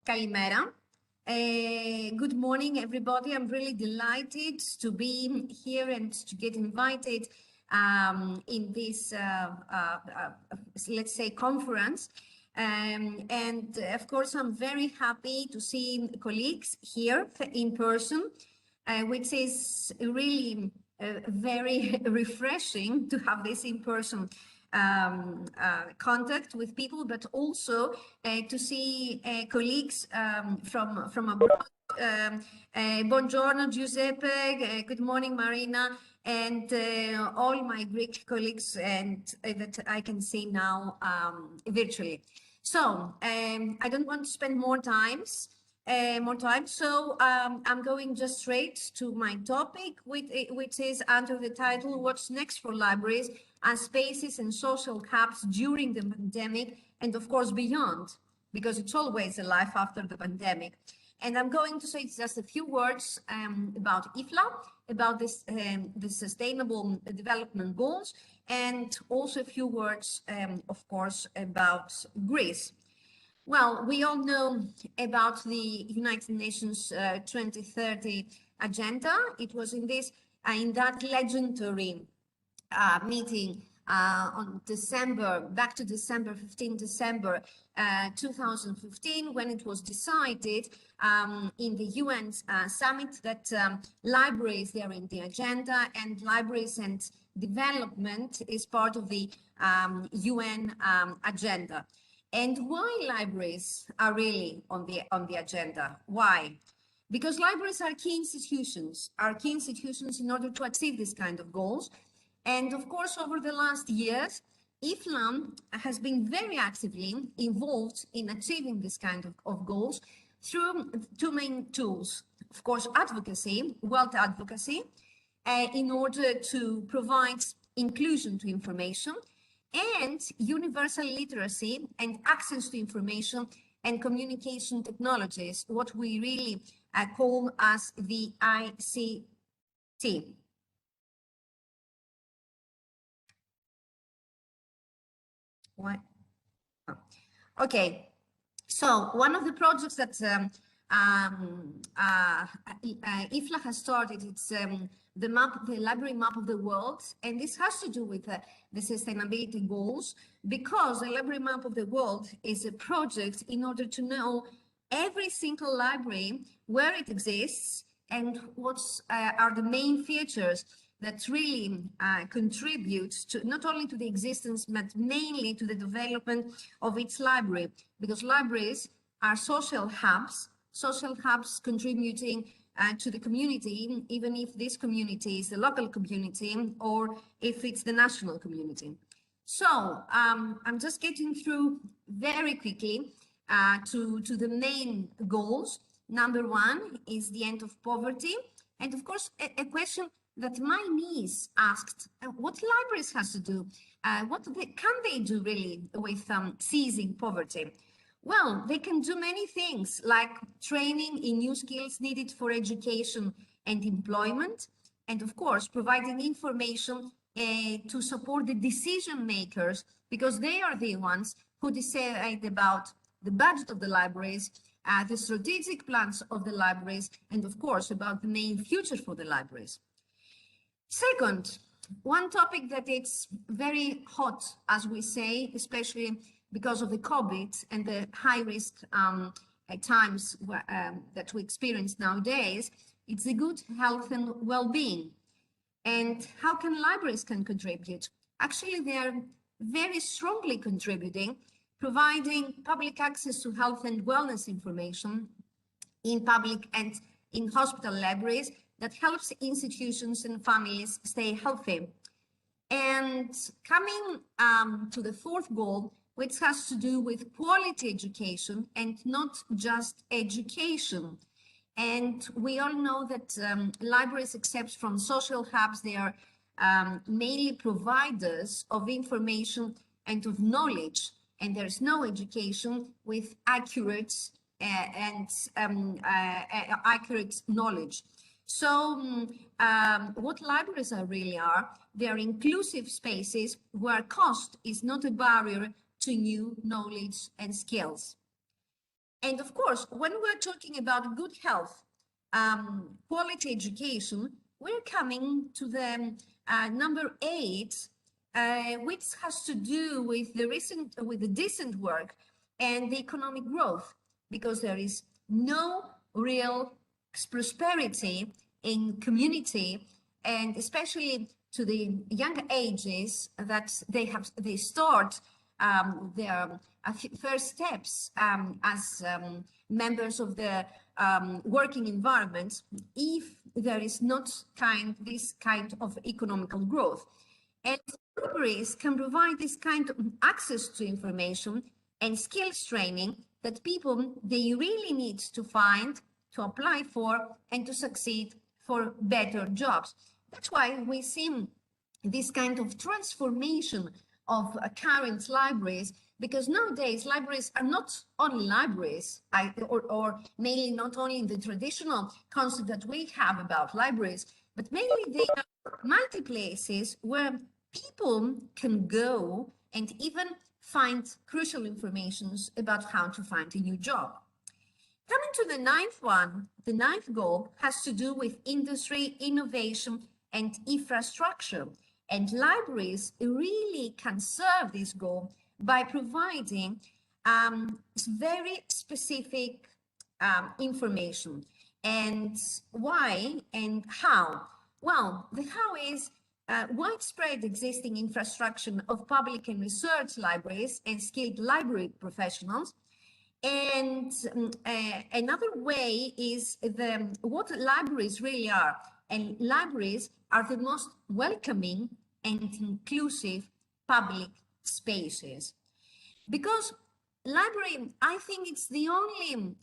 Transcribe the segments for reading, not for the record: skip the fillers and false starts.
Kalimera. Good morning, everybody. I'm really delighted to be here and to get invited in this, let's say, conference. And of course, I'm very happy to see colleagues here in person, which is really very refreshing to have this in person contact with people, but also to see colleagues from abroad. Buongiorno, Giuseppe. Good morning, Marina, and all my Greek colleagues, and that I can see now virtually. So I don't want to spend more time. So I'm going just straight to my topic, which is under the title, What's Next for Libraries and Spaces and Social Hubs During the Pandemic, and of course beyond, because it's always a life after the pandemic. And I'm going to say just a few words about IFLA, about this, the Sustainable Development Goals, and also a few words, of course, about Greece. Well, we all know about the United Nations 2030 agenda. It was in this, in that legendary meeting on back to December 2015, when it was decided in the UN summit that libraries, they are in the agenda, and libraries and development is part of the UN agenda. And why libraries are really on the agenda? Why? Because libraries are key institutions in order to achieve this kind of goals. And of course, over the last years, IFLA has been very actively involved in achieving this kind of goals through two main tools. Of course, advocacy, world advocacy, in order to provide inclusion to information, and universal literacy and access to information and communication technologies, what we really call as the ICT. What? Oh. Okay, so one of the projects that IFLA has started, it's the library map of the world, and this has to do with the sustainability goals, because the library map of the world is a project in order to know every single library, where it exists, and what are the main features that really contribute to not only to the existence, but mainly to the development of its library, because libraries are social hubs contributing to the community, even if this community is the local community or if it's the national community. So I'm just getting through very quickly to the main goals. Number one is the end of poverty. And of course, a question that my niece asked, what libraries has to do? What can they do really with ceasing poverty? Well, they can do many things, like training in new skills needed for education and employment, and of course, providing information to support the decision makers, because they are the ones who decide about the budget of the libraries, the strategic plans of the libraries, and of course, about the main future for the libraries. Second, one topic that it's very hot, as we say, especially because of the COVID and the high risk times that we experience nowadays, it's the good health and well-being. And how can libraries contribute? Actually, they are very strongly contributing, providing public access to health and wellness information in public and in hospital libraries that helps institutions and families stay healthy. And coming to the fourth goal, which has to do with quality education and not just education. And we all know that libraries, except from social hubs, they are mainly providers of information and of knowledge, and there's no education with accurate accurate knowledge. So what libraries really are, they are inclusive spaces where cost is not a barrier to new knowledge and skills. And of course, when we're talking about good health, quality education, we're coming to the number 8, which has to do with the decent work and the economic growth, because there is no real prosperity in community, and especially to the young ages that they start their first steps as members of the working environment, if there is not this kind of economical growth. And libraries can provide this kind of access to information and skills training that people, they really need to find, to apply for, and to succeed for better jobs. That's why we see this kind of transformation of current libraries, because nowadays libraries are not only libraries, or mainly not only in the traditional concept that we have about libraries, but mainly they are multi-places where people can go and even find crucial information about how to find a new job. Coming to the 9th one, the 9th goal has to do with industry, innovation, and infrastructure. And libraries really can serve this goal by providing very specific information. And why and how? Well, the how is widespread existing infrastructure of public and research libraries and skilled library professionals. And another way is what libraries really are. And libraries are the most welcoming and inclusive public spaces. Because library, I think it's the only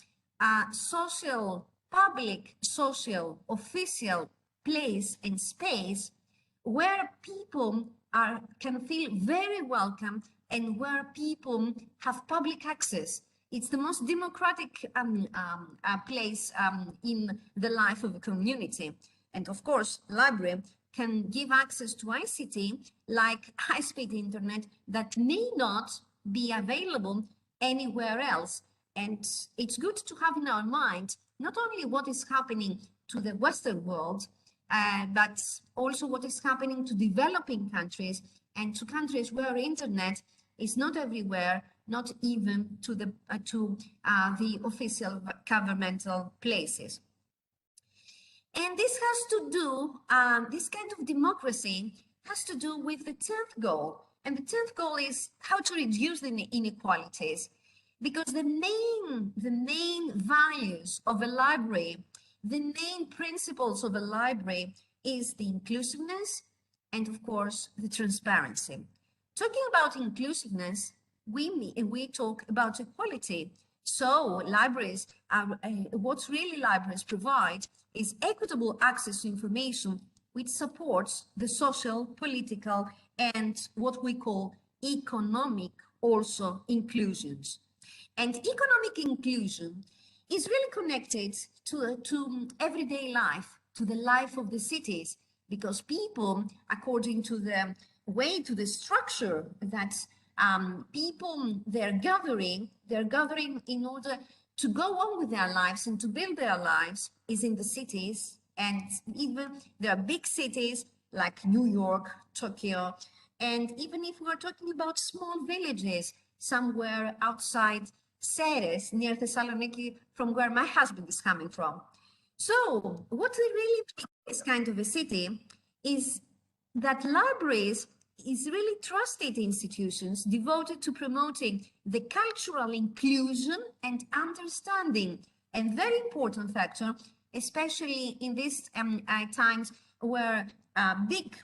public, social, official place and space where people can feel very welcome and where people have public access. It's the most democratic place in the life of a community. And of course, library can give access to ICT, like high-speed internet, that may not be available anywhere else. And it's good to have in our mind not only what is happening to the Western world, but also what is happening to developing countries and to countries where internet is not everywhere, not even to the official governmental places. And this has to do, this kind of democracy has to do with the 10th goal. And the 10th goal is how to reduce the inequalities. Because the main values of a library, the main principles of a library is the inclusiveness and, of course, the transparency. Talking about inclusiveness, we talk about equality. So libraries are, what really libraries provide is equitable access to information which supports the social, political, and what we call economic also inclusions. And economic inclusion is really connected to everyday life, to the life of the cities, because people, according to the structure that people they're gathering in order to go on with their lives and to build their lives is in the cities. And even there are big cities like New York, Tokyo, and even if we're talking about small villages somewhere outside Ceres, near Thessaloniki, from where my husband is coming from. So what really makes this kind of a city is that libraries is really trusted institutions devoted to promoting the cultural inclusion and understanding, and very important factor, especially in these times where big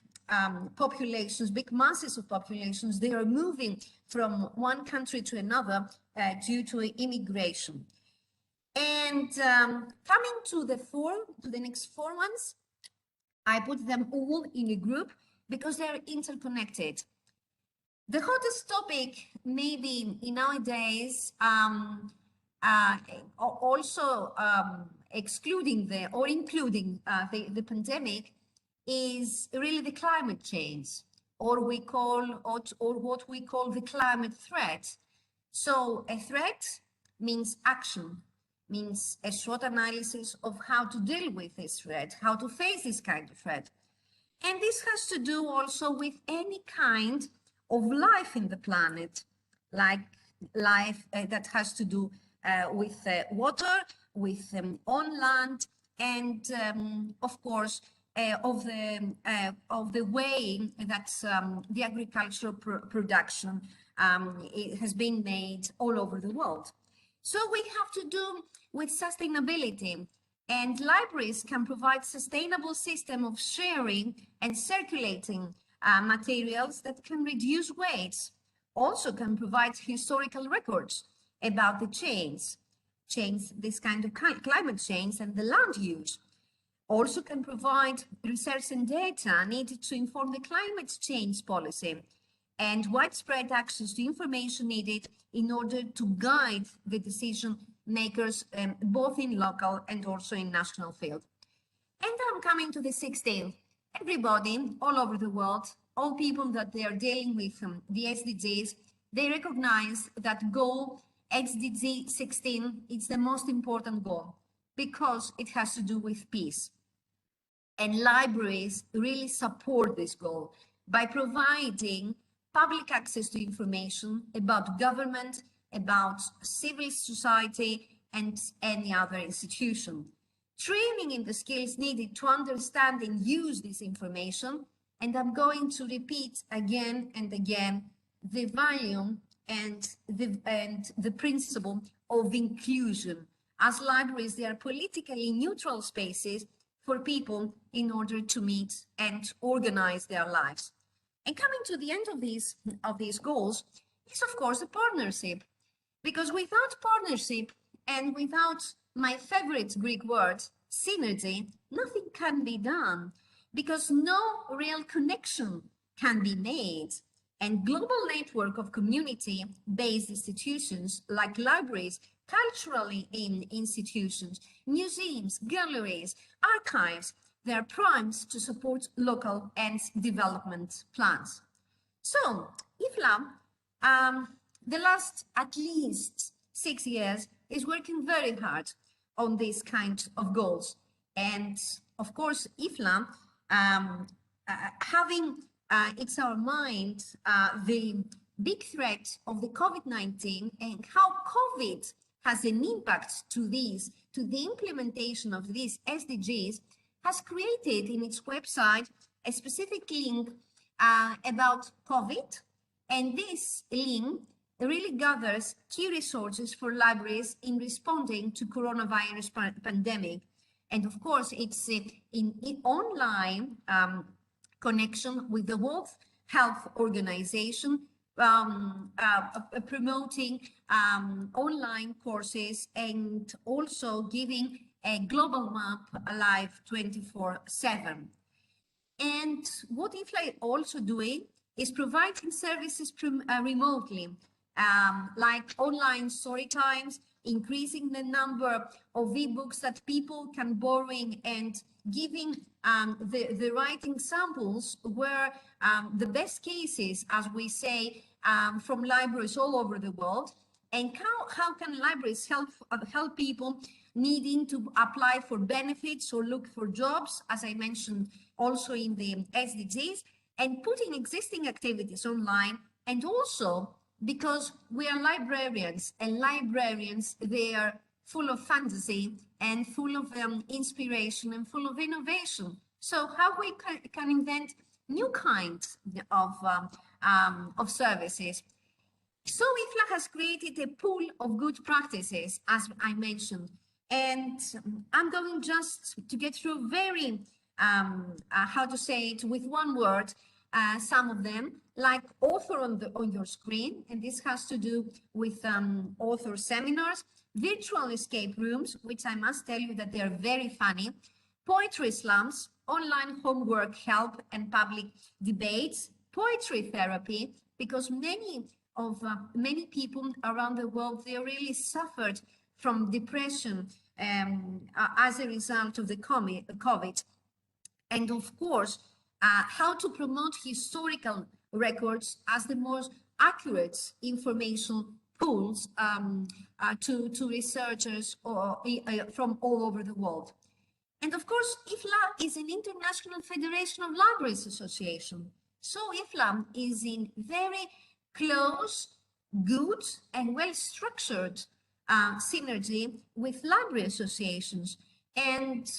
populations, big masses of populations, they are moving from one country to another due to immigration. And coming to the next 4 ones, I put them all in a group because they're interconnected. The hottest topic, maybe in nowadays, also including the pandemic, is really the climate change, or what we call the climate threat. So a threat means action, means a SWOT analysis of how to deal with this threat, how to face this kind of threat. And this has to do also with any kind of life in the planet, like life that has to do with water, with on land, and of course, of the way that the agricultural production it has been made all over the world. So we have to do with sustainability, and libraries can provide sustainable system of sharing and circulating materials that can reduce waste, also can provide historical records about the change, this kind of climate change and the land use. Also can provide research and data needed to inform the climate change policy and widespread access to information needed in order to guide the decision makers both in local and also in national field. And I'm coming to the 16th. Everybody all over the world, all people that they are dealing with the SDGs, they recognize that goal SDG 16 is the most important goal because it has to do with peace. And libraries really support this goal by providing public access to information about government, about civil society, and any other institution. Training in the skills needed to understand and use this information. And I'm going to repeat again and again the value and the principle of inclusion. As libraries, they are politically neutral spaces for people in order to meet and organize their lives. And coming to the end of these goals is, of course, a partnership. Because without partnership and without my favorite Greek word, synergy, nothing can be done. Because no real connection can be made. And global network of community-based institutions like libraries, culturally in institutions, museums, galleries, archives, they are primed to support local and development plans. So, IFLA, the last at least 6 years is working very hard on this kind of goals. And of course, IFLA, having it's our mind the big threat of the COVID-19 and how COVID has an impact to the implementation of these SDGs, has created in its website a specific link about COVID, and this link really gathers key resources for libraries in responding to coronavirus pandemic. And of course, it's in online connection with the World Health Organization, promoting online courses and also giving a global map alive 24/7. And what IFLA also doing is providing services remotely, like online story times, increasing the number of ebooks that people can borrowing, and giving the right examples where the best cases, as we say, from libraries all over the world, and how can libraries help people needing to apply for benefits or look for jobs, as I mentioned also in the SDGs, and putting existing activities online. And also because we are librarians, and librarians, they are full of fantasy and full of inspiration and full of innovation. So how we can invent new kinds of services. So IFLA has created a pool of good practices, as I mentioned, and I'm going just to get through very, how to say it with one word, some of them, like author on your screen, and this has to do with author seminars, virtual escape rooms, which I must tell you that they are very funny, poetry slams, online homework help and public debates, poetry therapy, because many people around the world, they really suffered from depression as a result of the COVID. And of course, how to promote historical records as the most accurate information pools to researchers from all over the world. And of course, IFLA is an International Federation of Libraries Association. So IFLA is in very close, good, and well-structured synergy with library associations. And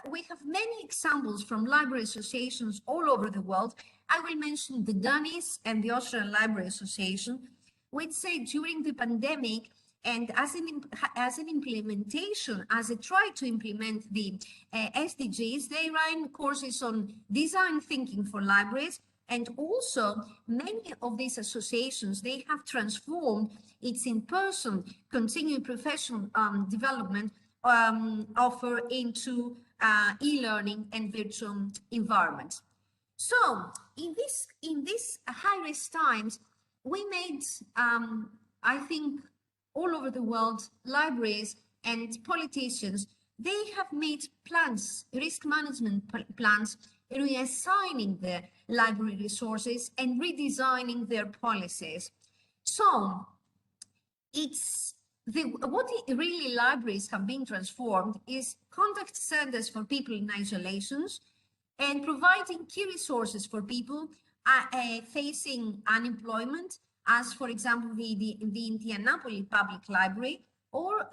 we have many examples from library associations all over the world. I will mention the Danish and the Austrian Library Association, which say during the pandemic, and as an implementation, as they try to implement the SDGs, they run courses on design thinking for libraries. And also many of these associations, they have transformed its in-person continuing professional development offer into e-learning and virtual environments. So in this high-risk times, we made, I think, all over the world, libraries and politicians, they have made plans, risk management plans, reassigning the library resources and redesigning their policies. So what really libraries have been transformed is contact centers for people in isolations and providing key resources for people facing unemployment, as for example, the Indianapolis Public Library, or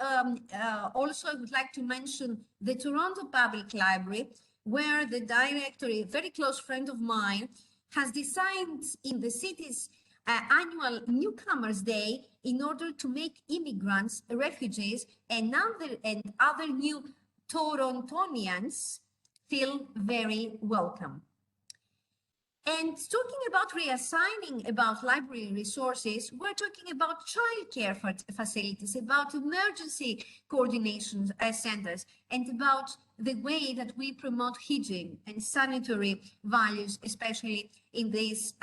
also I would like to mention the Toronto Public Library, where the director, a very close friend of mine, has designed in the city's annual Newcomers Day in order to make immigrants, refugees, and other new Torontonians feel very welcome. And talking about reassigning about library resources, we're talking about childcare facilities, about emergency coordination centers, and about the way that we promote hygiene and sanitary values, especially in these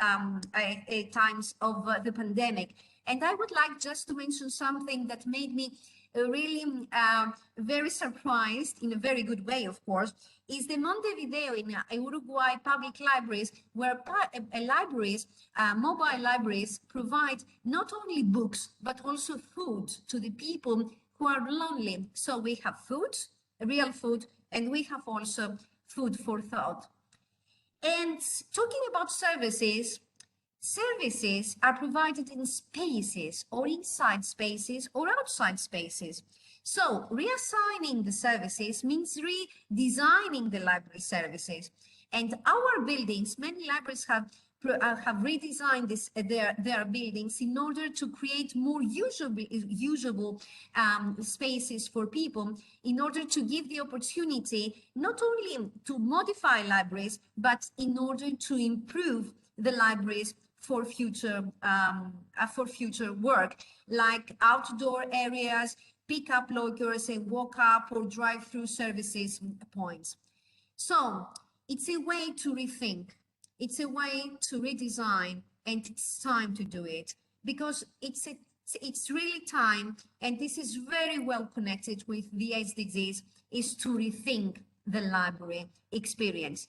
times of the pandemic. And I would like just to mention something that made me really very surprised, in a very good way, of course, is the Montevideo in Uruguay public libraries, where mobile libraries provide not only books, but also food to the people who are lonely. So we have food, real food, and we have also food for thought. And talking about services, services are provided in spaces or inside spaces or outside spaces. So reassigning the services means redesigning the library services. And our buildings, many libraries have redesigned their buildings in order to create more usable spaces for people, in order to give the opportunity not only to modify libraries, but in order to improve the libraries for future work, like outdoor areas, pick-up lockers, and walk-up or drive-through services points. So it's a way to rethink. It's a way to redesign, and it's time to do it, because it's really time, and this is very well connected with the SDGs, is to rethink the library experience.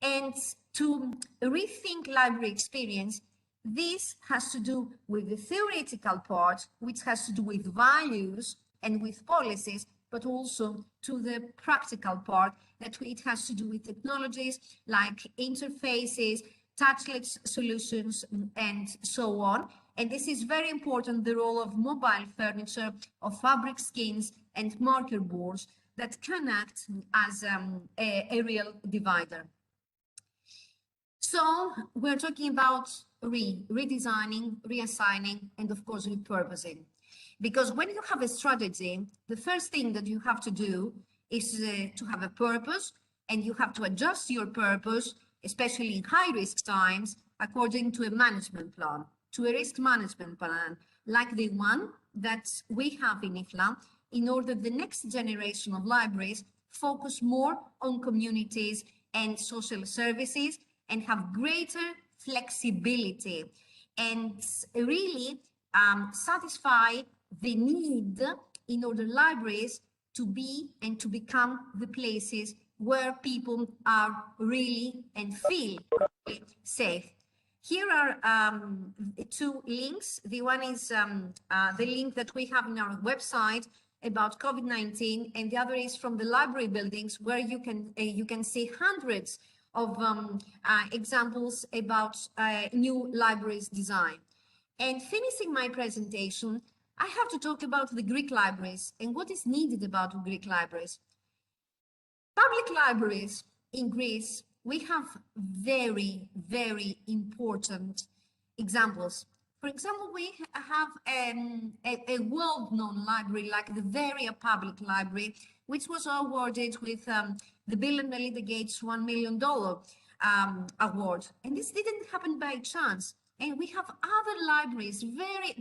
And to rethink library experience, this has to do with the theoretical part, which has to do with values and with policies, but also to the practical part, that it has to do with technologies like interfaces, touchless solutions, and so on. And this is very important, the role of mobile furniture, of fabric skins, and marker boards that can act as a real divider. So we're talking about redesigning, reassigning, and of course repurposing. Because when you have a strategy, the first thing that you have to do is to have a purpose, and you have to adjust your purpose, especially in high-risk times, according to a management plan, to a risk management plan, like the one that we have in IFLA, in order the next generation of libraries focus more on communities and social services, and have greater flexibility, and really satisfy the need in order libraries to be and to become the places where people are really and feel really safe. Here are two links. The one is the link that we have in our website about COVID-19, and the other is from the library buildings, where you can see hundreds of examples about new libraries design. And finishing my presentation, I have to talk about the Greek libraries and what is needed about Greek libraries. Public libraries in Greece, we have very, very important examples. For example, we have a world-known library like the Varia Public Library, which was awarded with the Bill and Melinda Gates $1 million award. And this didn't happen by chance. And we have other libraries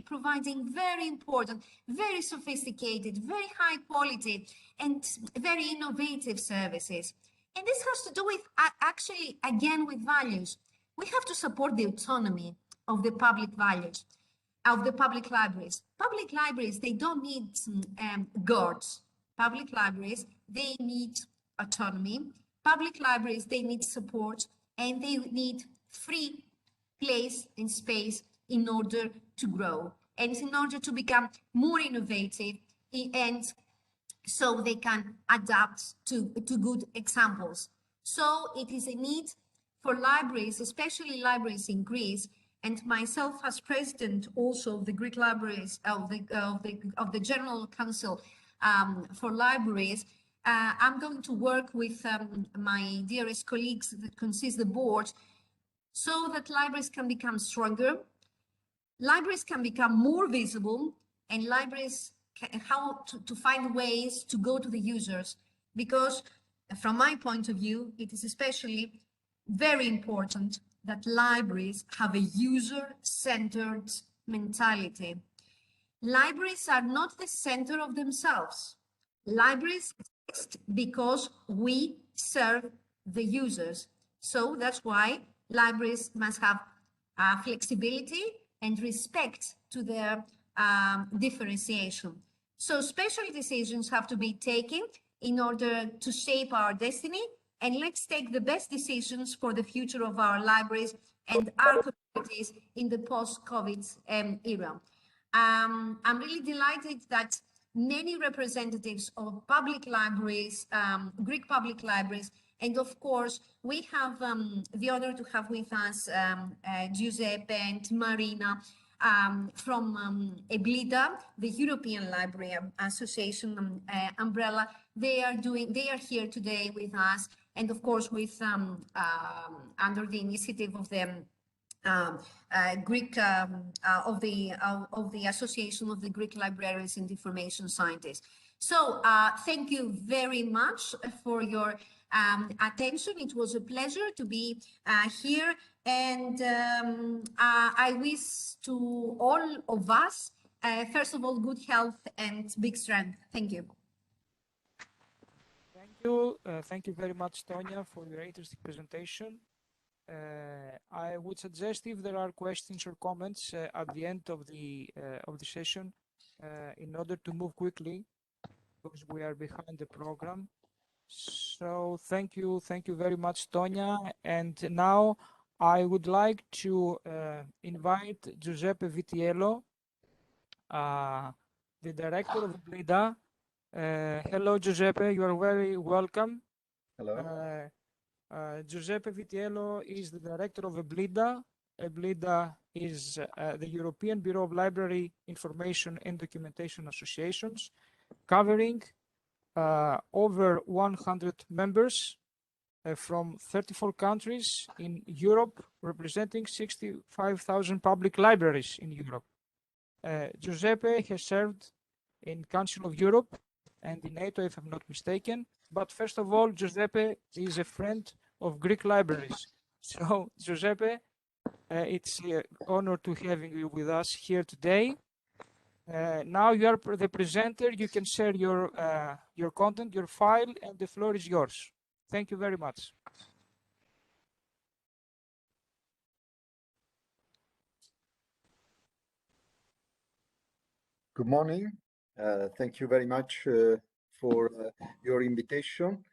providing very important, very sophisticated, very high quality, and very innovative services. And this has to do with, actually, again, with values. We have to support the autonomy of the public values, of the public libraries. Public libraries, they don't need guards. Public libraries, they need autonomy. Public libraries, they need support, and they need free place and space in order to grow and in order to become more innovative, and so they can adapt to good examples. So it is a need for libraries, especially libraries in Greece, and myself as president also of the Greek libraries of the General Council for Libraries. I'm going to work with my dearest colleagues that consist the board, so that libraries can become stronger, libraries can become more visible, and libraries how to find ways to go to the users. Because from my point of view, it is especially very important that libraries have a user-centered mentality. Libraries are not the center of themselves. Libraries exist because we serve the users. So that's why libraries must have flexibility and respect to their differentiation. So special decisions have to be taken in order to shape our destiny, and let's take the best decisions for the future of our libraries and our communities in the post-COVID era. I'm really delighted that many representatives of public libraries, Greek public libraries, and of course, we have the honor to have with us Giuseppe and Marina from EBLIDA, the European Library Association umbrella. They are here today with us, and of course, with under the initiative of the Greek of the Association of the Greek Librarians and Information Scientists. So thank you very much for your attention. It was a pleasure to be here, and I wish to all of us, first of all, good health and big strength. Thank you. Thank you very much, Tonia, for your interesting presentation. I would suggest if there are questions or comments at the end of the session, in order to move quickly, because we are behind the program. So thank you very much, Tonia. And now I would like to invite Giuseppe Vitiello, the director of EBLIDA. Hello, Giuseppe, you are very welcome. Hello. Giuseppe Vitiello is the director of EBLIDA. EBLIDA is the European Bureau of Library Information and Documentation Associations, covering over 100 members from 34 countries in Europe, representing 65,000 public libraries in Europe. Giuseppe has served in Council of Europe and in NATO, if I'm not mistaken. But first of all, Giuseppe is a friend of Greek libraries. So, Giuseppe, it's an honor to having you with us here today. Now you are the presenter. You can share your content, your file, and the floor is yours. Thank you very much. Good morning. Thank you very much for your invitation.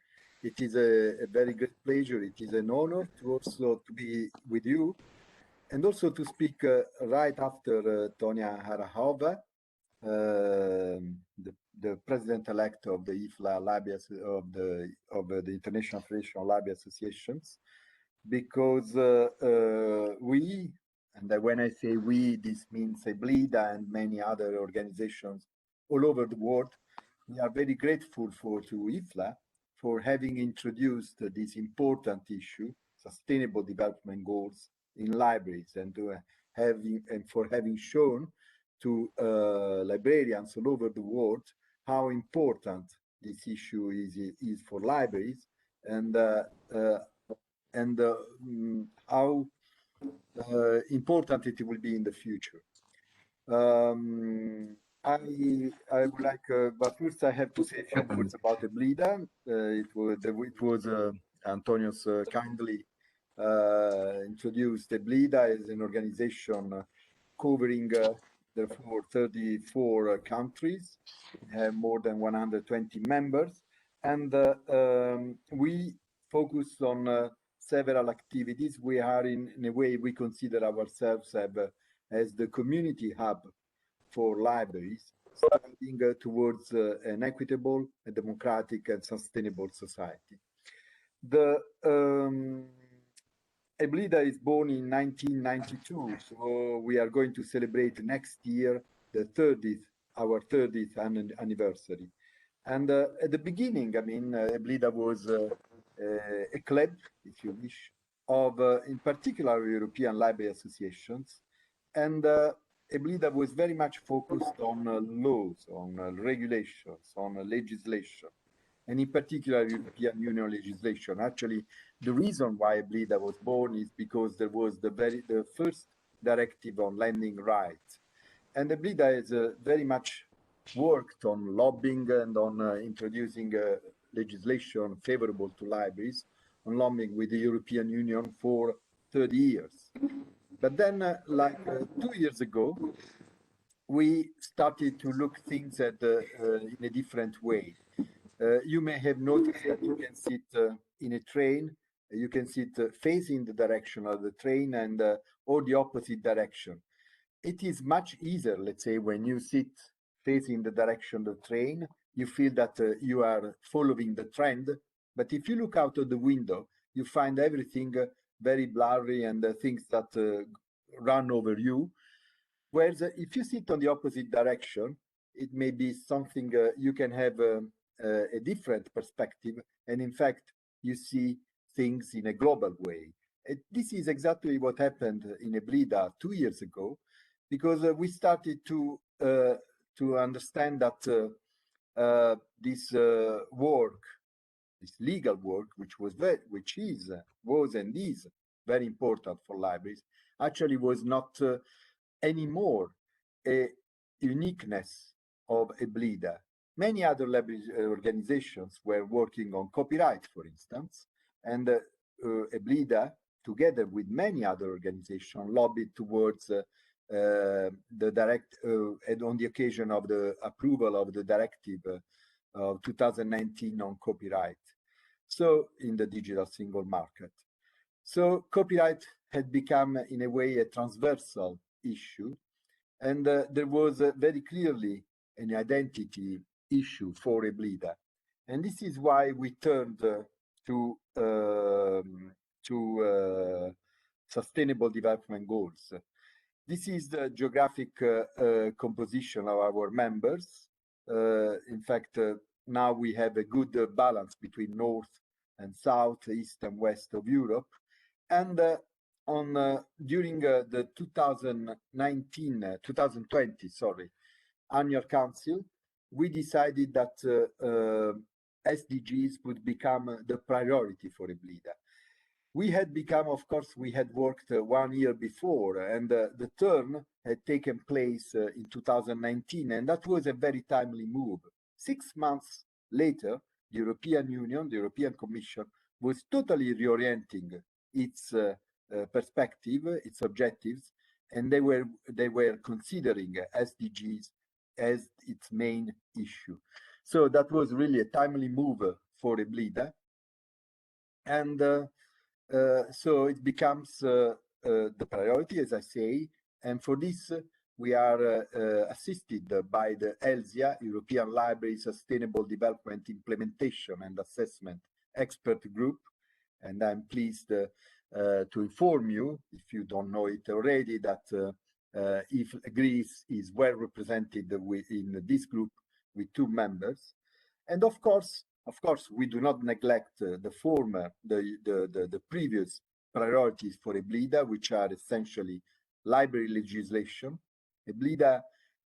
It is a very great pleasure. It is an honor to also to be with you and also to speak right after Tonia Arahova, the president-elect of the IFLA Library of the International Federation of Library Associations, because we, and when I say we, this means EBLIDA and many other organizations all over the world, we are very grateful to IFLA for having introduced this important issue, sustainable development goals, in libraries, and for having shown to librarians all over the world how important this issue is for libraries, and how important it will be in the future. I would like, but first I have to say a few words about EBLIDA. It was Antonia's kindly introduced EBLIDA as an organization covering therefore 34 countries. We have more than 120 members, and we focus on several activities. We are in a way, we consider ourselves as the community hub for libraries, striving towards an equitable, a democratic, and sustainable society. The EBLIDA is born in 1992, so we are going to celebrate next year our 30th anniversary. And at the beginning, I mean, EBLIDA was a club, if you wish, of in particular European library associations, and EBLIDA was very much focused on laws, on regulations, on legislation, and in particular European Union legislation. Actually, the reason why EBLIDA was born is because there was the first directive on lending rights, and EBLIDA has very much worked on lobbying and on introducing legislation favorable to libraries, on lobbying with the European Union for 30 years. But then, 2 years ago, we started to look things at in a different way. You may have noticed that you can sit in a train, you can sit facing the direction of the train and or the opposite direction. It is much easier, let's say, when you sit facing the direction of the train, you feel that you are following the trend. But if you look out of the window, you find everything very blurry and things that run over you. Whereas if you sit on the opposite direction, it may be something you can have a different perspective, and in fact, you see things in a global way. This is exactly what happened in EBLIDA 2 years ago, because we started to understand that this work, this legal work, which was and is very important for libraries, actually was not anymore a uniqueness of EBLIDA. Many other library organizations were working on copyright, for instance, and EBLIDA, together with many other organizations, lobbied towards the direct, and on the occasion of the approval of the directive of 2019 on copyright, so in the digital single market. So copyright had become, in a way, a transversal issue, and there was very clearly an identity issue for EBLIDA, and this is why we turned to sustainable development goals. This is the geographic composition of our members. In fact, now we have a good balance between North and South, East and West of Europe. And during the 2020 annual council, we decided that SDGs would become the priority for EBLIDA. We had become, of course, we had worked 1 year before, and the turn had taken place in 2019, and that was a very timely move. 6 months later, the European Union, the European Commission, was totally reorienting its perspective, its objectives, and they were considering SDGs as its main issue. So that was really a timely move for EBLIDA, and so it becomes the priority, as I say, and for this we are assisted by the ELSIA, European Library Sustainable Development Implementation and Assessment Expert Group, and I'm pleased to inform you, if you don't know it already, that if Greece is well represented in this group with 2 members. And of course, we do not neglect the previous priorities for EBLIDA, which are essentially library legislation. EBLIDA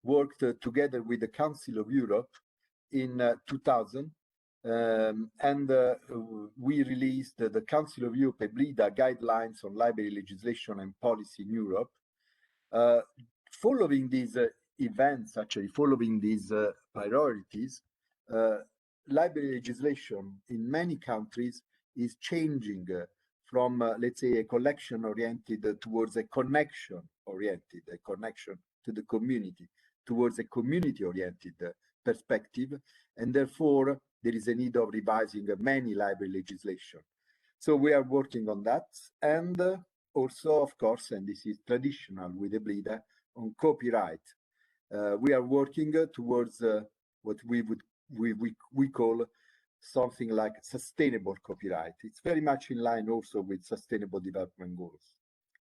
worked together with the Council of Europe in 2000, and we released the Council of Europe EBLIDA guidelines on library legislation and policy in Europe. Following these events, actually following these priorities, library legislation in many countries is changing from, let's say, a collection oriented towards a connection oriented, a connection to the community, towards a community oriented perspective. And therefore, there is a need of revising many library legislation. So we are working on that. And also, of course, and this is traditional with EBLIDA, on copyright. We are working towards what we call something like sustainable copyright. It's very much in line also with sustainable development goals.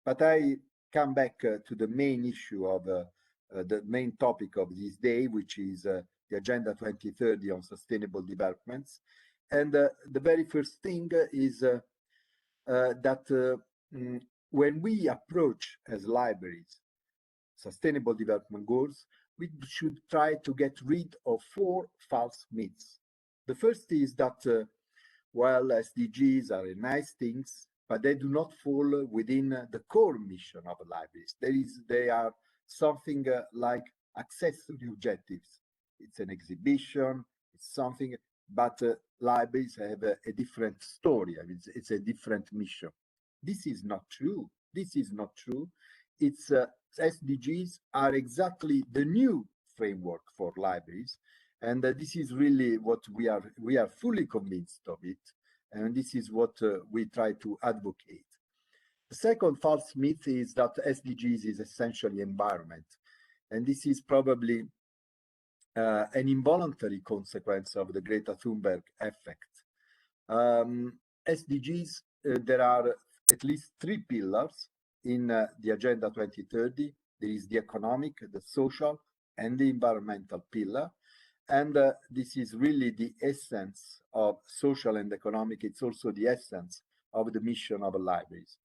But I come back to the main issue of the main topic of this day, which is the Agenda 2030 on sustainable developments. And the very first thing is that when we approach as libraries sustainable development goals, we should try to get rid of 4 false myths. The first is that, while SDGs are nice things, but they do not fall within the core mission of libraries. They are something like accessory objectives. It's an exhibition, it's something, but libraries have a different story. I mean, it's a different mission. This is not true. This is not true. It's SDGs are exactly the new framework for libraries, and this is really what we are fully convinced of it, and this is what we try to advocate. The second false myth is that SDGs is essentially environment, and this is probably an involuntary consequence of the Greta Thunberg effect. SDGs, there are at least 3 pillars in the Agenda 2030. There is the economic, the social, and the environmental pillar. And this is really the essence of social and economic. It's also the essence of the mission of libraries.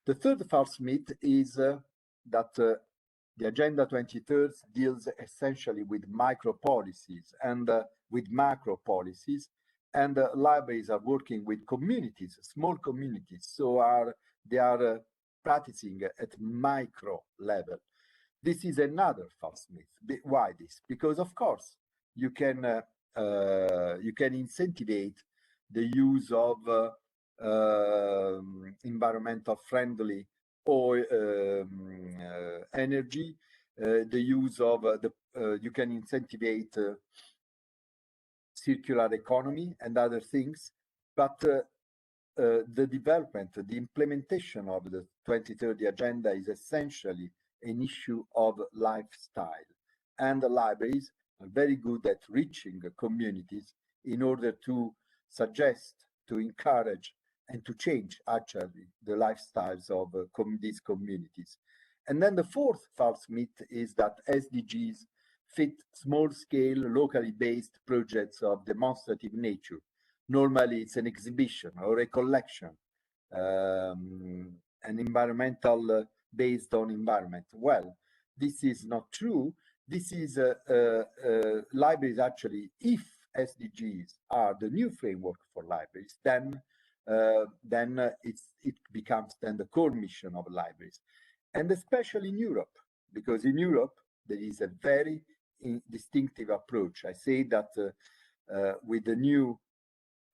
The third false myth is that the Agenda 2030 deals essentially with micro policies and with macro policies, and libraries are working with communities, small communities, so they are practicing at micro level. This is another false myth. Why this? Because of course you can incentivize the use of environmental friendly oil, energy, the use of you can incentivize circular economy and other things, but the development, the implementation of the 2030 agenda is essentially an issue of lifestyle, and the libraries are very good at reaching communities in order to suggest, to encourage, and to change actually the lifestyles of these communities. And then the fourth false myth is that SDGs fit small-scale, locally based projects of demonstrative nature. Normally it's an exhibition or a collection, an environmental based on environment. Well, this is not true. This is libraries actually, if SDGs are the new framework for libraries, then it becomes then the core mission of libraries. And especially in Europe, because in Europe there is a very distinctive approach. I say that with the new,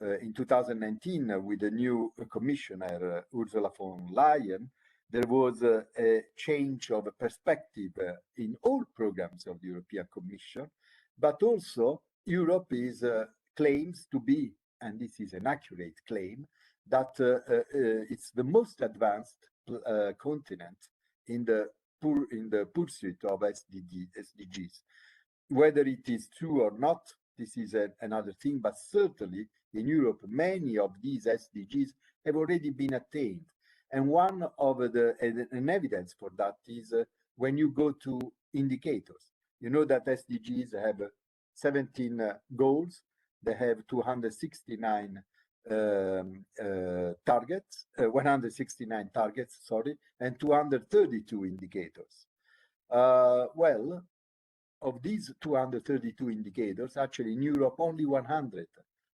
in 2019, with the new commissioner, Ursula von der Leyen, there was a change of perspective in all programs of the European Commission, but also Europe claims to be, and this is an accurate claim, that it's the most advanced continent in the pursuit of SDGs. Whether it is true or not, this is another thing, but certainly in Europe, many of these SDGs have already been attained. And one of an evidence for that is when you go to indicators. You know that SDGs have 17 goals. They have 269 targets, 169 targets, sorry, and 232 indicators. Well, of these 232 indicators, actually in Europe, only 100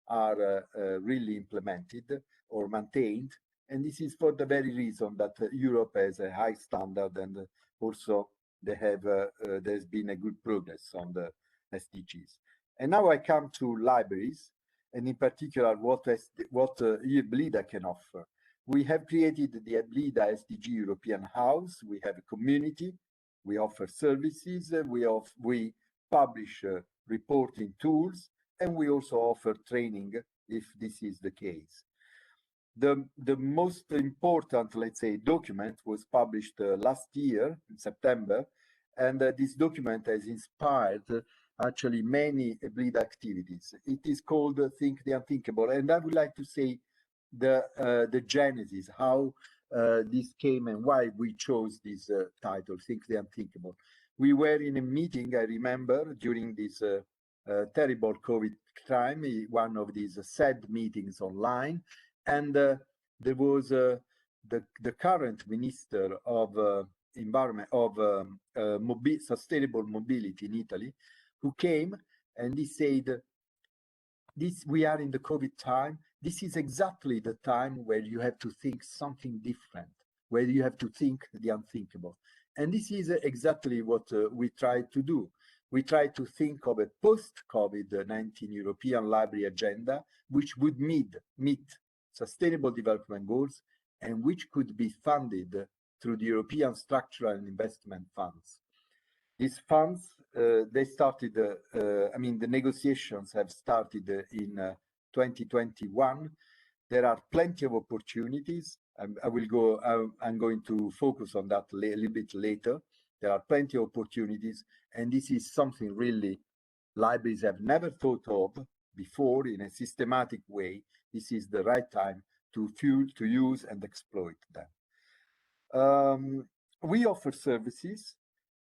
are really implemented or maintained. And this is for the very reason that Europe has a high standard, and also they have there's been a good progress on the SDGs. And now I come to libraries, and in particular what EBLIDA can offer. We have created the EBLIDA SDG European House. We have a community. We offer services. We publish reporting tools, and we also offer training if this is the case. The most important, let's say, document was published last year in September, and this document has inspired actually many EBLIDA activities. It is called Think the Unthinkable, and I would like to say the genesis, how this came and why we chose this title, Think the Unthinkable. We were in a meeting, I remember, during this terrible COVID time, one of these sad meetings online, and there was the current Minister of Environment, of Sustainable Mobility in Italy, who came and he said, we are in the COVID time. This is exactly the time where you have to think something different, where you have to think the unthinkable. And this is exactly what we try to do. We try to think of a post-COVID-19 European library agenda, which would meet sustainable development goals and which could be funded through the European structural and investment funds. These funds, they started, the negotiations have started in 2021. There are plenty of opportunities. I'm going to focus on that a little bit later. There are plenty of opportunities, and this is something really libraries have never thought of before in a systematic way. This is the right time to use and exploit them. We offer services.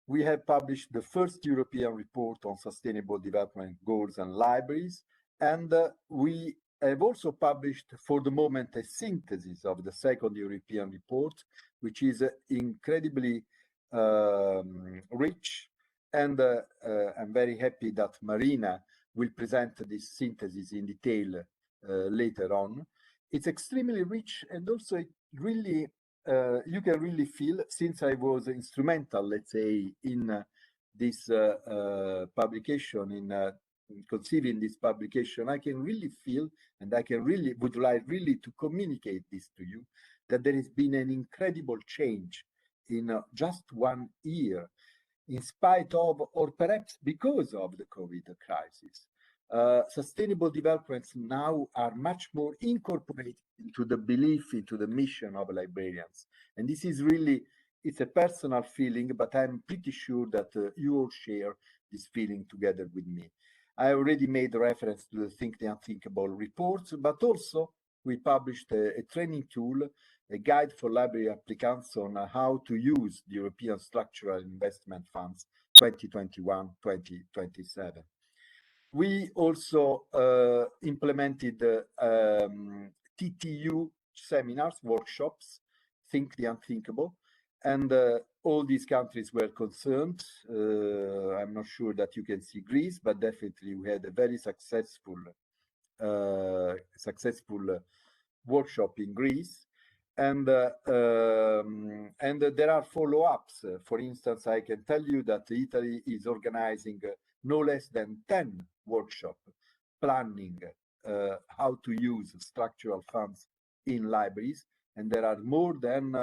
We have published the first European report on sustainable development goals and libraries, and we have also published for the moment a synthesis of the second European report, which is incredibly rich, and I'm very happy that Marina will present this synthesis in detail later on. It's extremely rich, and also it really you can really feel, since I was instrumental, let's say, in this publication, in conceiving this publication, I can really feel, and I can really would like really to communicate this to you, that there has been an incredible change in just 1 year, in spite of, or perhaps because of, the COVID crisis. Sustainable developments now are much more incorporated into the belief, into the mission of librarians. And this is really, it's a personal feeling, but I'm pretty sure that you all share this feeling together with me. I already made reference to the Think the Unthinkable reports, but also we published a training tool, a guide for library applicants on how to use the European Structural Investment Funds 2021-2027. We also implemented TTU seminars, workshops, Think the Unthinkable, and all these countries were concerned. I'm not sure that you can see Greece, but definitely we had a very successful workshop in Greece. And there are follow-ups. For instance, I can tell you that Italy is organizing no less than 10 workshops planning how to use structural funds in libraries, and there are more than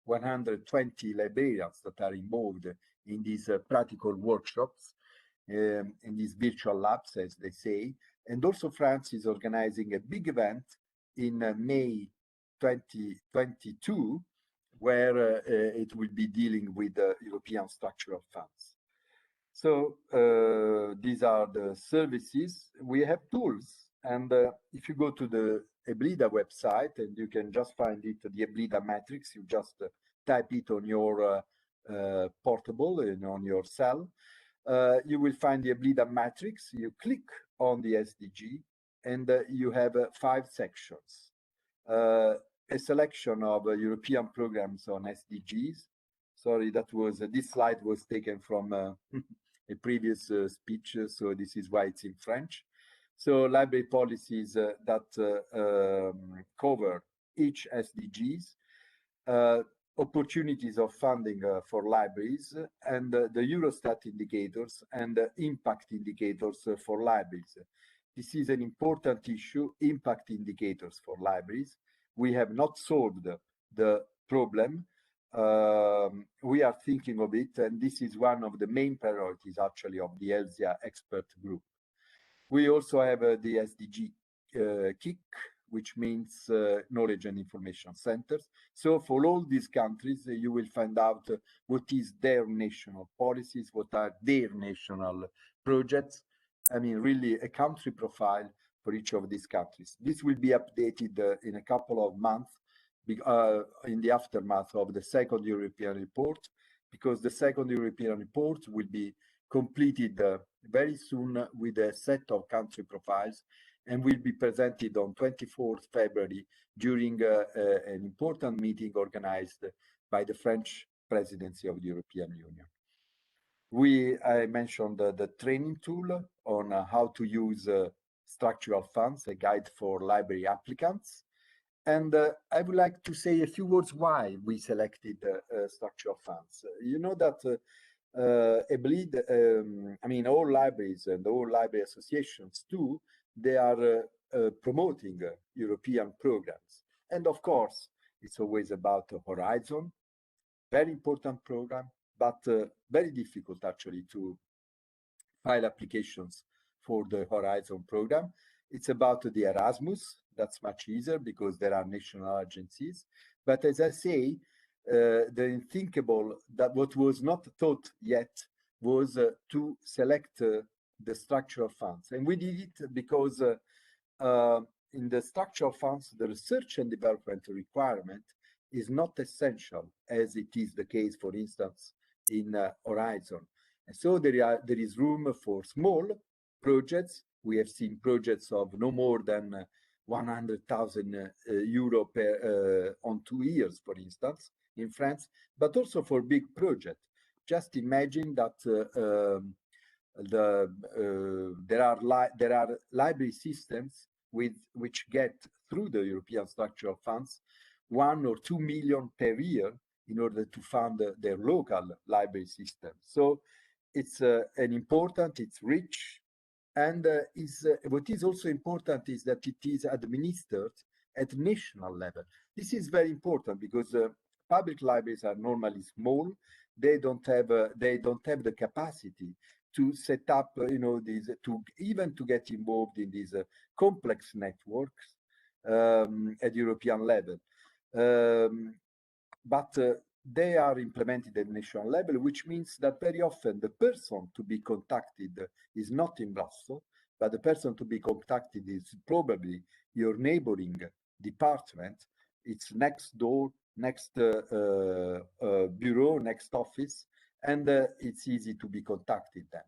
120 librarians that are involved in these practical workshops, in these virtual labs, as they say. And also France is organizing a big event in May 2022, where it will be dealing with European structural funds. So these are the services. We have tools, and if you go to the EBLIDA website, and you can just find it, the EBLIDA matrix, you just type it on your portable and on your cell, you will find the EBLIDA matrix. You click on the SDG, and you have 5 sections. A selection of European programs on SDGs. Sorry, that was this slide was taken from a previous speech, so this is why it's in French. So library policies that cover each SDGs, opportunities of funding for libraries, and the Eurostat indicators and impact indicators for libraries. This is an important issue, impact indicators for libraries. We have not solved the problem. We are thinking of it, and this is one of the main priorities actually of the ELSIA expert group. We also have the SDG KIC, which means Knowledge and Information Centers. So for all these countries, you will find out what is their national policies, what are their national projects. I mean, really a country profile for each of these countries. This will be updated in a couple of months in the aftermath of the second European report, because the second European report will be completed very soon with a set of country profiles and will be presented on 24th February during an important meeting organized by the French presidency of the European Union. I mentioned the training tool on how to use structural funds, a guide for library applicants. And I would like to say a few words why we selected structural funds. You know that EBLIDA, I mean, all libraries and all library associations too, they are promoting European programs. And of course, it's always about Horizon, very important program, but very difficult actually to file applications for the Horizon program. It's about the Erasmus, that's much easier because there are national agencies. But as I say, the unthinkable, that what was not thought yet was to select the structural funds. And we did it because in the structural funds, the research and development requirement is not essential as it is the case, for instance, in Horizon. And so there is room for small projects. We have seen projects of no more than 100,000 euro on 2 years, for instance, in France, but also for big projects. Just imagine that there are library systems which get through the European structural funds 1 or 2 million per year in order to fund their local library system. So it's it's rich, and what is also important is that it is administered at national level. This is very important because public libraries are normally small. They don't have the capacity to set up, these, even to get involved in these complex networks at European level. But they are implemented at national level, which means that very often the person to be contacted is not in Brussels, but the person to be contacted is probably your neighboring department. It's next door, next bureau, next office, and it's easy to be contacted then.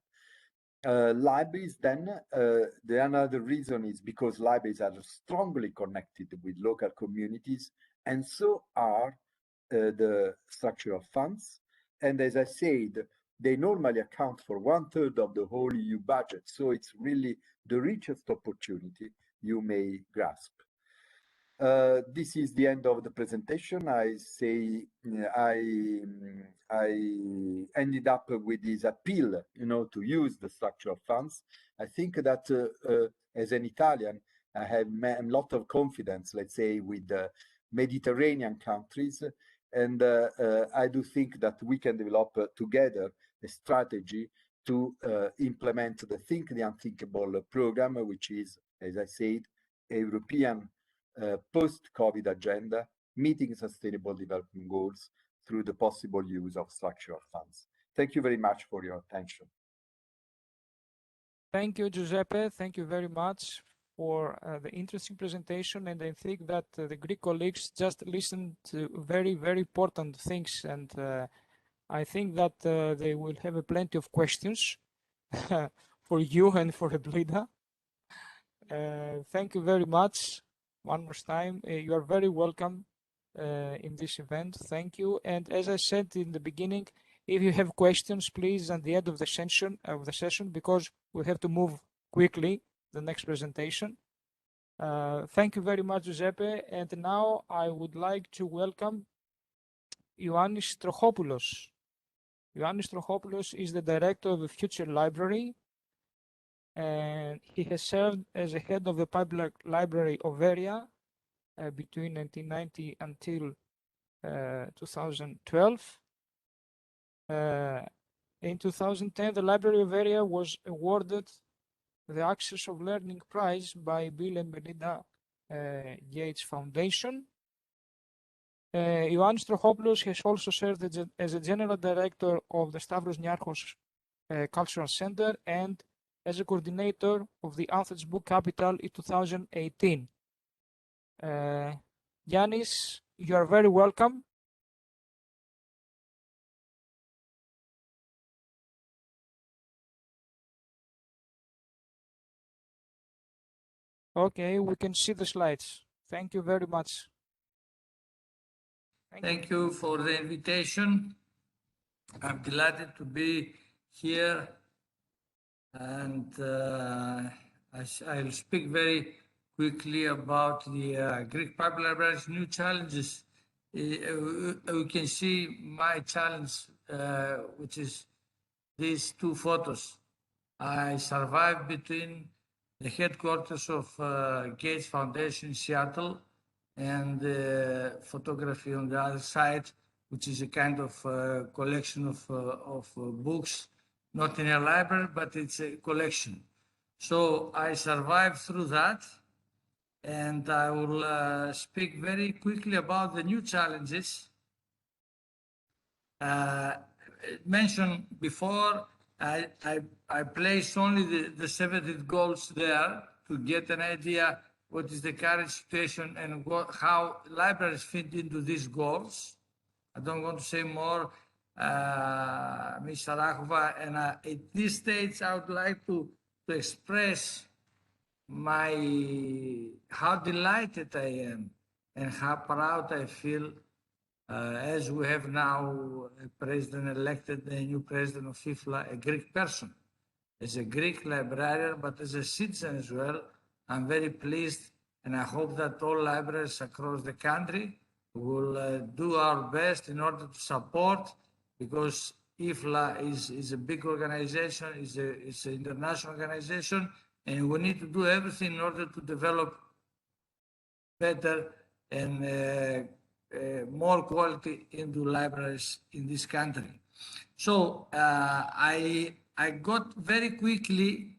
Libraries then, the another reason is because libraries are strongly connected with local communities, and so are the structural funds. And as I said, they normally account for 1/3 of the whole EU budget. So it's really the richest opportunity you may grasp. This is the end of the presentation. I ended up with this appeal, to use the structural funds. I think that as an Italian, I have a lot of confidence, let's say, with the Mediterranean countries. And I do think that we can develop together a strategy to implement the Think the Unthinkable program, which is, as I said, a European post-COVID agenda meeting sustainable development goals through the possible use of structural funds. Thank you very much for your attention. Thank you, Giuseppe. Thank you very much for the interesting presentation. And I think that the Greek colleagues just listened to very, very important things. And I think that they will have plenty of questions for you and for EBLIDA. Thank you very much one more time. You are very welcome in this event. Thank you. And as I said in the beginning, if you have questions, please, at the end of the session, because we have to move quickly the next presentation. Thank you very much, Giuseppe. And now I would like to welcome Ioannis Trochopoulos. Ioannis Trochopoulos is the director of the Future Library, and he has served as the head of the Public Library of Area between 1990 until 2012. In 2010, the Library of Area was awarded the Access of Learning Prize by Bill and Melinda Gates Foundation. Ioannis Trochopoulos has also served as a general director of the Stavros Niarchos Cultural Center and as a coordinator of the Athens Book Capital in 2018. Yannis, you are very welcome. Okay, we can see the slides. Thank you very much. Thank you for the invitation. I'm delighted to be here, and I'll speak very quickly about the Greek Public Library's new challenges. We can see my challenge, which is these two photos. I survived between the headquarters of Gates Foundation in Seattle and photography on the other side, which is a kind of collection of books, not in a library, but it's a collection. So I survived through that, and I will speak very quickly about the new challenges. Mentioned before, I placed only the 70 goals there to get an idea what is the current situation and how libraries fit into these goals. I don't want to say more, Ms. Arahova, and at this stage I would like to express how delighted I am and how proud I feel as we have now a president elected, a new president of IFLA, a Greek person. As a Greek librarian, but as a citizen as well, I'm very pleased, and I hope that all libraries across the country will do our best in order to support, because IFLA is a big organization, it's an international organization, and we need to do everything in order to develop better and more quality into libraries in this country. So I got very quickly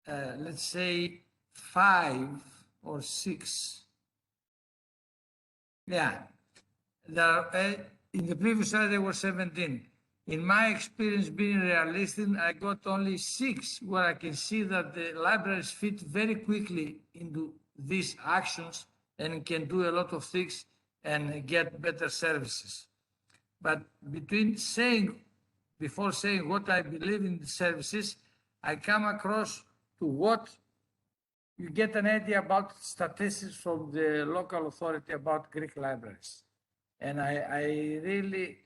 let's say 5 or 6. Yeah, in the previous slide there were 17. In my experience, being realistic, I got only 6 where I can see that the libraries fit very quickly into these actions and can do a lot of things and get better services. But before saying what I believe in the services, I come across to what you get an idea about statistics from the local authority about Greek libraries. And I really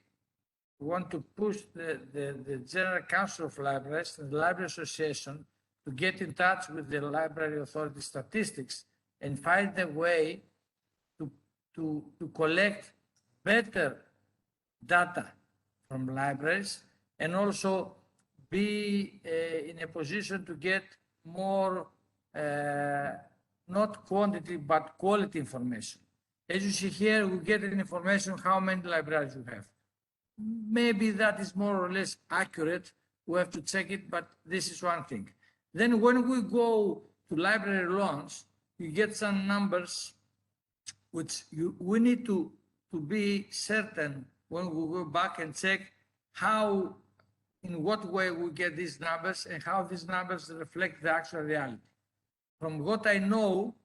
want to push the General Council of Libraries and the Library Association to get in touch with the Library Authority statistics and find a way to collect better data from libraries and also be in a position to get more, not quantity, but quality information. As you see here, we get information how many libraries we have. Maybe that is more or less accurate. We have to check it, but this is one thing. Then when we go to library loans, you get some numbers which we need to be certain when we go back and check how, in what way we get these numbers and how these numbers reflect the actual reality. From what I know,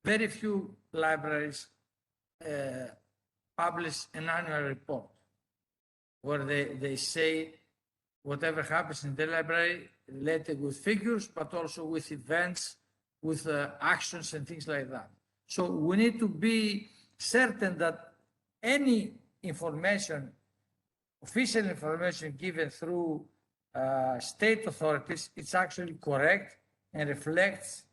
very few libraries publish an annual report where they say whatever happens in the library related with figures, but also with events, with actions and things like that. So we need to be certain that any information, official information given through state authorities, it's actually correct and reflects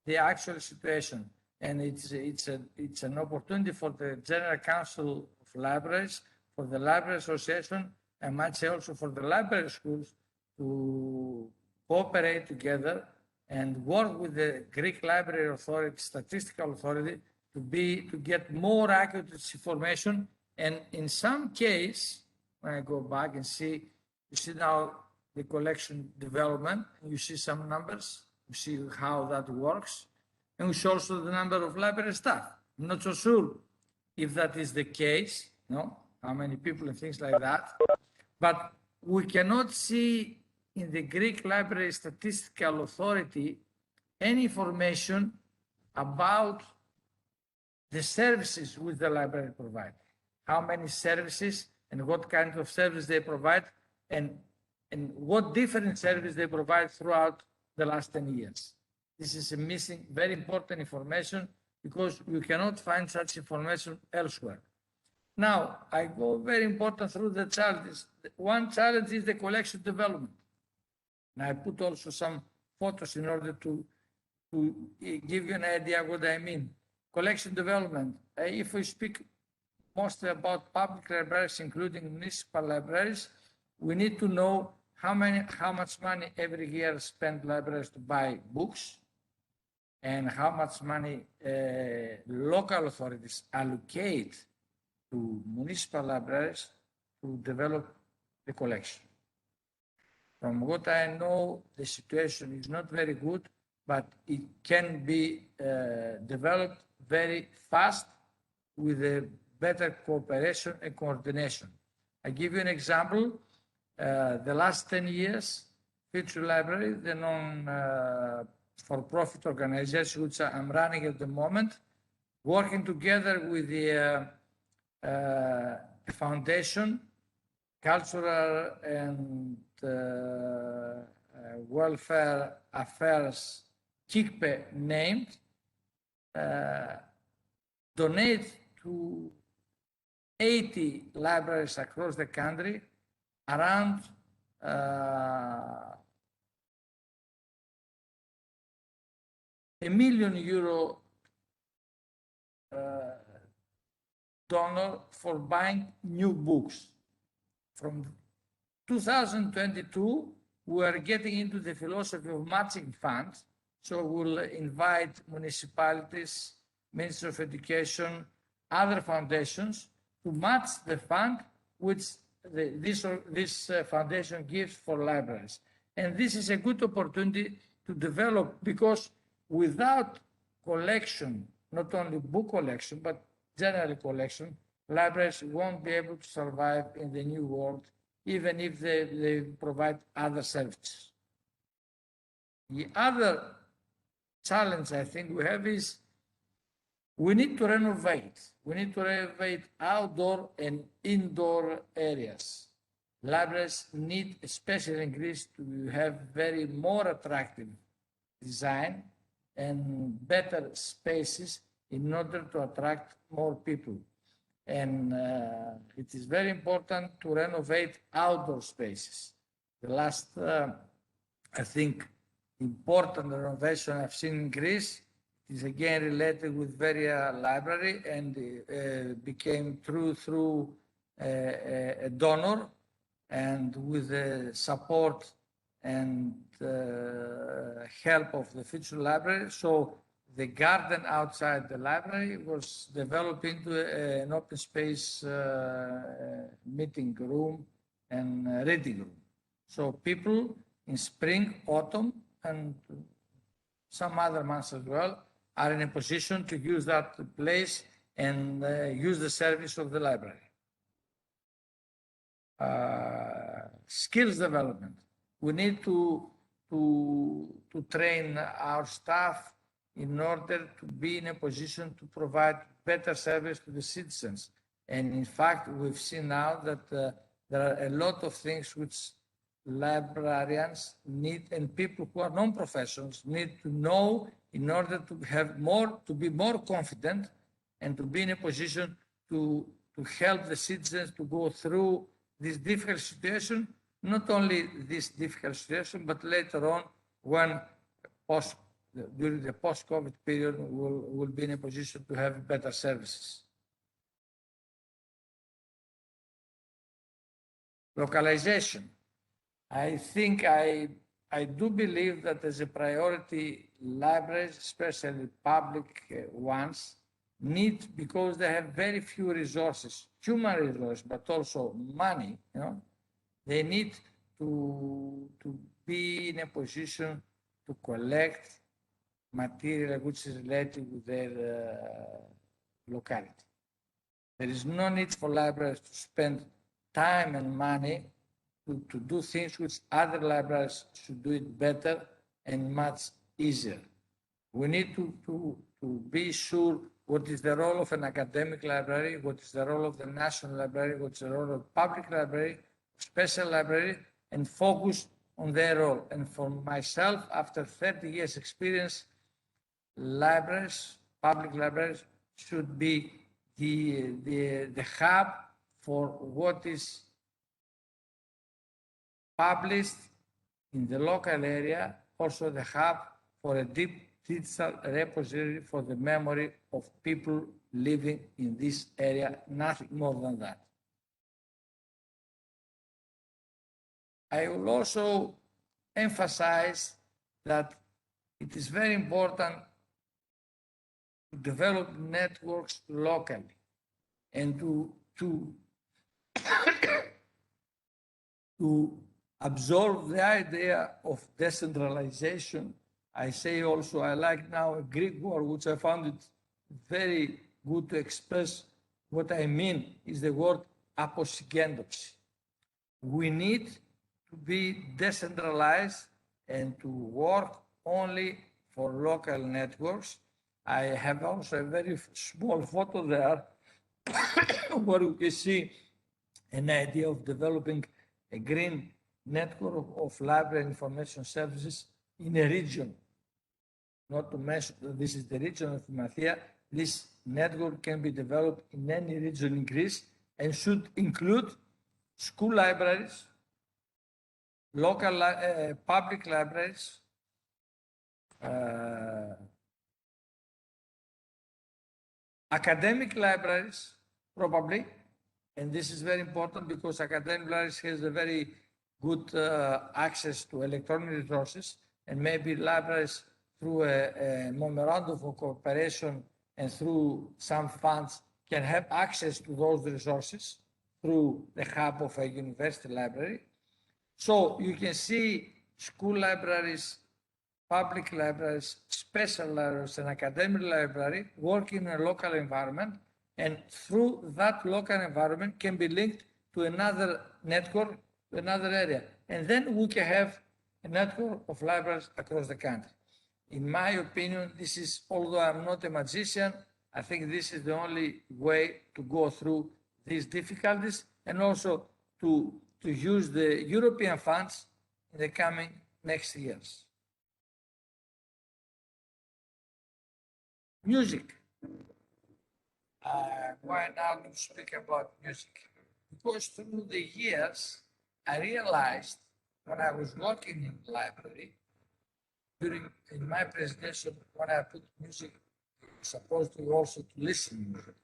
the actual situation. And it's an opportunity for the General Council of Libraries, for the Library Association, and might say also for the library schools to cooperate together and work with the Greek Library Authority, Statistical Authority, to get more accurate information. And in some case, when I go back and see, you see now the collection development, you see some numbers, you see how that works, and we see also the number of library staff. I'm not so sure if that is the case, no, how many people and things like that, but we cannot see in the Greek Library Statistical Authority any information about the services which the library provides, how many services and what kind of service they provide, and what different service they provide throughout the last 10 years. This is a missing, very important information because you cannot find such information elsewhere. Now, I go very important through the challenges. One challenge is the collection development. And I put also some photos in order to give you an idea what I mean. Collection development. If we speak mostly about public libraries, including municipal libraries, we need to know how much money every year spend libraries to buy books, and how much money local authorities allocate to municipal libraries to develop the collection. From what I know, the situation is not very good, but it can be developed very fast with a better cooperation and coordination. I give you an example. The last 10 years, Future Library, the non-for-profit organization which I'm running at the moment, working together with the foundation, cultural and welfare affairs, KIKPE named, donate to 80 libraries across the country around €1 million donor for buying new books. From 2022, we are getting into the philosophy of matching funds. So we'll invite municipalities, Ministry of Education, other foundations to match the fund which this foundation gives for libraries. And this is a good opportunity to develop, because without collection, not only book collection, but general collection, libraries won't be able to survive in the new world, even if they provide other services. The other challenge I think we have is we need to renovate. We need to renovate outdoor and indoor areas. Libraries need, especially in Greece, to have very more attractive design and better spaces in order to attract more people. And it is very important to renovate outdoor spaces. The last, I think, important renovation I've seen in Greece is again related with Veria Library, and became through a donor, and with the support and help of the Future Library. So the garden outside the library was developed into an open space meeting room and reading room. So people in spring, autumn, and some other months as well, are in a position to use that place and use the service of the library. Skills development. We need to train our staff in order to be in a position to provide better service to the citizens. And in fact, we've seen now that there are a lot of things which librarians need and people who are non-professionals need to know in order to have more, to be more confident and to be in a position to help the citizens to go through this difficult situation, not only this difficult situation, but later on when during the post-COVID period, we'll be in a position to have better services. Localization. I think I do believe that as a priority, libraries, especially public ones, need, because they have very few resources, human resources, but also money, you know, they need to be in a position to collect material which is related with their locality. There is no need for libraries to spend time and money to do things which other libraries should do it better and much easier. We need to be sure what is the role of an academic library, what is the role of the national library, what is the role of public library, special library, and focus on their role. And for myself, after 30 years experience, libraries, public libraries, should be the hub for what is published in the local area, also the hub for a deep digital repository for the memory of people living in this area, nothing more than that. I will also emphasize that it is very important to develop networks locally and to absorb the idea of decentralization. I say also, I like now a Greek word, which I found it very good to express what I mean, is the word aposygendoxy. We need to be decentralized and to work only for local networks. I have also a very small photo there where you can see an idea of developing a green network of library information services in a region. Not to mention that this is the region of Mathia. This network can be developed in any region in Greece and should include school libraries, local public libraries, academic libraries, probably, and this is very important because academic libraries has a very good access to electronic resources, and maybe libraries through a memorandum of cooperation and through some funds can have access to those resources through the hub of a university library. So you can see school libraries, public libraries, special libraries, and academic library working in a local environment, and through that local environment can be linked to another network, to another area. And then we can have a network of libraries across the country. In my opinion, this is, although I'm not a magician, I think this is the only way to go through these difficulties and also to use the European funds in the coming next years. Music. Why now to speak about music? Because through the years, I realized when I was working in the library, in my presentation, when I put music, I'm supposed to also to listen to music.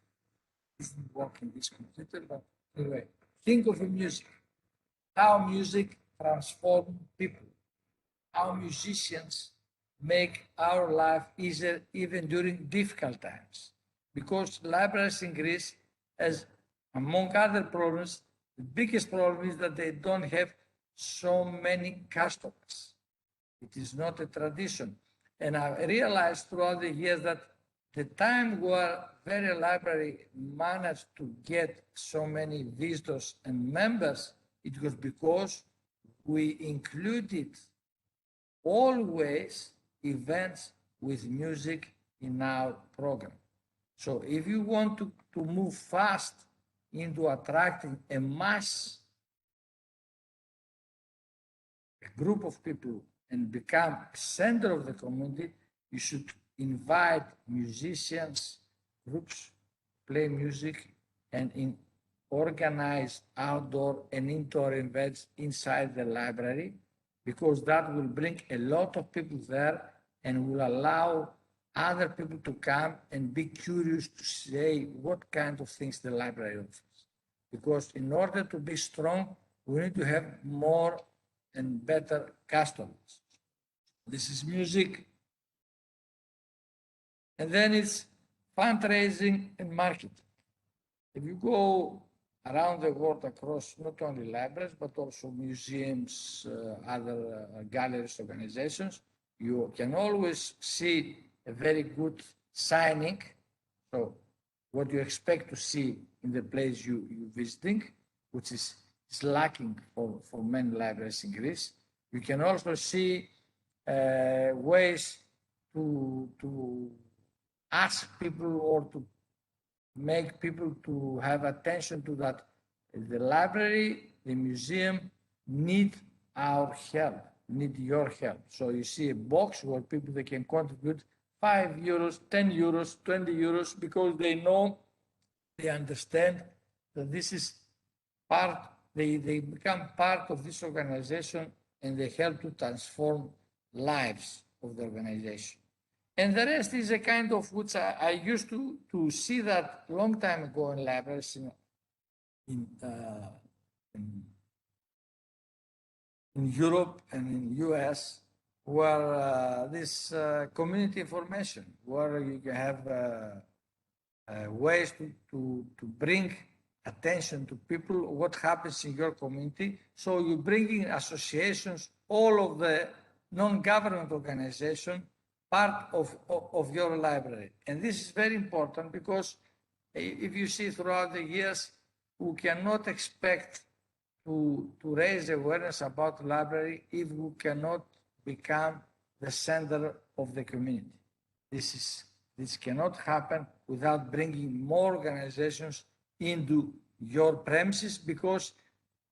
It doesn't work in this computer, but anyway, think of the music. How music transforms people. How musicians make our life easier even during difficult times. Because libraries in Greece, as among other problems, the biggest problem is that they don't have so many customers. It is not a tradition. And I realized throughout the years that the time where very library managed to get so many visitors and members, it was because we included always events with music in our program. So if you want to move fast into attracting a group of people and become center of the community, you should invite musicians, groups, play music, and organize outdoor and indoor events inside the library, because that will bring a lot of people there and will allow other people to come and be curious to say what kind of things the library offers. Because in order to be strong, we need to have more and better customers. This is music. And then it's fundraising and marketing. If you go around the world across not only libraries, but also museums, other galleries, organizations, you can always see a very good signing. So what you expect to see in the place you're visiting, which is lacking for many libraries in Greece. You can also see ways to ask people or to make people to have attention to that. The library, the museum need our help, need your help. So you see a box where people, they can contribute €5, €10, €20, because they know, they understand that this is part, they become part of this organization and they help to transform lives of the organization. And the rest is a kind of, which I used to see that long time ago in libraries in Europe and in US, where this community information, where you can have ways to bring attention to people, what happens in your community. So you bring in associations, all of the non-government organizations, part of your library. And this is very important, because if you see throughout the years, we cannot expect to raise awareness about the library if we cannot become the center of the community. This cannot happen without bringing more organizations into your premises, because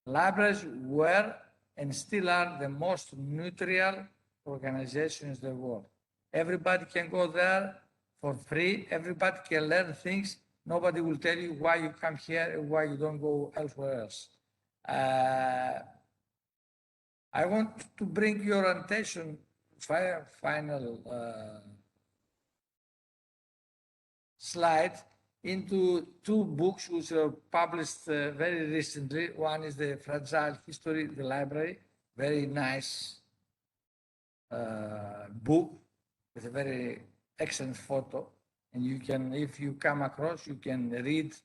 libraries were and still are the most neutral organizations in the world. Everybody can go there for free. Everybody can learn things. Nobody will tell you why you come here and why you don't go elsewhere else. I want to bring your attention, final slide, into two books which were published very recently. One is the Fragile History of the Library, very nice book with a very excellent photo. And you can, if you come across, you can read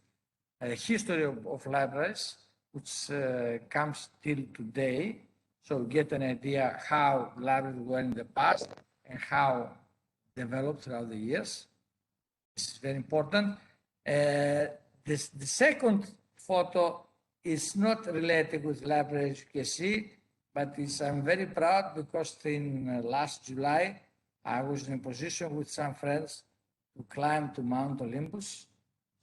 a history of libraries, which comes till today. So get an idea how libraries were in the past and how developed throughout the years. This is very important. The second photo is not related with libraries, you can see, but I'm very proud because in last July, I was in a position with some friends to climb to Mount Olympus.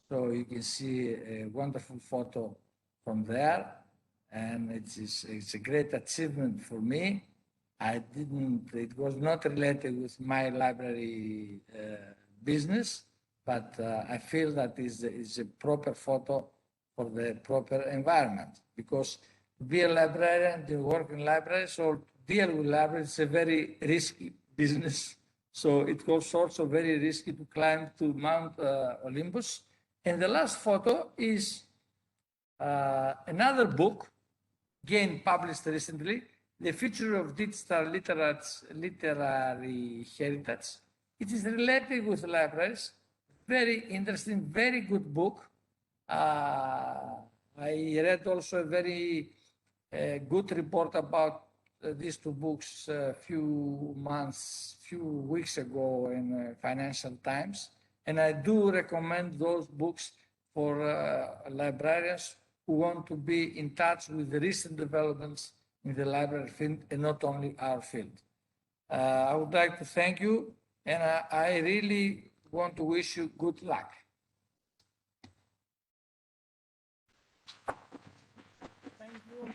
So you can see a wonderful photo from there. And it's a great achievement for me. It was not related with my library business, but I feel that is a proper photo for the proper environment, because to be a librarian, to work in libraries or deal with libraries, it's a very risky business. So it was also very risky to climb to Mount Olympus. And the last photo is another book, again published recently, The Future of Digital Literary Heritage. It is related with libraries, very interesting, very good book. I read also a very good report about these two books a few weeks ago in Financial Times, and I do recommend those books for librarians who want to be in touch with the recent developments in the library field and not only our field. I would like to thank you, and I really want to wish you good luck. Thank you.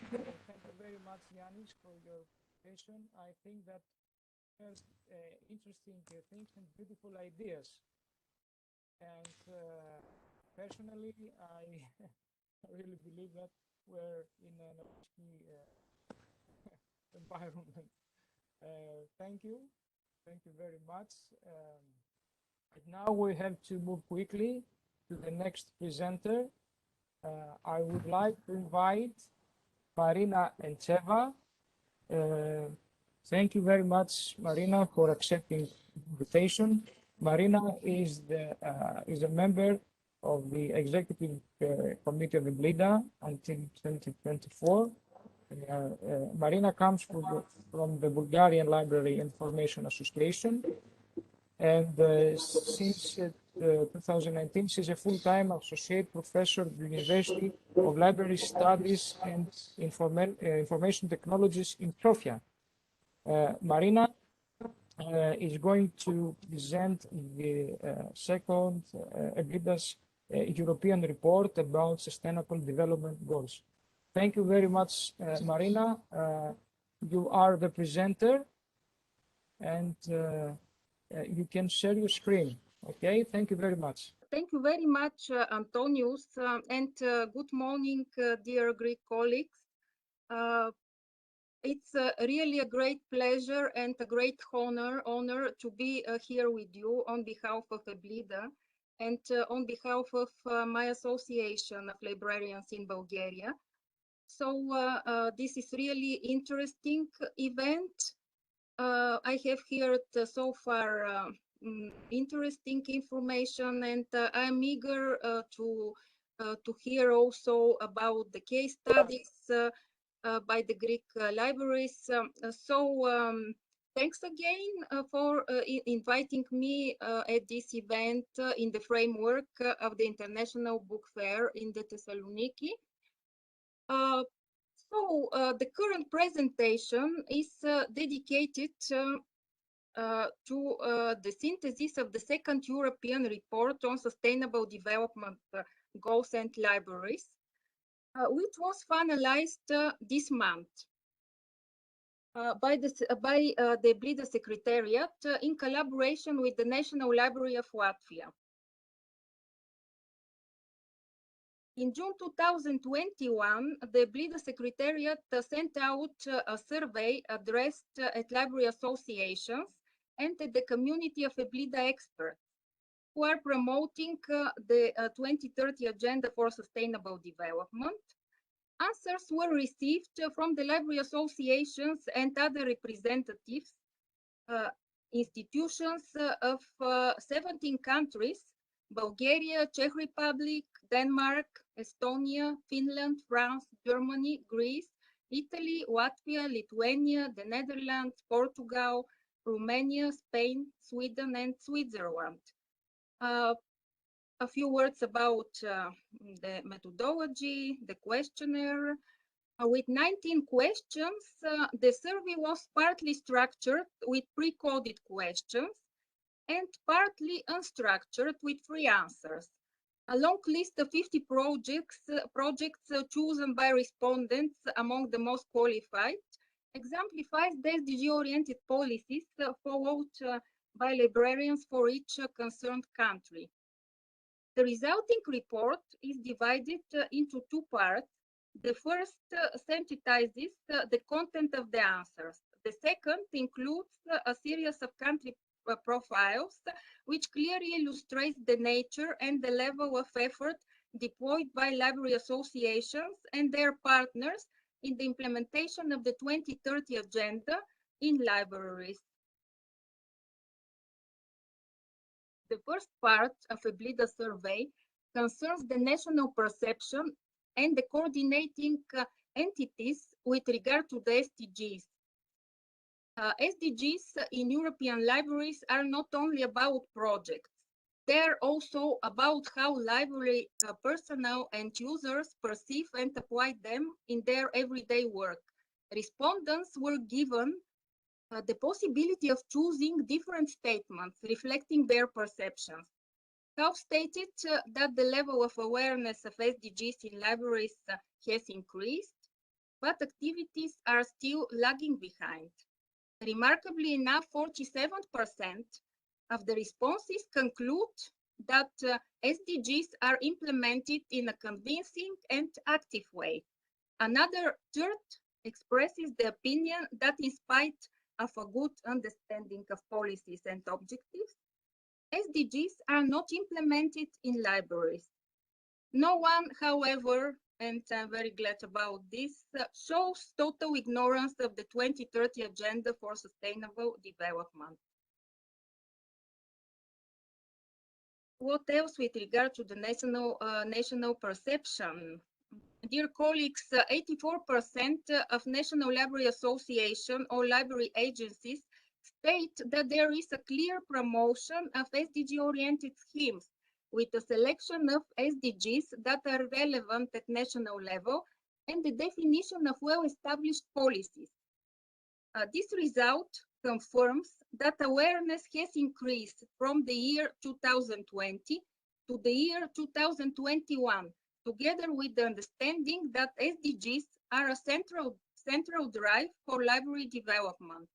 Thank you very much, Yannis, for your presentation. I think that there's interesting things and beautiful ideas. And personally, I really believe that we're in an environment. Thank you. Thank you very much. And now we have to move quickly to the next presenter. I would like to invite Marina Encheva. Thank you very much, Marina, for accepting the invitation. Marina is a member of the Executive Committee of EBLIDA until 2024. Marina comes from the Bulgarian Library Information Association, and since 2019 she's a full-time associate professor at the University of Library Studies and Information Technologies in Sofia. Marina is going to present the second EBLIDA's European report about Sustainable Development Goals. Thank you very much, Marina. You are the presenter, and you can share your screen. Okay, thank you very much. Thank you very much, Antonius, and good morning, dear Greek colleagues. It's really a great pleasure and a great honor to be here with you on behalf of EBLIDA and on behalf of my association of librarians in Bulgaria. So this is really interesting event. I have heard so far interesting information, and I'm eager to hear also about the case studies by the Greek libraries. Thanks again for inviting me at this event in the framework of the International Book Fair in the Thessaloniki. The current presentation is dedicated to the synthesis of the second European report on sustainable development goals and libraries, which was finalized this month by the EBLIDA Secretariat in collaboration with the National Library of Latvia. In June 2021, the EBLIDA Secretariat sent out a survey addressed at library associations and at the community of EBLIDA experts who are promoting the 2030 Agenda for Sustainable Development. Answers were received from the library associations and other representatives, institutions of 17 countries: Bulgaria, Czech Republic, Denmark, Estonia, Finland, France, Germany, Greece, Italy, Latvia, Lithuania, the Netherlands, Portugal, Romania, Spain, Sweden, and Switzerland. A few words about the methodology, the questionnaire. With 19 questions, the survey was partly structured with pre-coded questions and partly unstructured with free answers. A long list of 50 projects chosen by respondents among the most qualified exemplifies the SDG-oriented policies followed by librarians for each concerned country. The resulting report is divided into two parts. The first synthesizes the content of the answers. The second includes a series of country profiles, which clearly illustrates the nature and the level of effort deployed by library associations and their partners in the implementation of the 2030 Agenda in libraries. The first part of EBLIDA survey concerns the national perception and the coordinating entities with regard to the SDGs. SDGs in European libraries are not only about projects, they're also about how library personnel and users perceive and apply them in their everyday work. Respondents were given the possibility of choosing different statements reflecting their perceptions. Have stated that the level of awareness of SDGs in libraries has increased, but activities are still lagging behind. Remarkably enough, 47% of the responses conclude that SDGs are implemented in a convincing and active way. Another third expresses the opinion that in spite of a good understanding of policies and objectives, SDGs are not implemented in libraries. No one, however, and I'm very glad about this, shows total ignorance of the 2030 Agenda for Sustainable Development. What else with regard to the national perception? Dear colleagues, 84% of National Library Association or library agencies state that there is a clear promotion of SDG-oriented schemes with a selection of SDGs that are relevant at national level and the definition of well-established policies. This result confirms that awareness has increased from the year 2020 to the year 2021, together with the understanding that SDGs are a central drive for library development.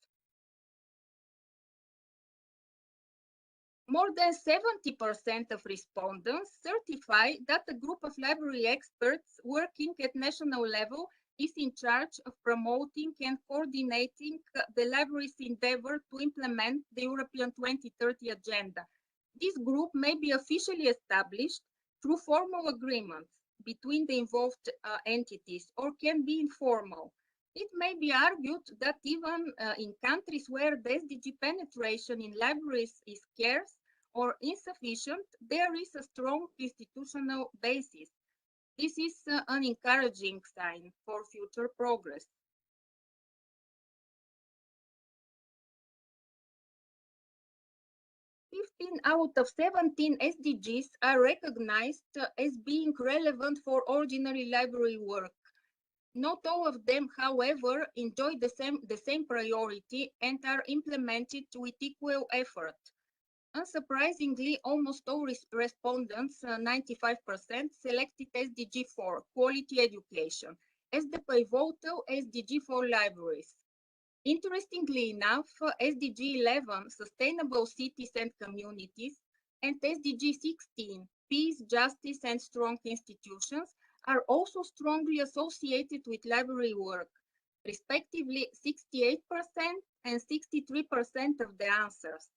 More than 70% of respondents certify that a group of library experts working at national level is in charge of promoting and coordinating the library's endeavor to implement the European 2030 Agenda. This group may be officially established through formal agreements between the involved entities or can be informal. It may be argued that even in countries where the SDG penetration in libraries is scarce or insufficient, there is a strong institutional basis. This is an encouraging sign for future progress. 15 out of 17 SDGs are recognized as being relevant for ordinary library work. Not all of them, however, enjoy the same priority and are implemented with equal effort. Unsurprisingly, almost all respondents, 95%, selected SDG 4, quality education, as the pivotal SDG for libraries. Interestingly enough, SDG 11, sustainable cities and communities, and SDG 16, peace, justice, and strong institutions, are also strongly associated with library work, respectively 68% and 63% of the answers.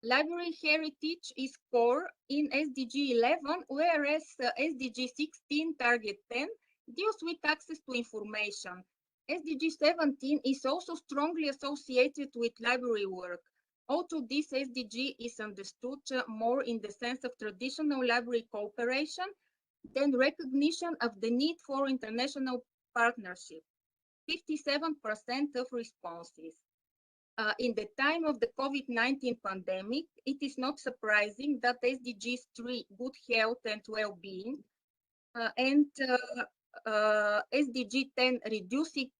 Library heritage is core in SDG 11, whereas SDG 16, target 10, deals with access to information. SDG 17 is also strongly associated with library work, although this SDG is understood more in the sense of traditional library cooperation than recognition of the need for international partnership. 57% of responses. In the time of the COVID-19 pandemic, it is not surprising that SDGs 3, good health and well-being, and SDG 10,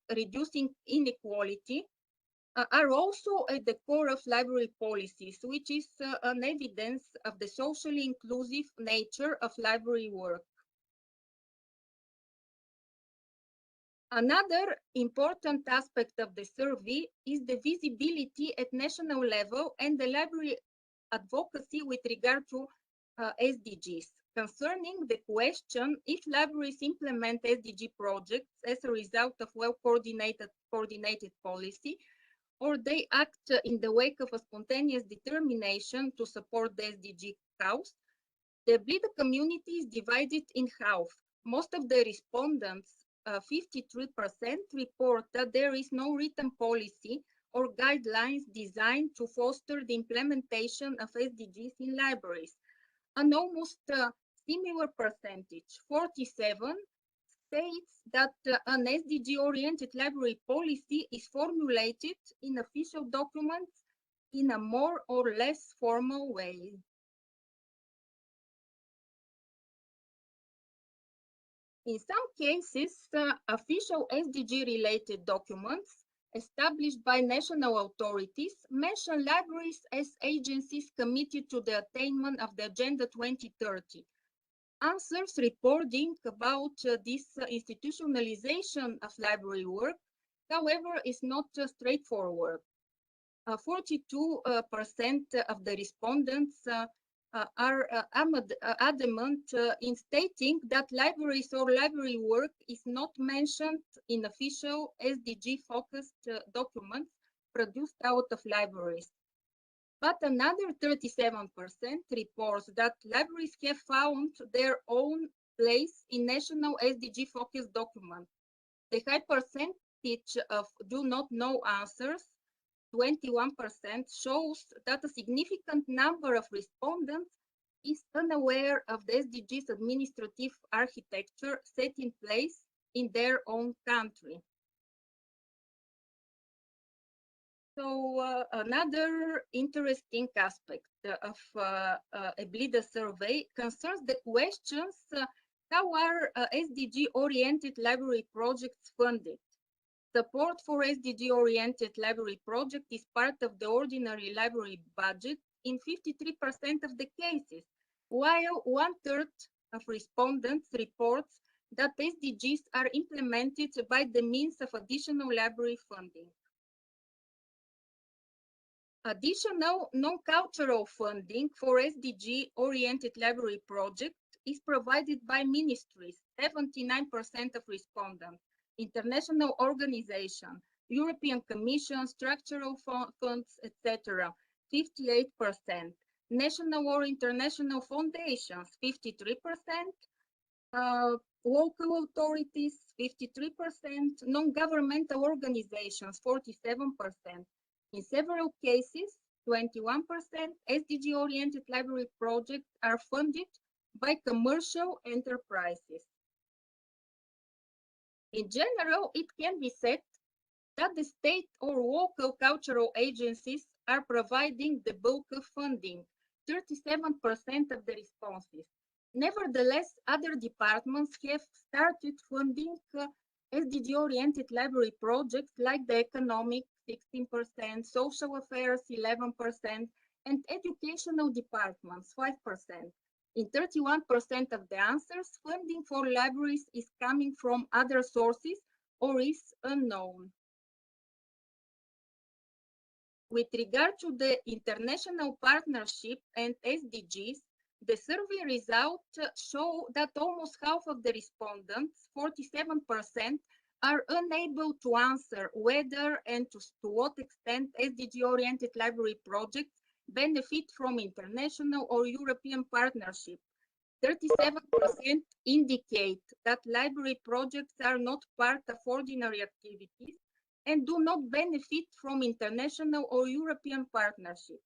reducing inequality, are also at the core of library policies, which is an evidence of the socially inclusive nature of library work. Another important aspect of the survey is the visibility at national level and the library advocacy with regard to SDGs. Concerning the question if libraries implement SDG projects as a result of well-coordinated policy, or they act in the wake of a spontaneous determination to support the SDG cause, the EBLIDA community is divided in half. Most of the respondents, 53%, report that there is no written policy or guidelines designed to foster the implementation of SDGs in libraries. An almost similar percentage, 47, states that an SDG-oriented library policy is formulated in official documents in a more or less formal way. In some cases, official SDG-related documents established by national authorities mention libraries as agencies committed to the attainment of the Agenda 2030. Answers reporting about this institutionalization of library work, however, is not straightforward. 42% of the respondents are adamant in stating that libraries or library work is not mentioned in official SDG-focused documents produced out of libraries. But another 37% reports that libraries have found their own place in national SDG-focused documents. The high percentage of do not know answers, 21%, shows that a significant number of respondents is unaware of the SDGs administrative architecture set in place in their own country. So another interesting aspect of EBLIDA survey concerns the questions, how are SDG-oriented library projects funded? Support for SDG-oriented library project is part of the ordinary library budget in 53% of the cases, while 1/3 of respondents reports that SDGs are implemented by the means of additional library funding. Additional non-cultural funding for SDG-oriented library projects is provided by ministries, 79% of respondents, international organizations, European Commission, structural funds, etc., 58%, national or international foundations, 53%, local authorities, 53%, non-governmental organizations, 47%. In several cases, 21% SDG-oriented library projects are funded by commercial enterprises. In general, it can be said that the state or local cultural agencies are providing the bulk of funding, 37% of the responses. Nevertheless, other departments have started funding SDG-oriented library projects like the economic, 16%, social affairs, 11%, and educational departments, 5%. In 31% of the answers, funding for libraries is coming from other sources or is unknown. With regard to the international partnership and SDGs, the survey results show that almost half of the respondents, 47%, are unable to answer whether and to what extent SDG-oriented library projects benefit from international or European partnership. 37% indicate that library projects are not part of ordinary activities and do not benefit from international or European partnership.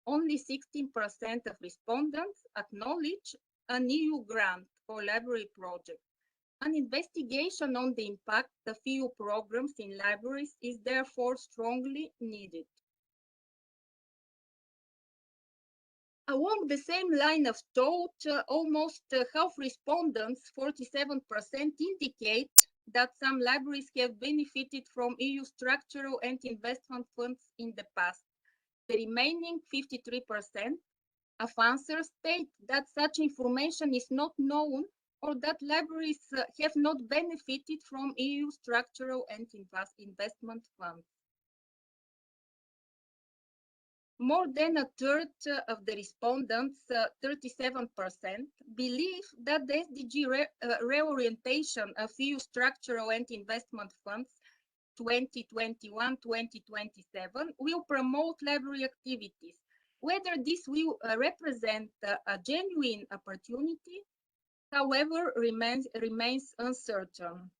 Only 16% of respondents acknowledge an EU grant for library projects. An investigation on the impact of EU programs in libraries is therefore strongly needed. Along the same line of thought, almost half respondents, 47%, indicate that some libraries have benefited from EU structural and investment funds in the past. The remaining 53% of answers state that such information is not known or that libraries have not benefited from EU structural and investment funds. More than a third of the respondents, 37%, believe that the SDG reorientation of EU structural and investment funds 2021-2027 will promote library activities. Whether this will represent a genuine opportunity, however, remains uncertain.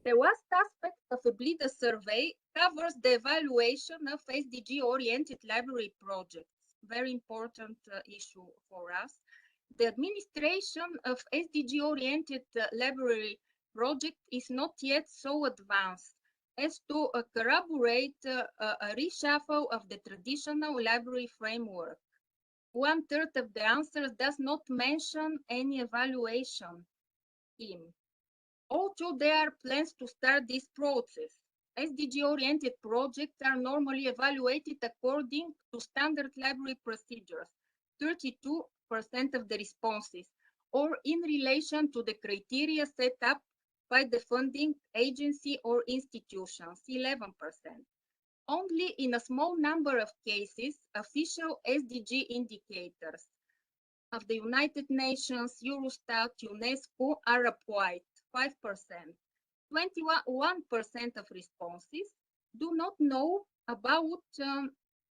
The last aspect of the EBLIDA survey covers the evaluation of SDG-oriented library projects, very important issue for us. The administration of SDG-oriented library project is not yet so advanced as to corroborate a reshuffle of the traditional library framework. 1/3 of the answers does not mention any evaluation scheme. Although there are plans to start this process, SDG-oriented projects are normally evaluated according to standard library procedures, 32% of the responses, or in relation to the criteria set up by the funding agency or institutions, 11%. Only in a small number of cases, official SDG indicators of the United Nations, Eurostat, UNESCO are applied, 5%. 21% of responses do not know about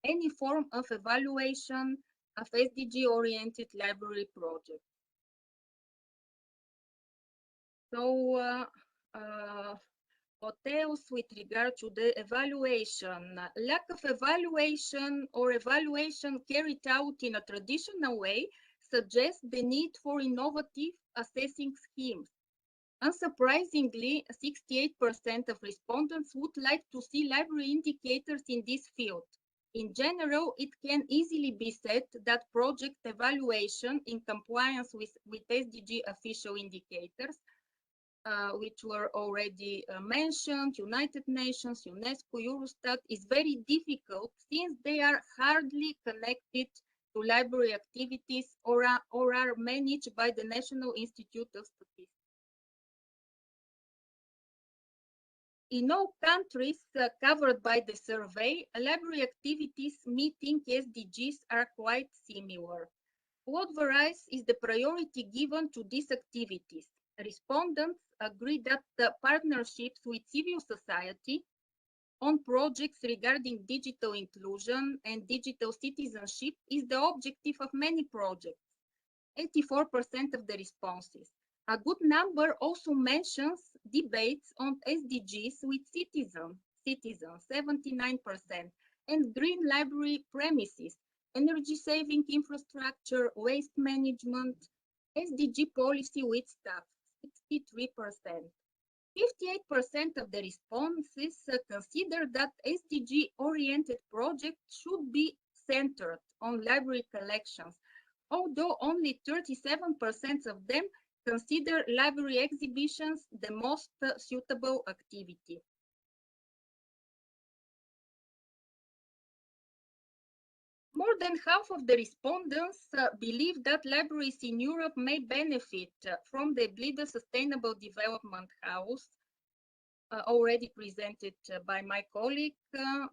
any form of evaluation of SDG-oriented library projects. So, what else with regard to the evaluation? Lack of evaluation or evaluation carried out in a traditional way suggests the need for innovative assessing schemes. Unsurprisingly, 68% of respondents would like to see library indicators in this field. In general, it can easily be said that project evaluation in compliance with SDG official indicators, which were already mentioned, United Nations, UNESCO, Eurostat, is very difficult since they are hardly connected to library activities or are managed by the National Institute of Statistics. In all countries covered by the survey, library activities meeting SDGs are quite similar. What varies is the priority given to these activities. Respondents agree that the partnerships with civil society on projects regarding digital inclusion and digital citizenship is the objective of many projects, 84% of the responses. A good number also mentions debates on SDGs with citizens, 79%, and green library premises, energy saving infrastructure, waste management, SDG policy with staff, 63%. 58% of the responses consider that SDG-oriented projects should be centered on library collections, although only 37% of them consider library exhibitions the most suitable activity. More than half of the respondents believe that libraries in Europe may benefit from the EBLIDA Sustainable Development House, already presented by my colleague,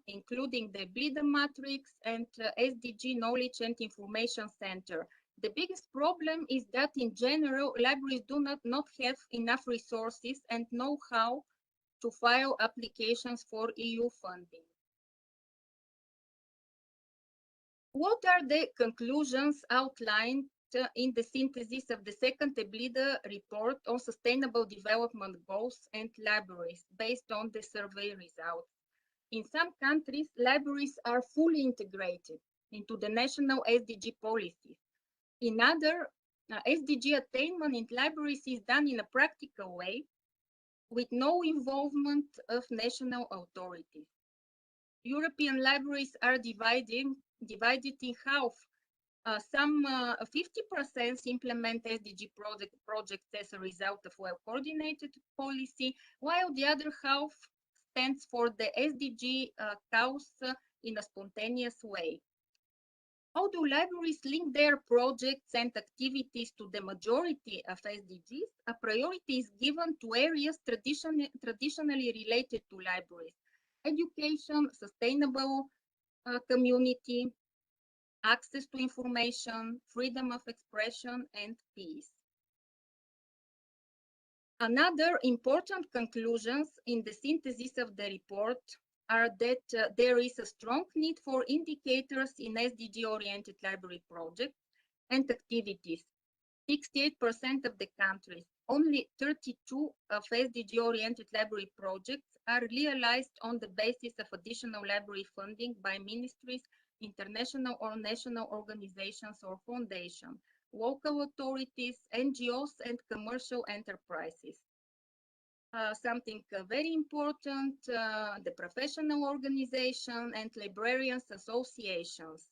including the EBLIDA Matrix and SDG Knowledge and Information Center. The biggest problem is that in general, libraries do not have enough resources and know-how to file applications for EU funding. What are the conclusions outlined in the synthesis of the second EBLIDA report on sustainable development goals and libraries based on the survey results? In some countries, libraries are fully integrated into the national SDG policies. In other, SDG attainment in libraries is done in a practical way with no involvement of national authorities. European libraries are divided in half. Some 50% implement SDG projects as a result of well-coordinated policy, while the other half stands for the SDG cause in a spontaneous way. Although libraries link their projects and activities to the majority of SDGs, a priority is given to areas traditionally related to libraries: education, sustainable community, access to information, freedom of expression, and peace. Another important conclusions in the synthesis of the report are that there is a strong need for indicators in SDG-oriented library projects and activities. 68% of the countries, only 32 of SDG-oriented library projects are realized on the basis of additional library funding by ministries, international or national organizations or foundations, local authorities, NGOs, and commercial enterprises. Something very important, the professional organization and librarians associations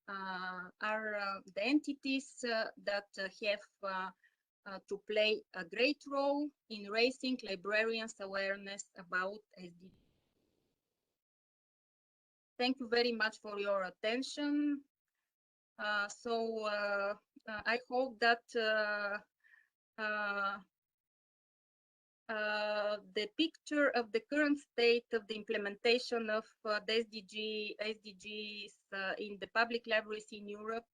are the entities that have to play a great role in raising librarians' awareness about SDGs. Thank you very much for your attention. I hope that the picture of the current state of the implementation of the SDGs in the public libraries in Europe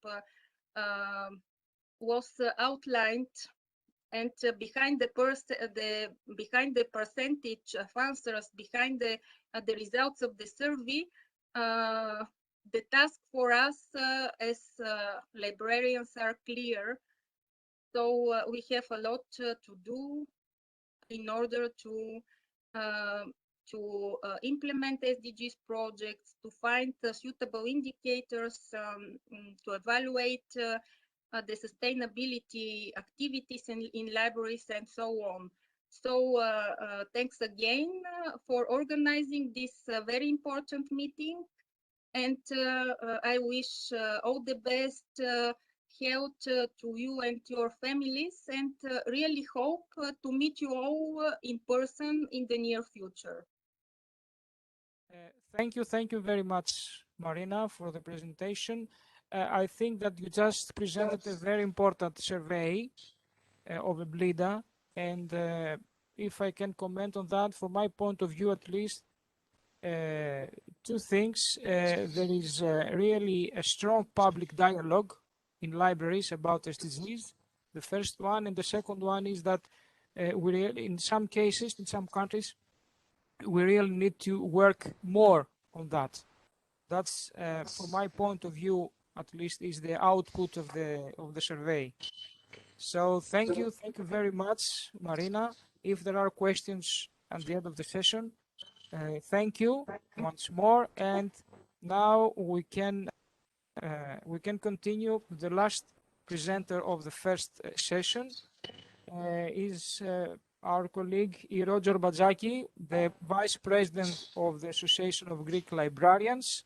was outlined, and behind the percentage of answers, behind the results of the survey, the task for us as librarians are clear. So we have a lot to do in order to implement SDGs projects, to find suitable indicators, to evaluate the sustainability activities in libraries and so on. So thanks again for organizing this very important meeting, and I wish all the best health to you and your families, and really hope to meet you all in person in the near future. Thank you very much, Marina, for the presentation. I think that you just presented a very important survey of EBLIDA, and if I can comment on that, from my point of view at least, two things. There is really a strong public dialogue in libraries about SDGs, the first one, and the second one is that we really, in some cases, in some countries, we really need to work more on that. That's, from my point of view, at least, is the output of the survey. So thank you very much, Marina. If there are questions at the end of the session, thank you once more. And now we can continue. The last presenter of the first session is our colleague Iro Georbatzaki, the Vice President of the Association of Greek Librarians,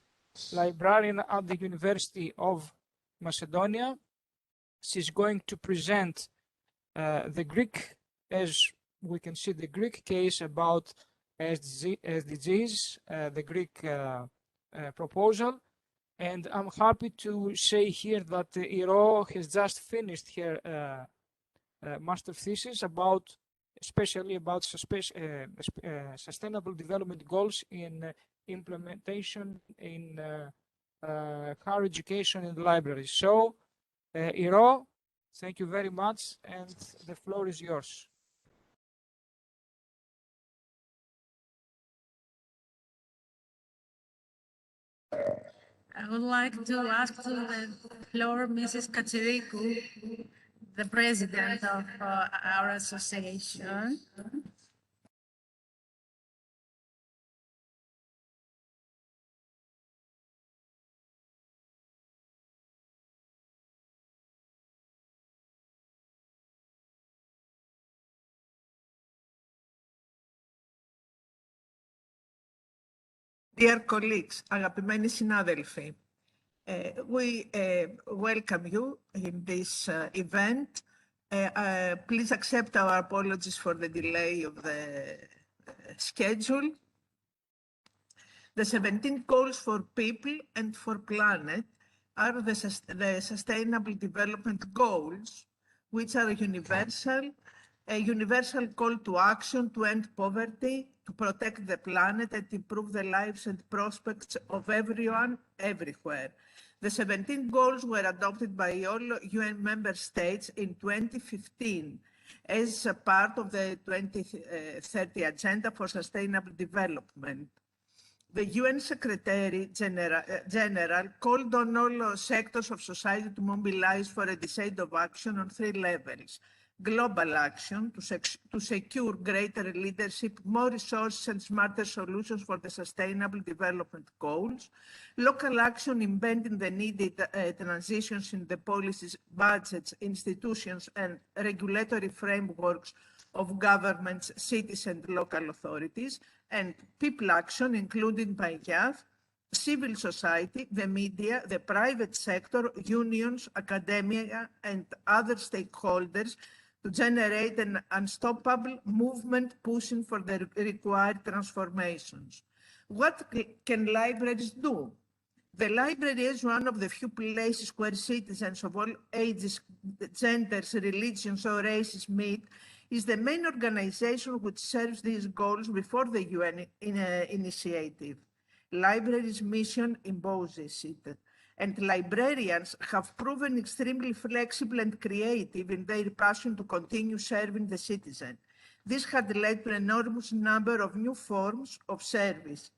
librarian at the University of Macedonia. She's going to present the Greek, as we can see, the Greek case about SDGs, the Greek proposal. And I'm happy to say here that Iro has just finished her master thesis about, especially about sustainable development goals in implementation in higher education in libraries. So, Iro, thank you very much, and the floor is yours. I would like to ask to the floor Mrs. Katsirikou, the president of our association. Dear colleagues, αγαπημένοι συνάδελφοι, we welcome you in this event. Please accept our apologies for the delay of the schedule. The 17 goals for people and for planet are the Sustainable Development Goals, which are universal, a universal call to action to end poverty, to protect the planet and improve the lives and prospects of everyone, everywhere. The 17 goals were adopted by all UN member states in 2015 as a part of the 2030 Agenda for Sustainable Development. The UN Secretary General called on all sectors of society to mobilize for a decade of action on 3 levels: global action to secure greater leadership, more resources and smarter solutions for the Sustainable Development Goals, local action embedding the needed transitions in the policies, budgets, institutions, and regulatory frameworks of governments, cities, and local authorities, and people action, including by youth, civil society, the media, the private sector, unions, academia, and other stakeholders to generate an unstoppable movement pushing for the required transformations. What can libraries do? The library is one of the few places where citizens of all ages, genders, religions, or races meet, is the main organization which serves these goals before the UN initiative. Libraries' mission embodies it, and librarians have proven extremely flexible and creative in their passion to continue serving the citizen. This had led to an enormous number of new forms of service.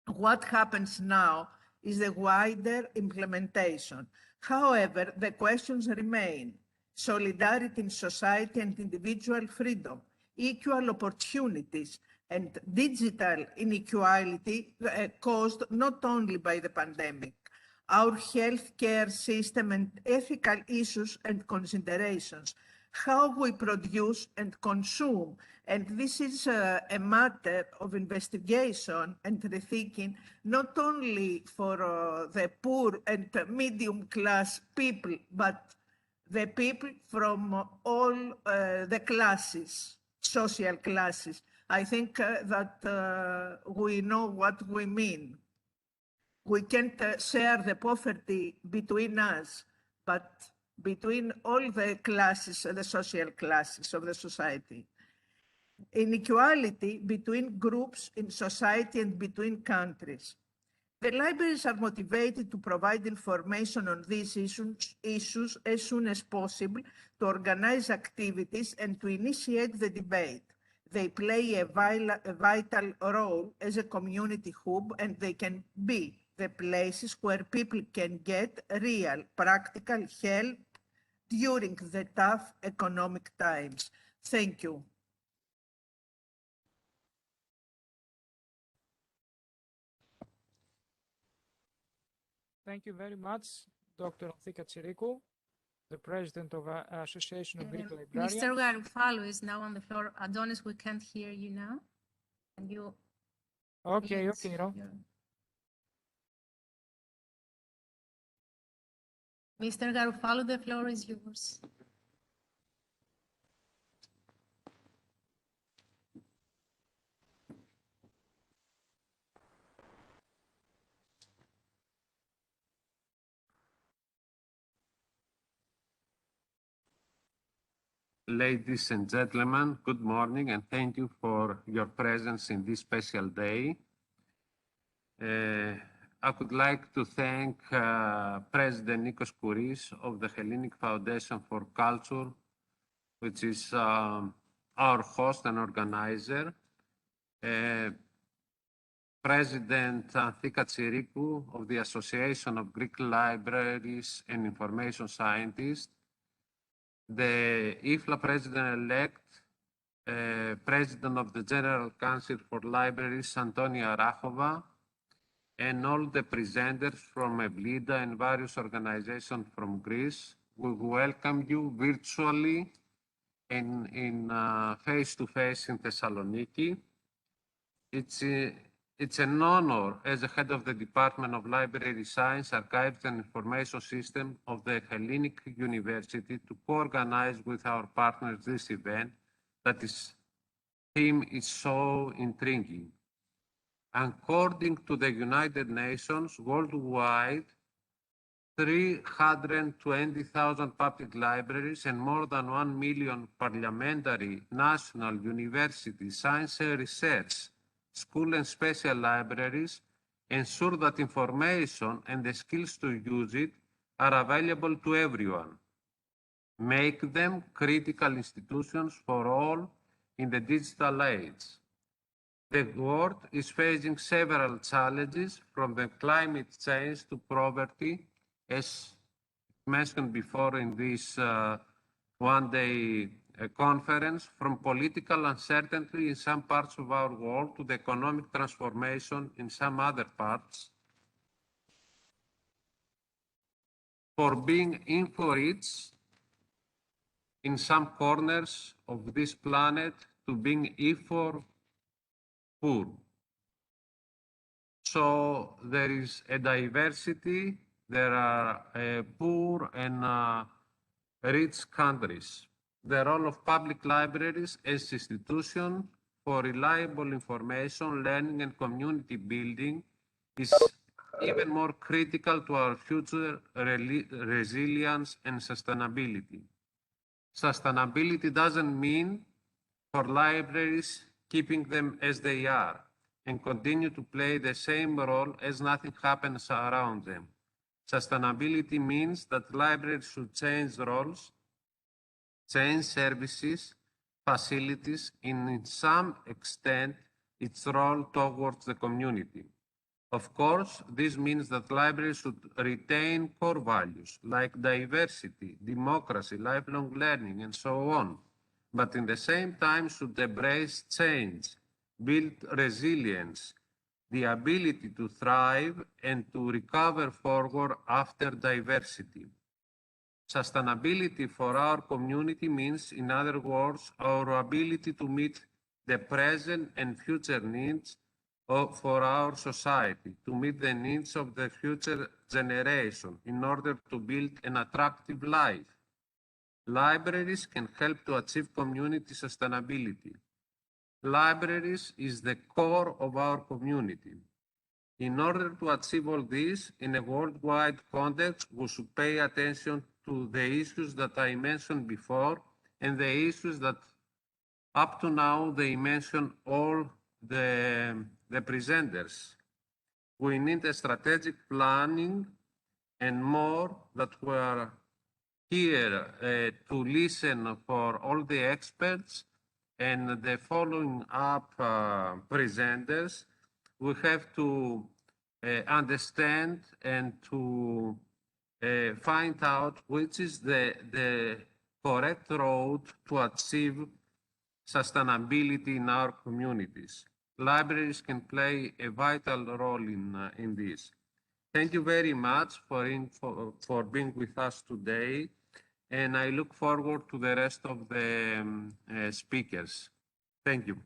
What happens now is the wider implementation. However, the questions remain: solidarity in society and individual freedom, equal opportunities, and digital inequality caused not only by the pandemic, our healthcare system and ethical issues and considerations, how we produce and consume. And this is a matter of investigation and rethinking, not only for the poor and medium class people, but the people from all the classes, social classes. I think that we know what we mean. We can't share the poverty between us, but between all the classes, the social classes of the society. Inequality between groups in society and between countries. The libraries are motivated to provide information on these issues as soon as possible, to organize activities and to initiate the debate. They play a vital role as a community hub, and they can be the places where people can get real, practical help during the tough economic times. Thank you. Thank you very much, Dr. Anthi Katsirikou, the president of Association of Greek Librarians. Mr. Garoufallou is now on the floor. Adonis, we can't hear you now. Can you? Okay, okay, no. Mr. Garoufallou, the floor is yours. Ladies and gentlemen, good morning, and thank you for your presence in this special day. I would like to thank President Nikos of the Hellenic Foundation for Culture, which is our host and organizer, President Anthi Katsirikou of the Association of Greek Libraries and Information Scientists, the IFLA President-elect, President of the General Council for Libraries, Antonia Arahova, and all the presenters from EBLIDA and various organizations from Greece. We welcome you virtually and in face-to-face in Thessaloniki. It's an honor as the head of the Department of Library Science, Archives and Information System of the Hellenic University to co-organize with our partners this event that its theme is so intriguing. According to the United Nations, worldwide, 320,000 public libraries and more than 1 million parliamentary, national, university, science and research, school and special libraries ensure that information and the skills to use it are available to everyone. Make them critical institutions for all in the digital age. The world is facing several challenges, from the climate change to poverty, as mentioned before in this one-day conference from political uncertainty in some parts of our world to the economic transformation in some other parts, for being info-rich in some corners of this planet to being info-poor. So there is a diversity, there are poor and rich countries. The role of public libraries as institutions for reliable information, learning and community building is even more critical to our future resilience and sustainability. Sustainability doesn't mean for libraries keeping them as they are and continue to play the same role as nothing happens around them. Sustainability means that libraries should change roles, change services, facilities, and in some extent, its role towards the community. Of course, this means that libraries should retain core values like diversity, democracy, lifelong learning, and so on, but in the same time should embrace change, build resilience, the ability to thrive and to recover forward after diversity. Sustainability for our community means, in other words, our ability to meet the present and future needs for our society, to meet the needs of the future generation in order to build an attractive life. Libraries can help to achieve community sustainability. Libraries is the core of our community. In order to achieve all this in a worldwide context, we should pay attention to the issues that I mentioned before and the issues that up to now they mentioned all the presenters. We need a strategic planning and more that we are here to listen for all the experts and the following up presenters. We have to understand and to find out which is the correct road to achieve sustainability in our communities. Libraries can play a vital role in this. Thank you very much for being with us today, and I look forward to the rest of the speakers. Thank you.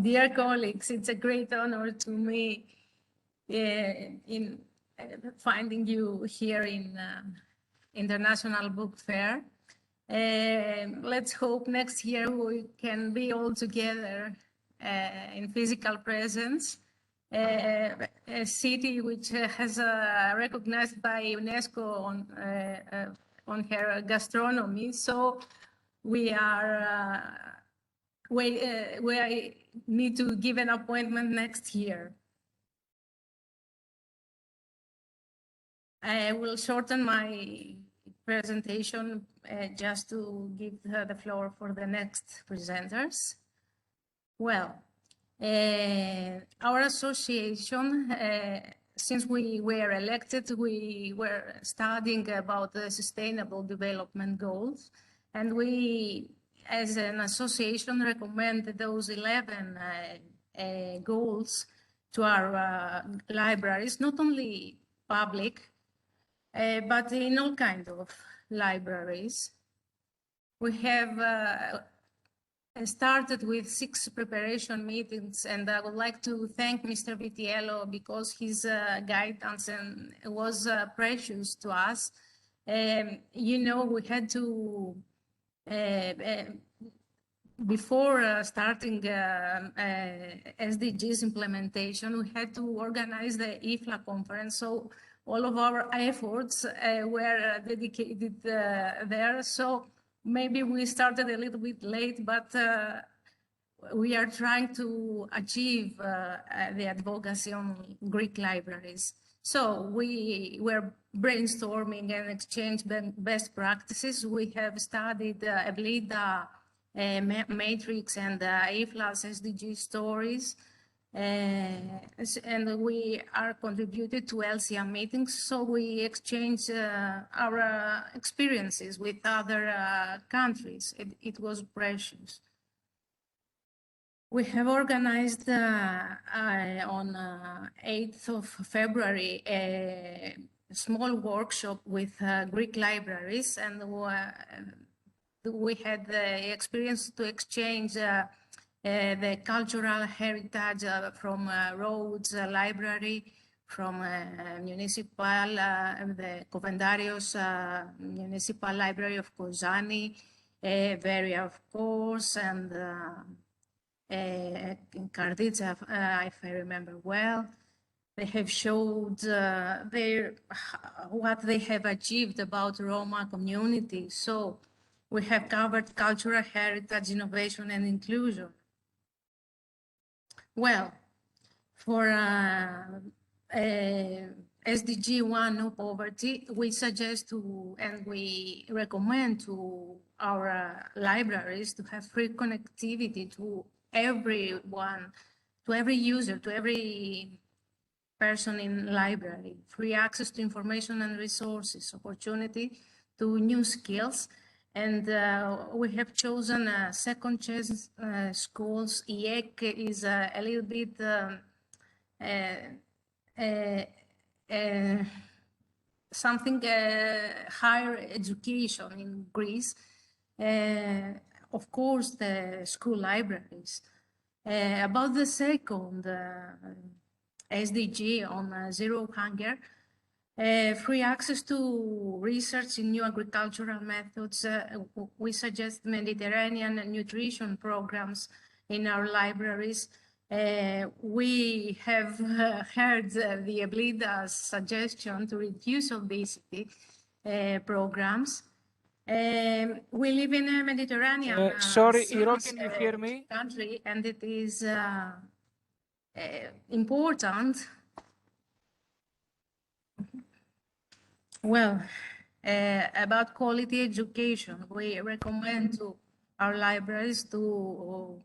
Dear colleagues, it's a great honor to me in finding you here in International Book Fair. Let's hope next year we can be all together in physical presence. A city which has recognized by UNESCO on her gastronomy. So we need to give an appointment next year. I will shorten my presentation just to give the floor for the next presenters. Well, our association, since we were elected, we were studying about the Sustainable Development Goals, and we, as an association, recommend those 11 goals to our libraries, not only public, but in all kinds of libraries. We have started with 6 preparation meetings, and I would like to thank Mr. Vitiello because his guidance was precious to us. You know, we had to before starting SDGs implementation, we had to organize the IFLA conference. So all of our efforts were dedicated there. So maybe we started a little bit late, but we are trying to achieve the advocacy on Greek libraries. So we were brainstorming and exchange best practices. We have studied EBLIDA matrix and IFLA SDG stories. And we are contributed to LCM meetings, so we exchange our experiences with other countries. It was precious. We have organized on 8th of February a small workshop with Greek libraries, and we had the experience to exchange the cultural heritage from Rhodes Library, from municipal, the Coventarios Municipal Library of Kozani, Veria, of course, and Karditsa, if I remember well. They have showed what they have achieved about Roma community. So we have covered cultural heritage, innovation, and inclusion. Well, for SDG 1, no poverty, we suggest to, and we recommend to our libraries to have free connectivity to everyone, to every user, to every person in library, free access to information and resources, opportunity to new skills. And we have chosen second choice schools. IEC is a little bit something higher education in Greece. Of course, the school libraries. About the second SDG on zero hunger, free access to research in new agricultural methods. We suggest Mediterranean nutrition programs in our libraries. We have heard the EBLIDA's suggestion to reduce obesity programs. We live in a Mediterranean sorry, Iro, can you hear me? Country, and it is important. Well, about quality education, we recommend to our libraries to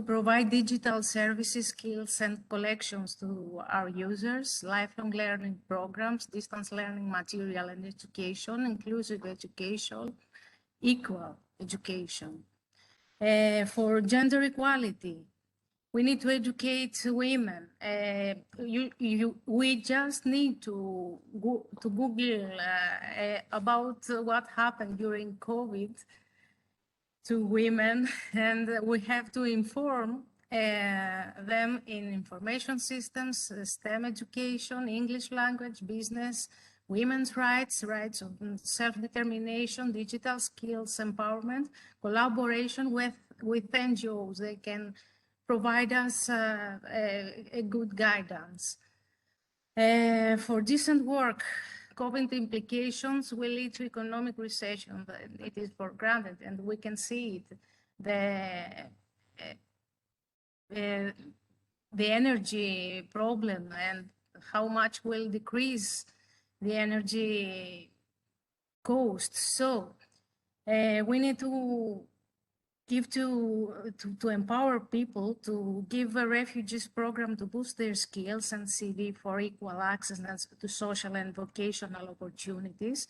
provide digital services, skills, and collections to our users, lifelong learning programs, distance learning material and education, inclusive education, equal education. For gender equality, we need to educate women. We just need to Google about what happened during COVID to women, and we have to inform them in information systems, STEM education, English language, business, women's rights, rights of self-determination, digital skills, empowerment, collaboration with NGOs. They can provide us a good guidance. For decent work, COVID implications will lead to economic recession. It is for granted, and we can see it. The energy problem and how much will decrease the energy cost. So we need to give to empower people, to give a refugees program to boost their skills and CV for equal access to social and vocational opportunities,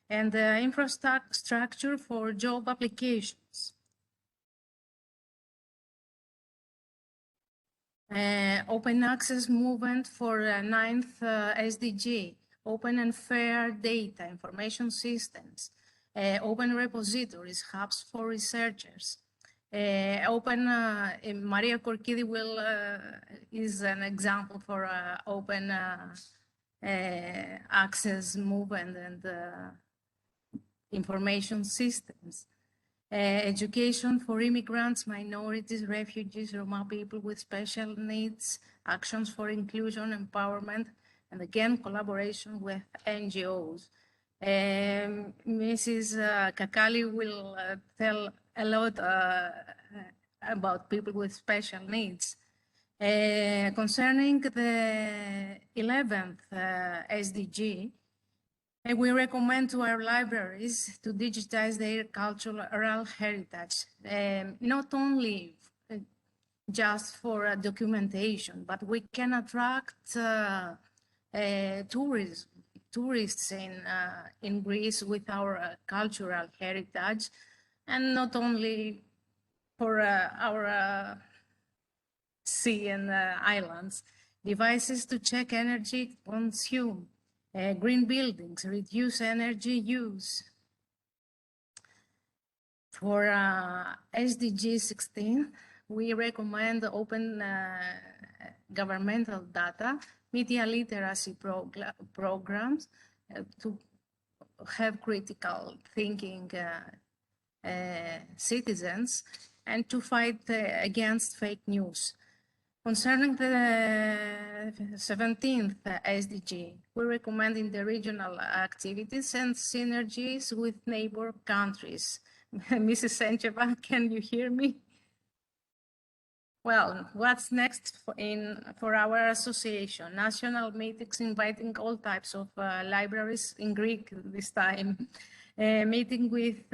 and infrastructure for job applications. Open access movement for 9th SDG, open and fair data, information systems, open repositories, hubs for researchers, Maria Korkidi is an example for open access movement and information systems. Education for immigrants, minorities, refugees, Roma people with special needs, actions for inclusion, empowerment, and again, collaboration with NGOs. Mrs. Kakali will tell a lot about people with special needs. Concerning the 11th SDG, we recommend to our libraries to digitize their cultural heritage, not only just for documentation, but we can attract tourists in Greece with our cultural heritage, and not only for our sea and islands. Devices to check energy consumed, green buildings, reduce energy use. For SDG 16, we recommend open governmental data, media literacy programs to have critical thinking citizens, and to fight against fake news. Concerning the 17th SDG, we recommend interregional activities and synergies with neighbor countries. Mrs. Sencheva, can you hear me? Well, what's next for our association? National meetings inviting all types of libraries in Greek this time. Meeting with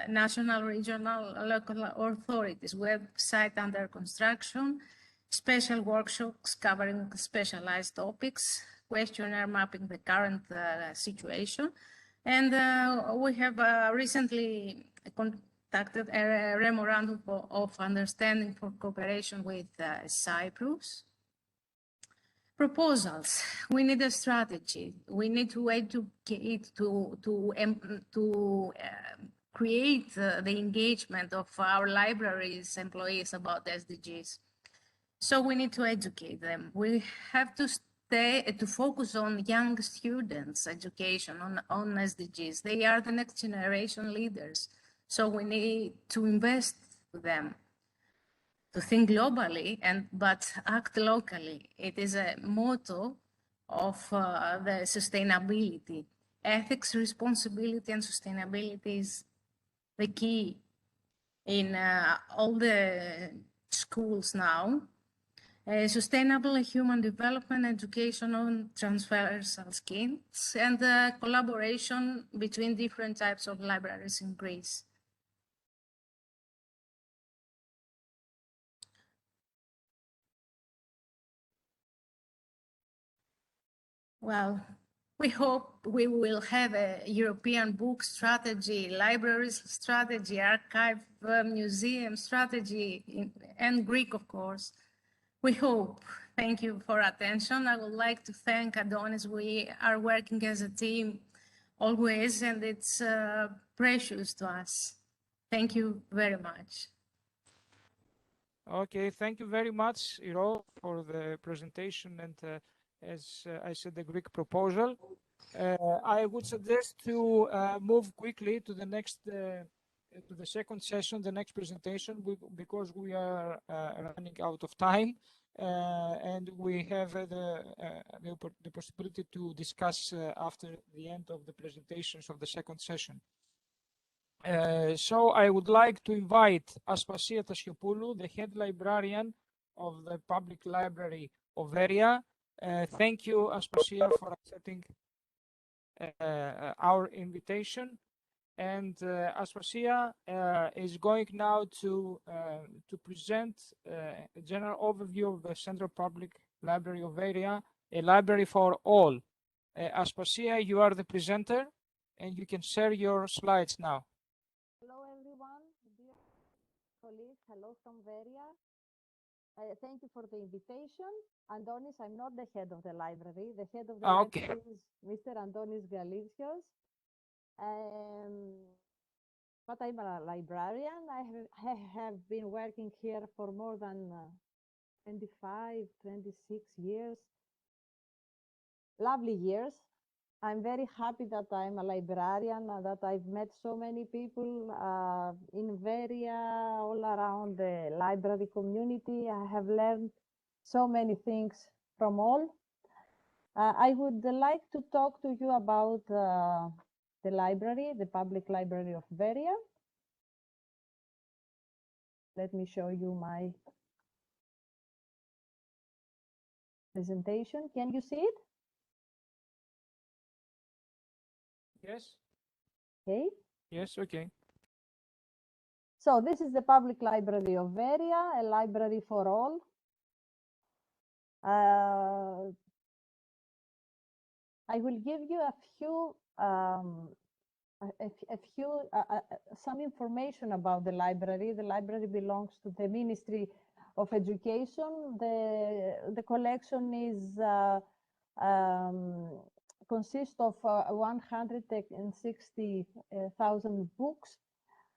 national, regional, local authorities, website under construction, special workshops covering specialized topics, questionnaire mapping the current situation. And we have recently contacted a memorandum of understanding for cooperation with Cyprus. Proposals. We need a strategy. We need to educate, to create the engagement of our libraries employees about SDGs. So we need to educate them. We have to focus on young students' education on SDGs. They are the next generation leaders. So we need to invest in them, to think globally, but act locally. It is a motto of the sustainability. Ethics, responsibility, and sustainability is the key in all the schools now. Sustainable human development, education on transversal skills, and collaboration between different types of libraries in Greece. Well, we hope we will have a European book strategy, libraries strategy, archive, museum strategy, and Greek, of course. We hope. Thank you for attention. I would like to thank Adonis. We are working as a team always, and it's precious to us. Thank you very much. Okay, thank you very much, Iro, for the presentation and as I said, the Greek proposal. I would suggest to move quickly to the next, to the second session, the next presentation, because we are running out of time, and we have the possibility to discuss after the end of the presentations of the second session. So I would like to invite Aspasia Tasiopoulou, the head librarian of the Public Library of Veria. Thank you, Aspasia, for accepting our invitation. And Aspasia is going now to present a general overview of the Central Public Library of Veria, a library for all. Aspasia, you are the presenter, and you can share your slides now. Hello, everyone. Dear colleagues, hello from Veria. Thank you for the invitation. Antonis, I'm not the head of the library. The head of the library is Mr. Antonis Galicios. But I'm a librarian. I have been working here for more than 25, 26 years. Lovely years. I'm very happy that I'm a librarian, that I've met so many people in Veria, all around the library community. I have learned so many things from all. I would like to talk to you about the library, the Public Library of Veria. Let me show you my presentation. Can you see it? Yes. Okay. Yes. Okay. So this is the Public Library of Veria, a library for all. I will give you some information about the library. The library belongs to the Ministry of Education. The collection is consists of 160,000 books,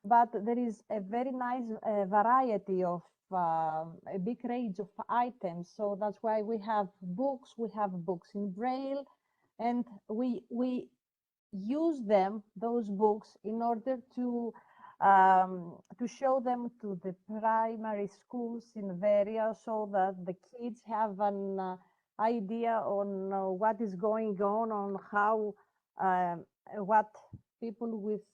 but there is a very nice variety of a big range of items. So that's why we have books in Braille, and we use them, those books, in order to show them to the primary schools in Veria, so that the kids have an idea on what is going on how what people with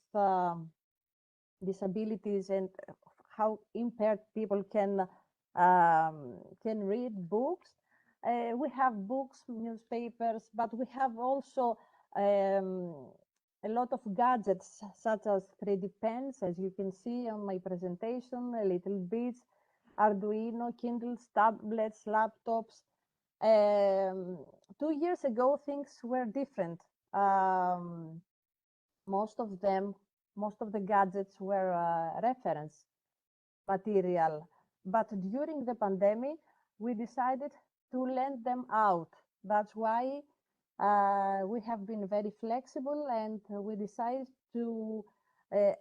disabilities and how impaired people can read books. We have books, newspapers, but we have also a lot of gadgets, such as 3D pens, as you can see on my presentation, little bits, Arduino, Kindles, tablets, laptops. 2 years ago, things were different. Most of the gadgets were reference material, but during the pandemic, we decided to lend them out. That's why we have been very flexible, and we decided to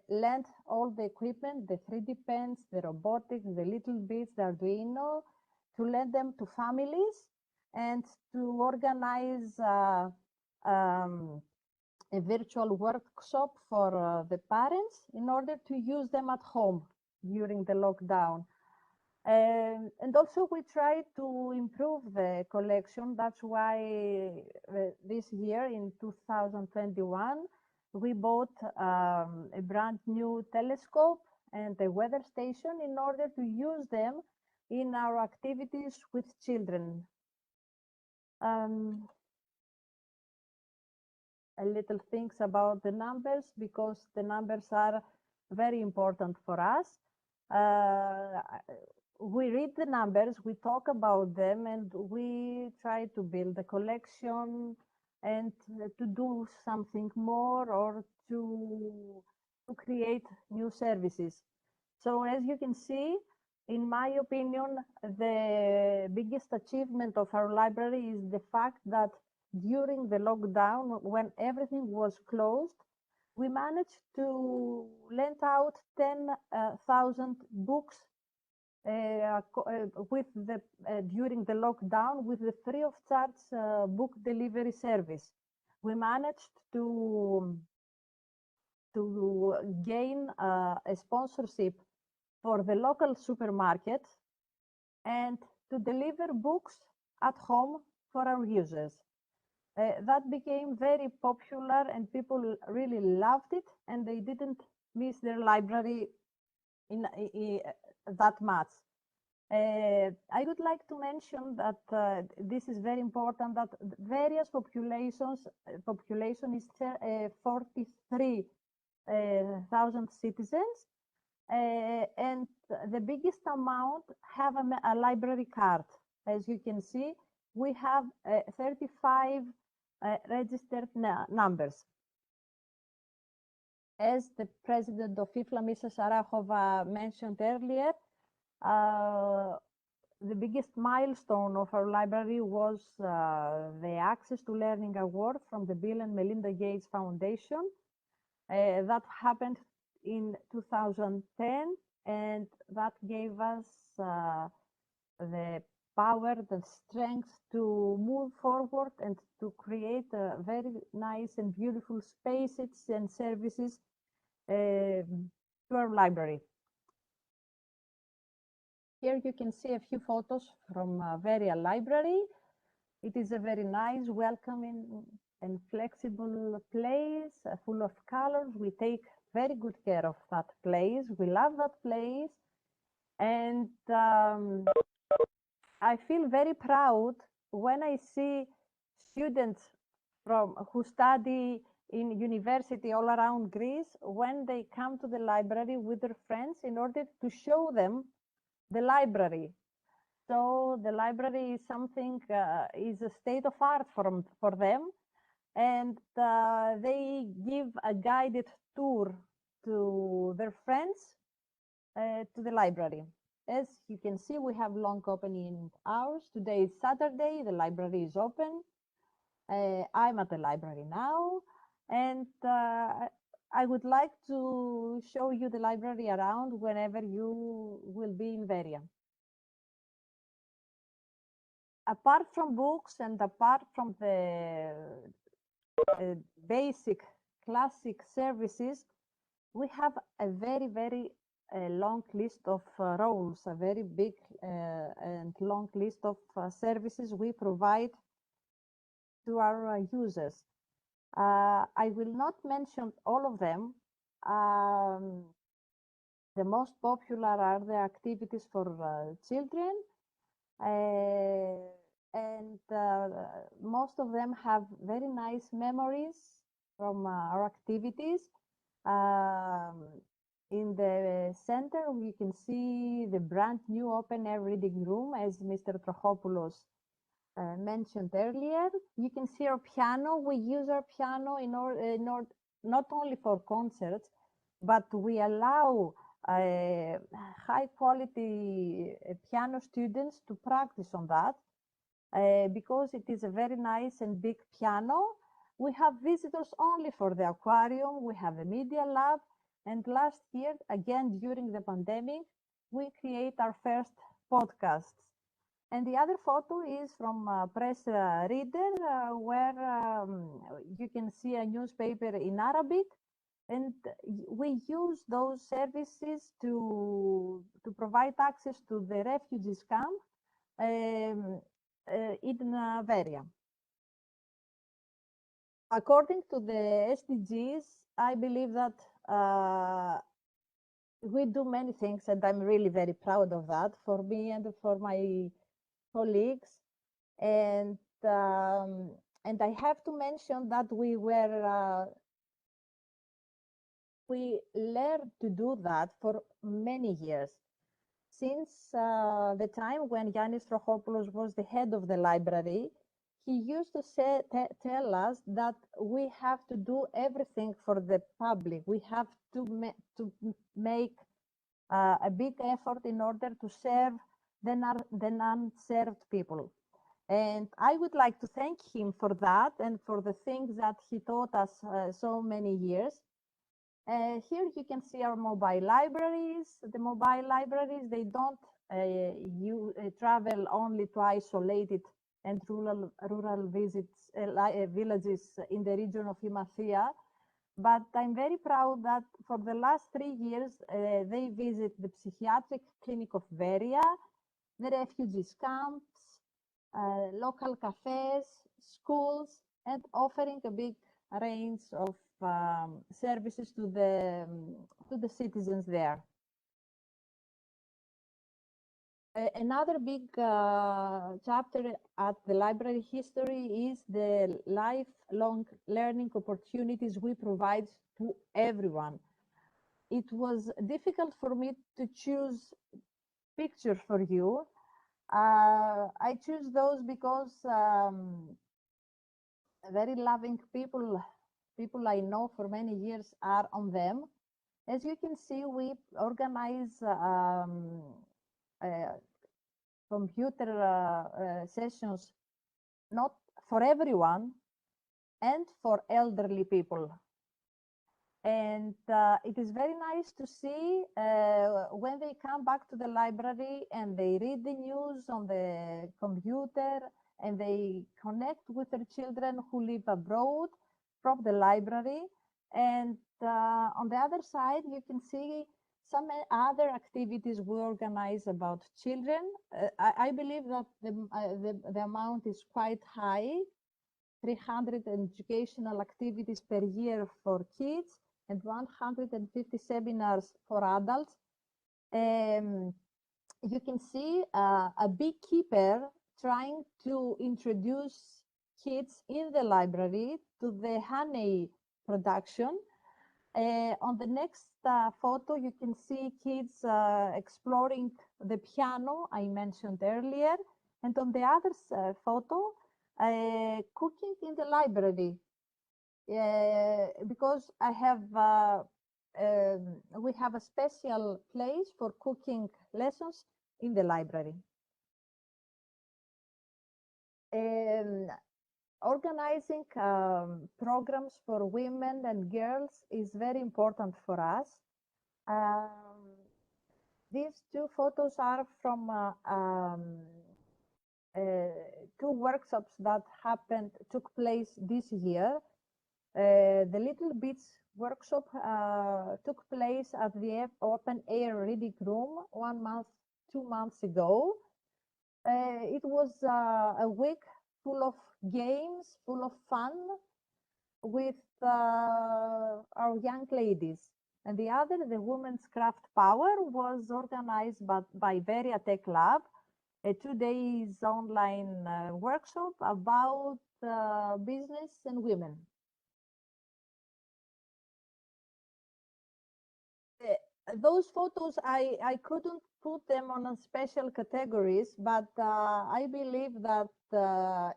lend all the equipment, the 3D pens, the robotics, the little bits, the Arduino, to lend them to families and to organize a virtual workshop for the parents in order to use them at home during the lockdown. And also we try to improve the collection. That's why this year in 2021, we bought a brand new telescope and a weather station in order to use them in our activities with children. A little things about the numbers, because the numbers are very important for us. We read the numbers, we talk about them, and we try to build a collection and to do something more, or to create new services. So as you can see, in my opinion, the biggest achievement of our library is the fact that during the lockdown, when everything was closed, we managed to lend out 10,000 books during the lockdown with the free of charge book delivery service. We managed to gain a sponsorship for the local supermarket and to deliver books at home for our users. That became very popular, and people really loved it, and they didn't miss their library that much. I would like to mention that this is very important, that various population is 43,000 citizens, and the biggest amount have a library card. As you can see, we have 35 registered numbers. As the president of IFLA, Mrs. Arahova, mentioned earlier, the biggest milestone of our library was the Access to Learning Award from the Bill and Melinda Gates Foundation. That happened in 2010, and that gave us the power, the strength to move forward and to create very nice and beautiful spaces and services to our library. Here you can see a few photos from Veria Library. It is a very nice, welcoming and flexible place, full of colors. We take very good care of that place. We love that place. And I feel very proud when I see students who study in university all around Greece, when they come to the library with their friends in order to show them the library. So the library is something, is a state of art for them. And they give a guided tour to their friends to the library. As you can see, we have long opening hours. Today is Saturday, the library is open. I'm at the library now, and I would like to show you the library around whenever you will be in Veria. Apart from books and apart from the basic classic services, we have a very long list of roles, a very big and long list of services we provide to our users. I will not mention all of them. The most popular are the activities for children, and most of them have very nice memories from our activities. In the center, you can see the brand new open air reading room, as Mr. Trochopoulos mentioned earlier. You can see our piano. We use our piano in order not only for concerts, but we allow high quality piano students to practice on that because it is a very nice and big piano. We have visitors only for the aquarium. We have a media lab. And last year, again, during the pandemic, we create our first podcasts. And the other photo is from Press Reader, where you can see a newspaper in Arabic. And we use those services to provide access to the refugees camp in Veria. According to the SDGs, I believe that we do many things, and I'm really very proud of that for me and for my colleagues. And I have to mention that we learned to do that for many years. Since the time when Yannis Trochopoulos was the head of the library, he used to tell us that we have to do everything for the public. We have to make a big effort in order to serve the unserved people. And I would like to thank him for that and for the things that he taught us so many years. Here you can see our mobile libraries. The mobile libraries, they don't travel only to isolated and rural visits, villages in the region of Imathia. But I'm very proud that for the last 3 years, they visit the psychiatric clinic of Veria, the refugees camps, local cafes, schools, and offering a big range of services to the citizens there. Another big chapter at the library history is the lifelong learning opportunities we provide to everyone. It was difficult for me to choose pictures for you. I choose those because very loving people I know for many years are on them. As you can see, we organize computer sessions not for everyone and for elderly people. And it is very nice to see when they come back to the library and they read the news on the computer and they connect with their children who live abroad from the library. And on the other side, you can see some other activities we organize about children. I believe that the amount is quite high, 300 educational activities per year for kids and 150 seminars for adults. You can see a beekeeper trying to introduce kids in the library to the honey production. On the next photo, you can see kids exploring the piano I mentioned earlier. And on the other photo, cooking in the library. Because we have a special place for cooking lessons in the library. Organizing programs for women and girls is very important for us. These two photos are from two workshops that took place this year. The Little Beach workshop took place at the open air reading room 2 months ago. It was a week full of games, full of fun with our young ladies. And the other, the Women's Craft Power, was organized by Veria Tech Lab, a 2 days online workshop about business and women. Those photos, I couldn't put them on special categories, but I believe that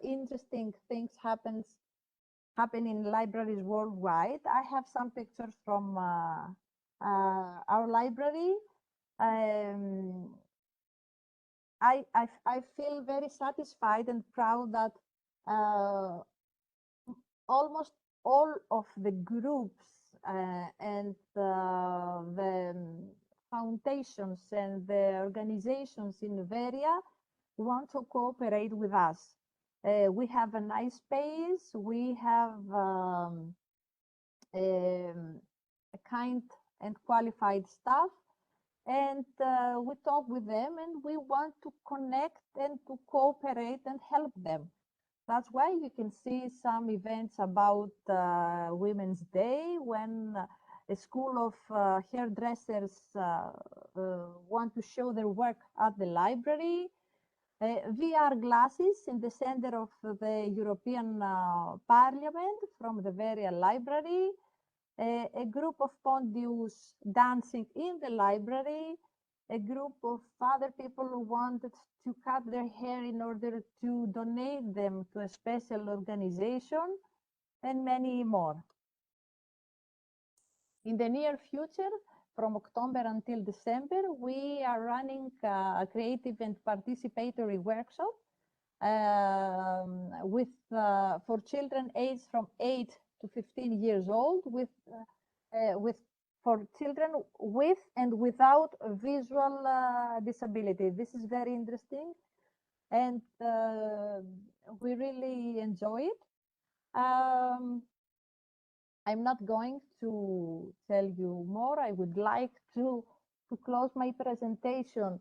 interesting things happen in libraries worldwide. I have some pictures from our library. I feel very satisfied and proud that almost all of the groups and the foundations and the organizations in Veria want to cooperate with us. We have a nice space, we have a kind and qualified staff, and we talk with them and we want to connect and to cooperate and help them. That's why you can see some events about Women's Day, when a school of hairdressers want to show their work at the library. VR glasses in the center of the European Parliament from the Veria Library. A group of Pontius dancing in the library. A group of other people who wanted to cut their hair in order to donate them to a special organization, and many more. In the near future, from October until December, we are running a creative and participatory workshop for children aged from 8 to 15 years old, for children with and without visual disability. This is very interesting, and we really enjoy it. I'm not going to tell you more. I would like to close my presentation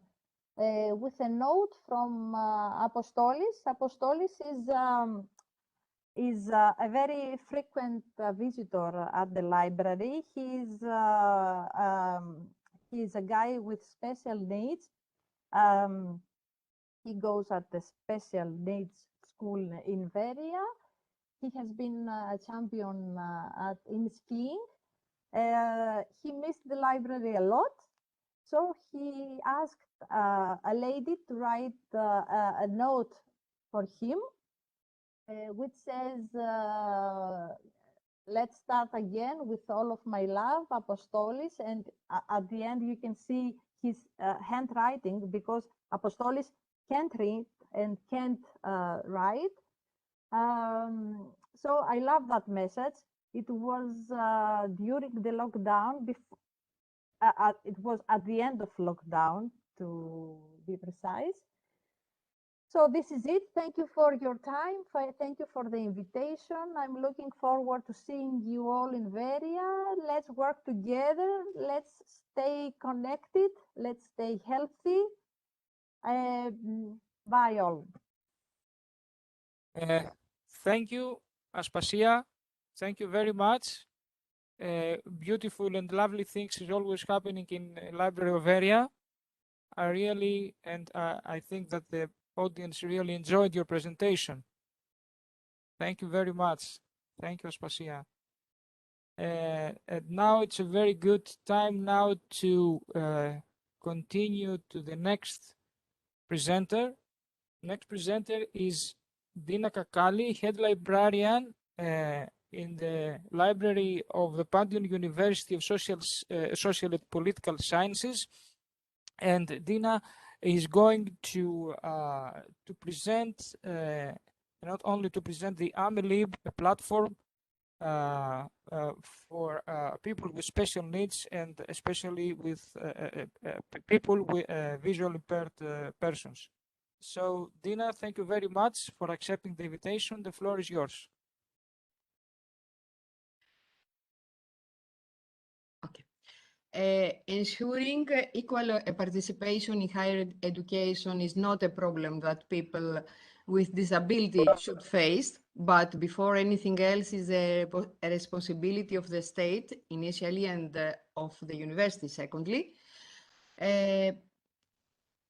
with a note from Apostolis. Apostolis is a very frequent visitor at the library. He's a guy with special needs. He goes at the special needs school in Veria. He has been a champion in skiing. He missed the library a lot, so he asked a lady to write a note for him, which says, let's start again with all of my love, Apostolis. And at the end, you can see his handwriting, because Apostolis can't read and can't write. So I love that message. It was during the lockdown, it was at the end of lockdown, to be precise. So this is it. Thank you for your time. Thank you for the invitation. I'm looking forward to seeing you all in Veria. Let's work together. Let's stay connected. Let's stay healthy. Bye all. Thank you, Aspasia. Thank you very much. Beautiful and lovely things is always happening in Library of Veria. I think that the audience really enjoyed your presentation. Thank you very much. Thank you, Aspasia. And now it's a very good time now to continue to the next presenter. Next presenter is Dina Kakali, head librarian in the library of the Pantheon University of Social and Political Sciences. And Dina is going to present, not only to present the AMELIB platform for people with special needs and especially with people with visually impaired persons. So, Dina, thank you very much for accepting the invitation. The floor is yours. Okay. Ensuring equal participation in higher education is not a problem that people with disability should face, but before anything else is a responsibility of the state initially and of the university secondly.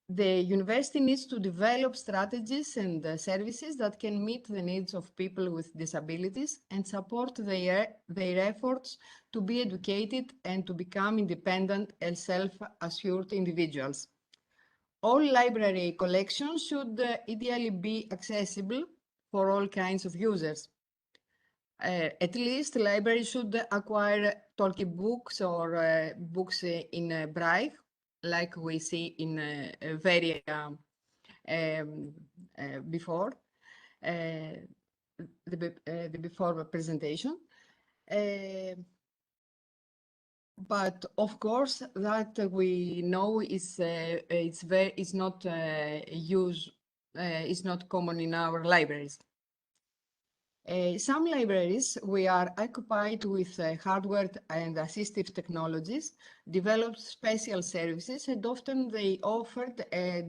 The university needs to develop strategies and services that can meet the needs of people with disabilities and support their efforts to be educated and to become independent and self-assured individuals. All library collections should ideally be accessible for all kinds of users. At least libraries should acquire talkie books or books in Braille, like we see in before the before presentation. But of course, that we know is not common in our libraries. Some libraries we are occupied with hardware and assistive technologies, developed special services, and often they offered a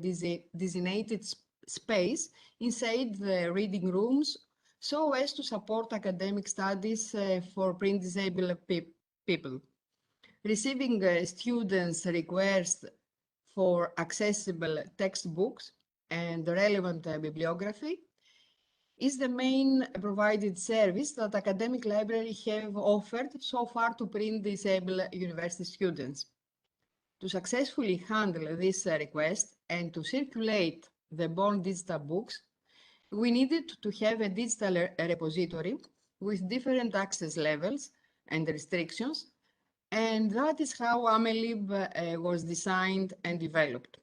designated space inside the reading rooms so as to support academic studies for print disabled people. Receiving students' requests for accessible textbooks and relevant bibliography is the main provided service that academic libraries have offered so far to print disabled university students. To successfully handle this request and to circulate the born digital books, we needed to have a digital repository with different access levels and restrictions, and that is how AMELIB was designed and developed.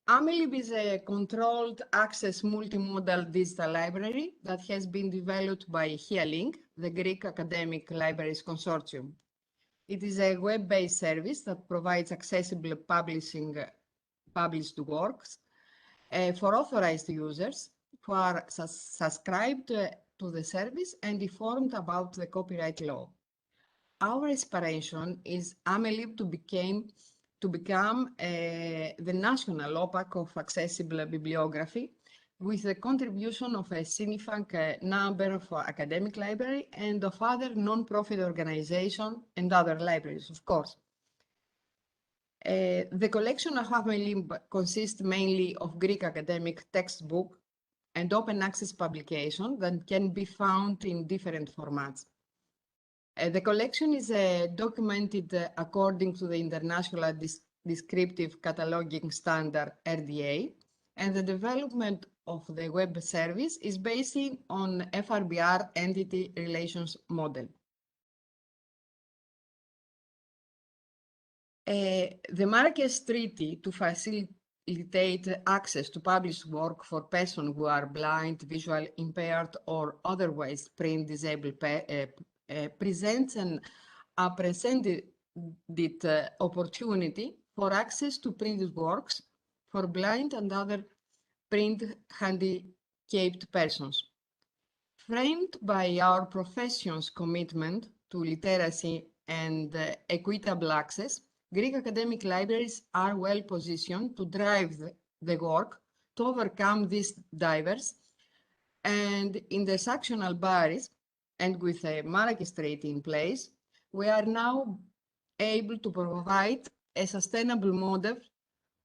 AMELIB is a controlled access multimodal digital library that has been developed by Hellenic, the Greek Academic Libraries Consortium. It is a web-based service that provides accessible published works for authorized users who are subscribed to the service and informed about the copyright law. Our aspiration is AMELIB to become the national OPAC of accessible bibliography with the contribution of a significant number of academic libraries and of other non-profit organizations and other libraries, of course. The collection of AMELIB consists mainly of Greek academic textbook and open access publication that can be found in different formats. The collection is documented according to the International Descriptive Cataloging Standard, RDA, and the development of the web service is based on FRBR entity relations model. The Marrakech Treaty to facilitate access to published work for persons who are blind, visually impaired, or otherwise print disabled presents an unprecedented opportunity for access to printed works for blind and other print handicapped persons. Framed by our profession's commitment to literacy and equitable access, Greek academic libraries are well positioned to drive the work to overcome these diverse and intersectional barriers, and with a Marrakech Treaty in place, we are now able to provide a sustainable model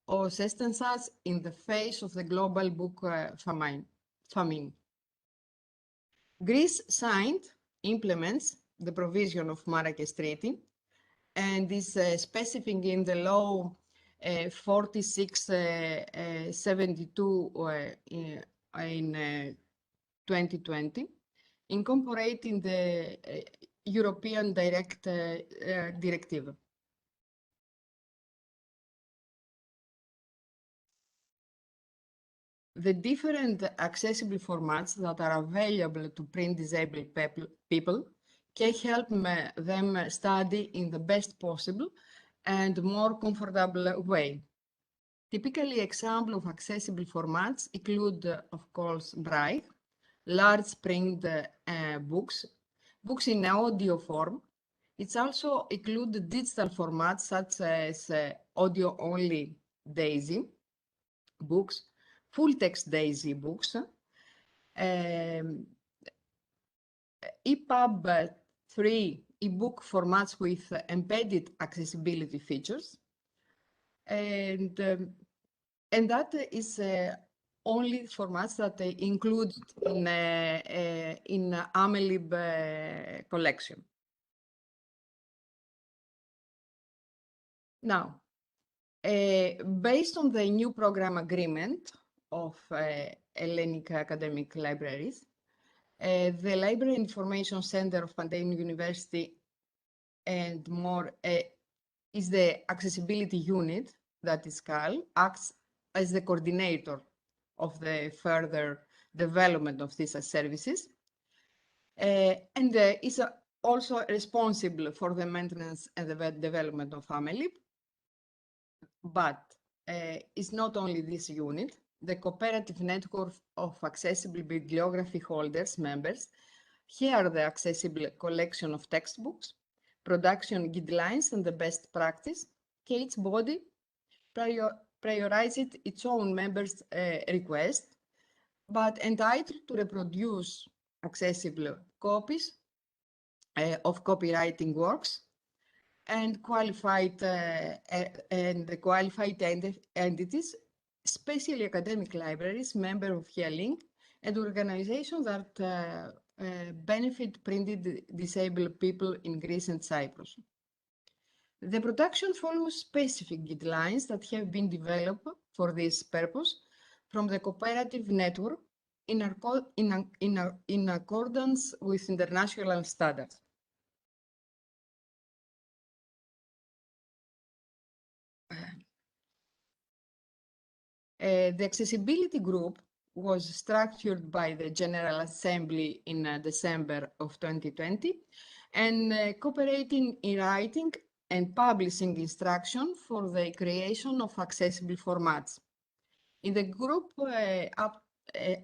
or assistance in the face of the global book famine. Greece signed, implements the provision of Marrakesh Treaty and is specifying in the law 4672 in 2020, incorporating the European Directive. The different accessible formats that are available to print disabled people can help them study in the best possible and more comfortable way. Typically, examples of accessible formats include, of course, Braille, large print books in audio form. It's also include digital formats such as audio-only DAISY books, full-text DAISY books, EPUB 3 ebook formats with embedded accessibility features, and that is only formats that they include in AMELIB collection. Now, based on the new program agreement of Hellenic Academic Libraries, the Library Information Center of Antonia University and more is the accessibility unit that is called, acts as the coordinator of the further development of these services, and is also responsible for the maintenance and the development of AMELIB. But it's not only this unit. The cooperative network of accessible bibliography holders members share the accessible collection of textbooks, production guidelines, and the best practice. Each body prioritizes its own members' request, but entitled to reproduce accessible copies of copywriting works and qualified entities, especially academic libraries, members of Hellenic, and organizations that benefit printed disabled people in Greece and Cyprus. The production follows specific guidelines that have been developed for this purpose from the cooperative network in accordance with international standards. The accessibility group was structured by the General Assembly in December of 2020 and cooperating in writing and publishing instruction for the creation of accessible formats. In the group,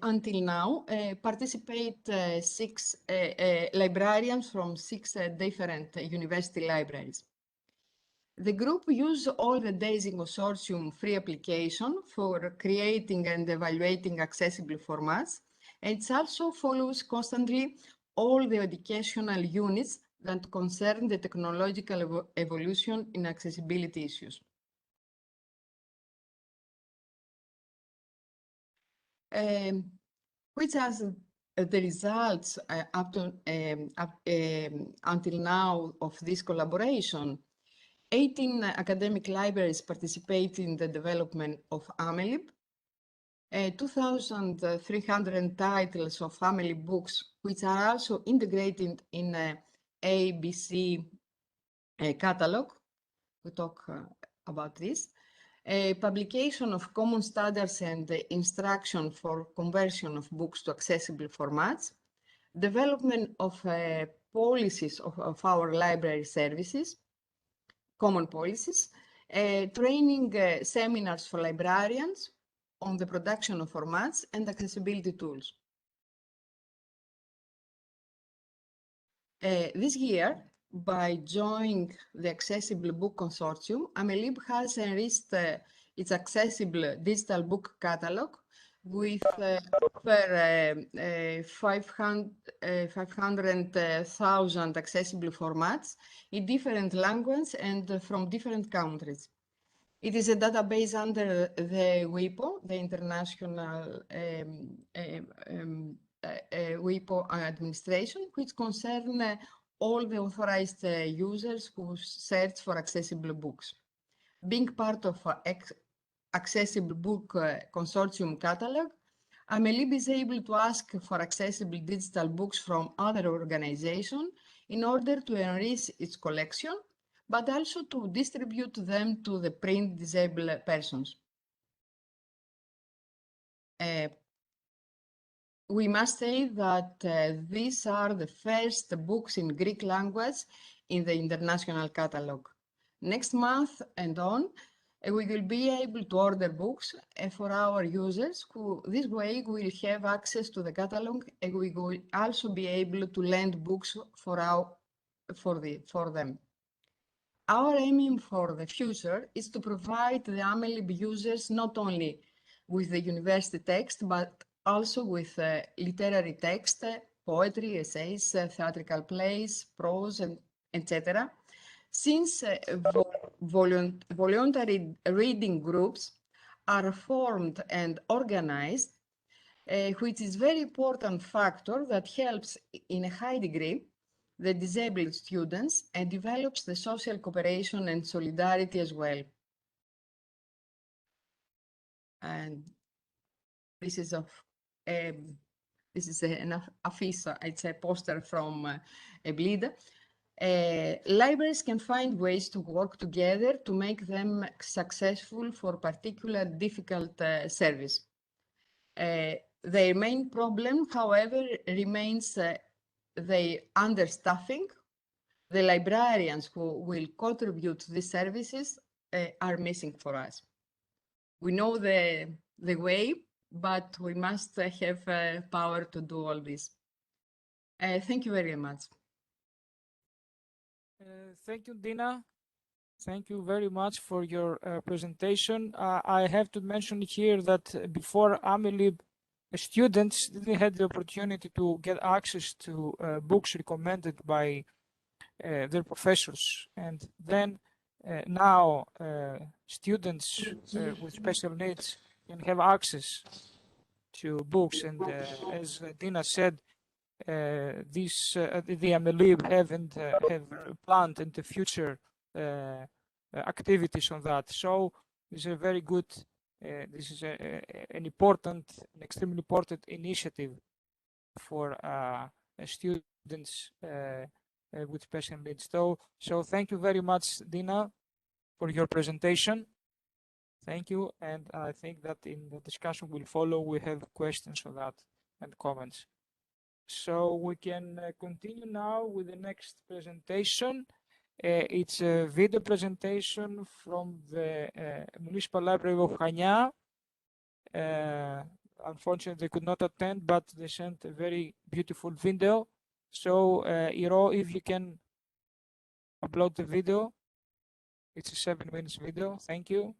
until now, participate 6 librarians from 6 different university libraries. The group uses all the DAISY Consortium free application for creating and evaluating accessible formats, and it also follows constantly all the educational units that concern the technological evolution in accessibility issues. Which has the results until now of this collaboration. 18 academic libraries participate in the development of AMELIB. 2,300 titles of AMELIB books, which are also integrated in ABC catalog. We talk about this. Publication of common standards and instruction for conversion of books to accessible formats. Development of policies of our library services. Common policies, training seminars for librarians on the production of formats and accessibility tools. This year, by joining the Accessible Book Consortium, AMELIB has enriched its accessible digital book catalog with over 500,000 accessible formats in different languages and from different countries. It is a database under the WIPO, the International WIPO administration, which concern all the authorized users who search for accessible books. Being part of Accessible Book Consortium catalog, IMLIB is able to ask for accessible digital books from other organizations in order to enrich its collection, but also to distribute them to the print disabled persons. We must say that these are the first books in Greek language in the international catalog. Next month and on, we will be able to order books for our users who this way will have access to the catalog, and we will also be able to lend books for them. Our aim for the future is to provide the IMLIB users not only with the university text, but also with literary text, poetry, essays, theatrical plays, prose, etc. Since voluntary reading groups are formed and organized, which is very important factor that helps in a high degree the disabled students and develops the social cooperation and solidarity as well. And this is an affiche, it's a poster from EBLIDA. Libraries can find ways to work together to make them successful for particular difficult service. Their main problem, however, remains the understaffing. The librarians who will contribute to these services are missing for us. We know the way, but we must have power to do all this. Thank you very much. Thank you, Dina. Thank you very much for your presentation. I have to mention here that before IMLIB, students didn't have the opportunity to get access to books recommended by their professors. And then now students with special needs can have access to books. And as Dina said, the IMLIB have planned in the future activities on that. So it's a very good, this is an extremely important initiative for students with special needs. So thank you very much, Dina, for your presentation. Thank you. And I think that in the discussion will follow, we have questions on that and comments. So we can continue now with the next presentation. It's a video presentation from the Municipal Library of Chania. Unfortunately, they could not attend, but they sent a very beautiful video. So, Iro, if you can upload the video. It's a 7 minutes video. Thank you.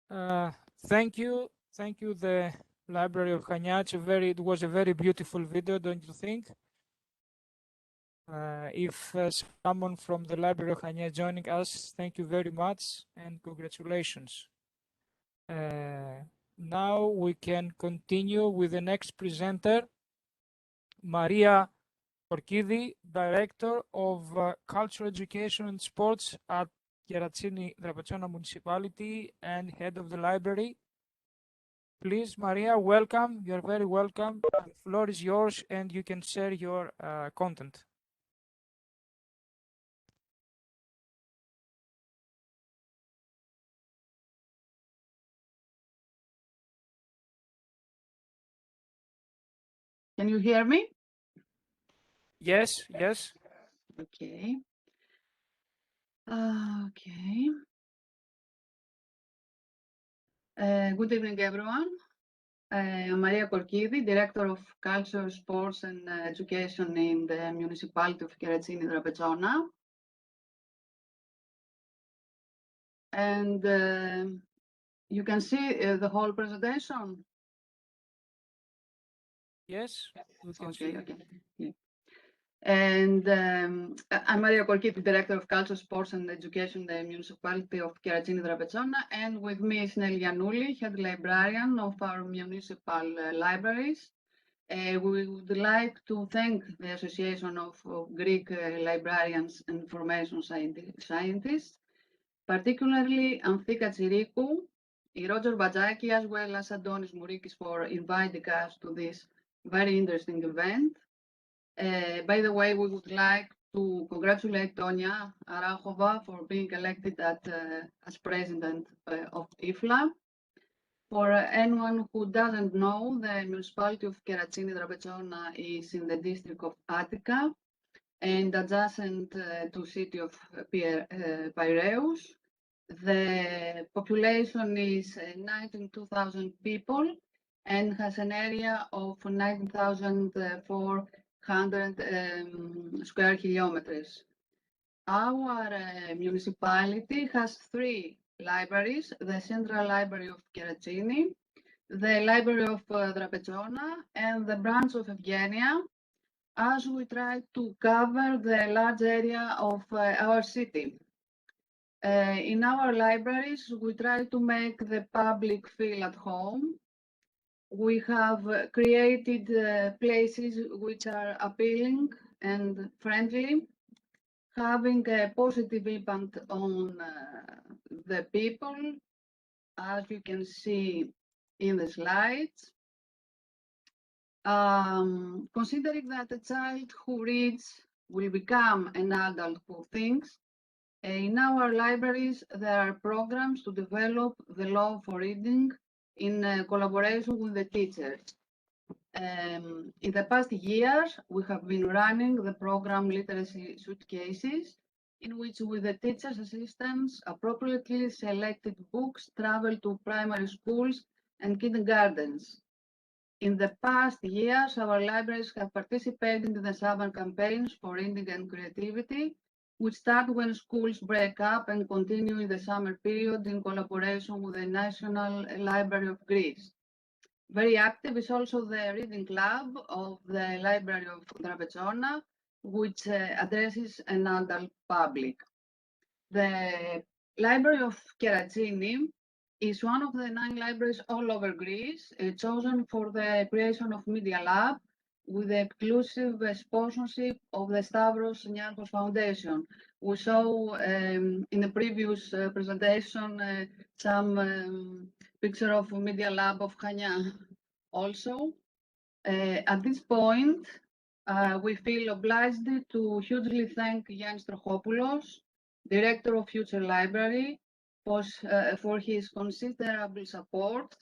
Thank you. Thank you, the Library of Chania. It was a very beautiful video, don't you think? If someone from the Library of Chania joining us, thank you very much and congratulations. Now we can continue with the next presenter, Maria Koukis, Director of Cultural Education and Sports at Katsirikou Drapetsona Municipality and Head of the Library. Please, Maria, welcome. You're very welcome. The floor is yours and you can share your content. Can you hear me? Yes, yes. Okay. Okay. Good evening, everyone. I'm Maria Koukis, Director of Culture, Sports and Education in the Municipality of Katsirikou Drapetsona. And you can see the whole presentation? Yes, we can see. Okay. Yeah. And I'm Maria Koukis, Director of Culture, Sports and Education in the Municipality of Katsirikou Drapetsona, and with me is Emmanouel, Head Librarian of our municipal libraries. We would like to thank the Association of Greek Librarians and Information Scientists, particularly Anthi Katsirikou, Roger Bajaki, as well as Antonis Mourikis for inviting us to this very interesting event. By the way, we would like to congratulate Antonia Arahova for being elected as president of IFLA. For anyone who doesn't know, the municipality of Katsirikou Drapetsona is in the district of Attica and adjacent to city of Piraeus. The population is 92,000 people and has an area of 19,400 square kilometers. Our municipality has 3 libraries: the Central Library of Katsirikou, the Library of Drapetsona, and the branch of Eugenia, as we try to cover the large area of our city. In our libraries, we try to make the public feel at home. We have created places which are appealing and friendly, having a positive impact on the people, as you can see in the slides. Considering that a child who reads will become an adult who thinks, in our libraries there are programs to develop the love for reading in collaboration with the teachers. In the past years, we have been running the program Literacy Suitcases, in which, with the teachers' assistance, appropriately selected books travel to primary schools and kindergartens. In the past years, our libraries have participated in the summer campaigns for reading and creativity, which start when schools break up and continue in the summer period in collaboration with the National Library of Greece. Very active is also the reading club of the Library of Drapetsona, which addresses an adult public. The Library of Katsirikou is one of the 9 libraries all over Greece, chosen for the creation of Media Lab with the exclusive sponsorship of the Stavros Niarchos Foundation. We saw in the previous presentation some picture of Media Lab of Chania also. At this point, we feel obliged to hugely thank Yannis Trochopoulos, Director of Future Library, for his considerable support.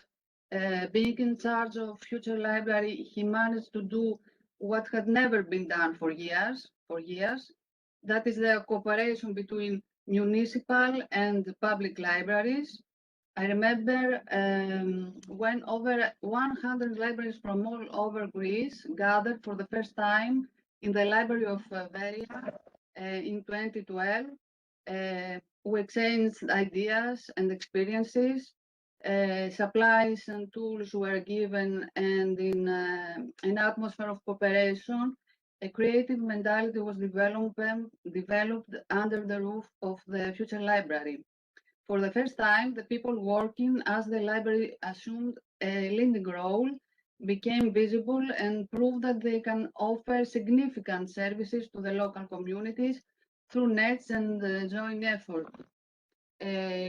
Being in charge of Future Library, he managed to do what had never been done for years. That is the cooperation between municipal and public libraries. I remember when over 100 libraries from all over Greece gathered for the first time in the Library of Veria in 2012. We exchanged ideas and experiences. Supplies and tools were given, and in an atmosphere of cooperation, a creative mentality was developed under the roof of the future library. For the first time, the people working as the library assumed a leading role became visible and proved that they can offer significant services to the local communities through nets and joint effort.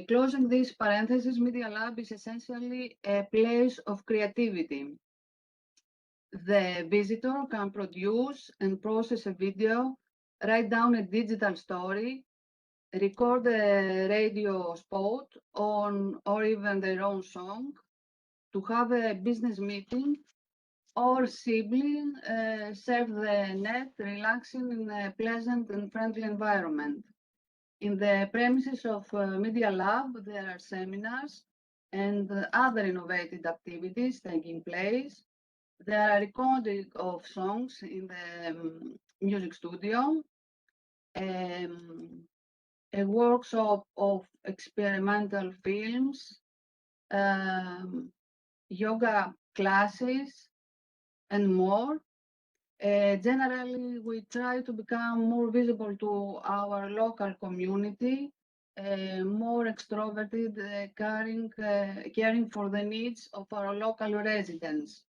Closing this parenthesis, Media Lab is essentially a place of creativity. The visitor can produce and process a video, write down a digital story, record a radio spot or even their own song, to have a business meeting, or simply surf the net, relaxing in a pleasant and friendly environment. In the premises of Media Lab, there are seminars and other innovative activities taking place. There are recording of songs in the music studio, a workshop of experimental films, yoga classes, and more. Generally, we try to become more visible to our local community, more extroverted, caring for the needs of our local residents.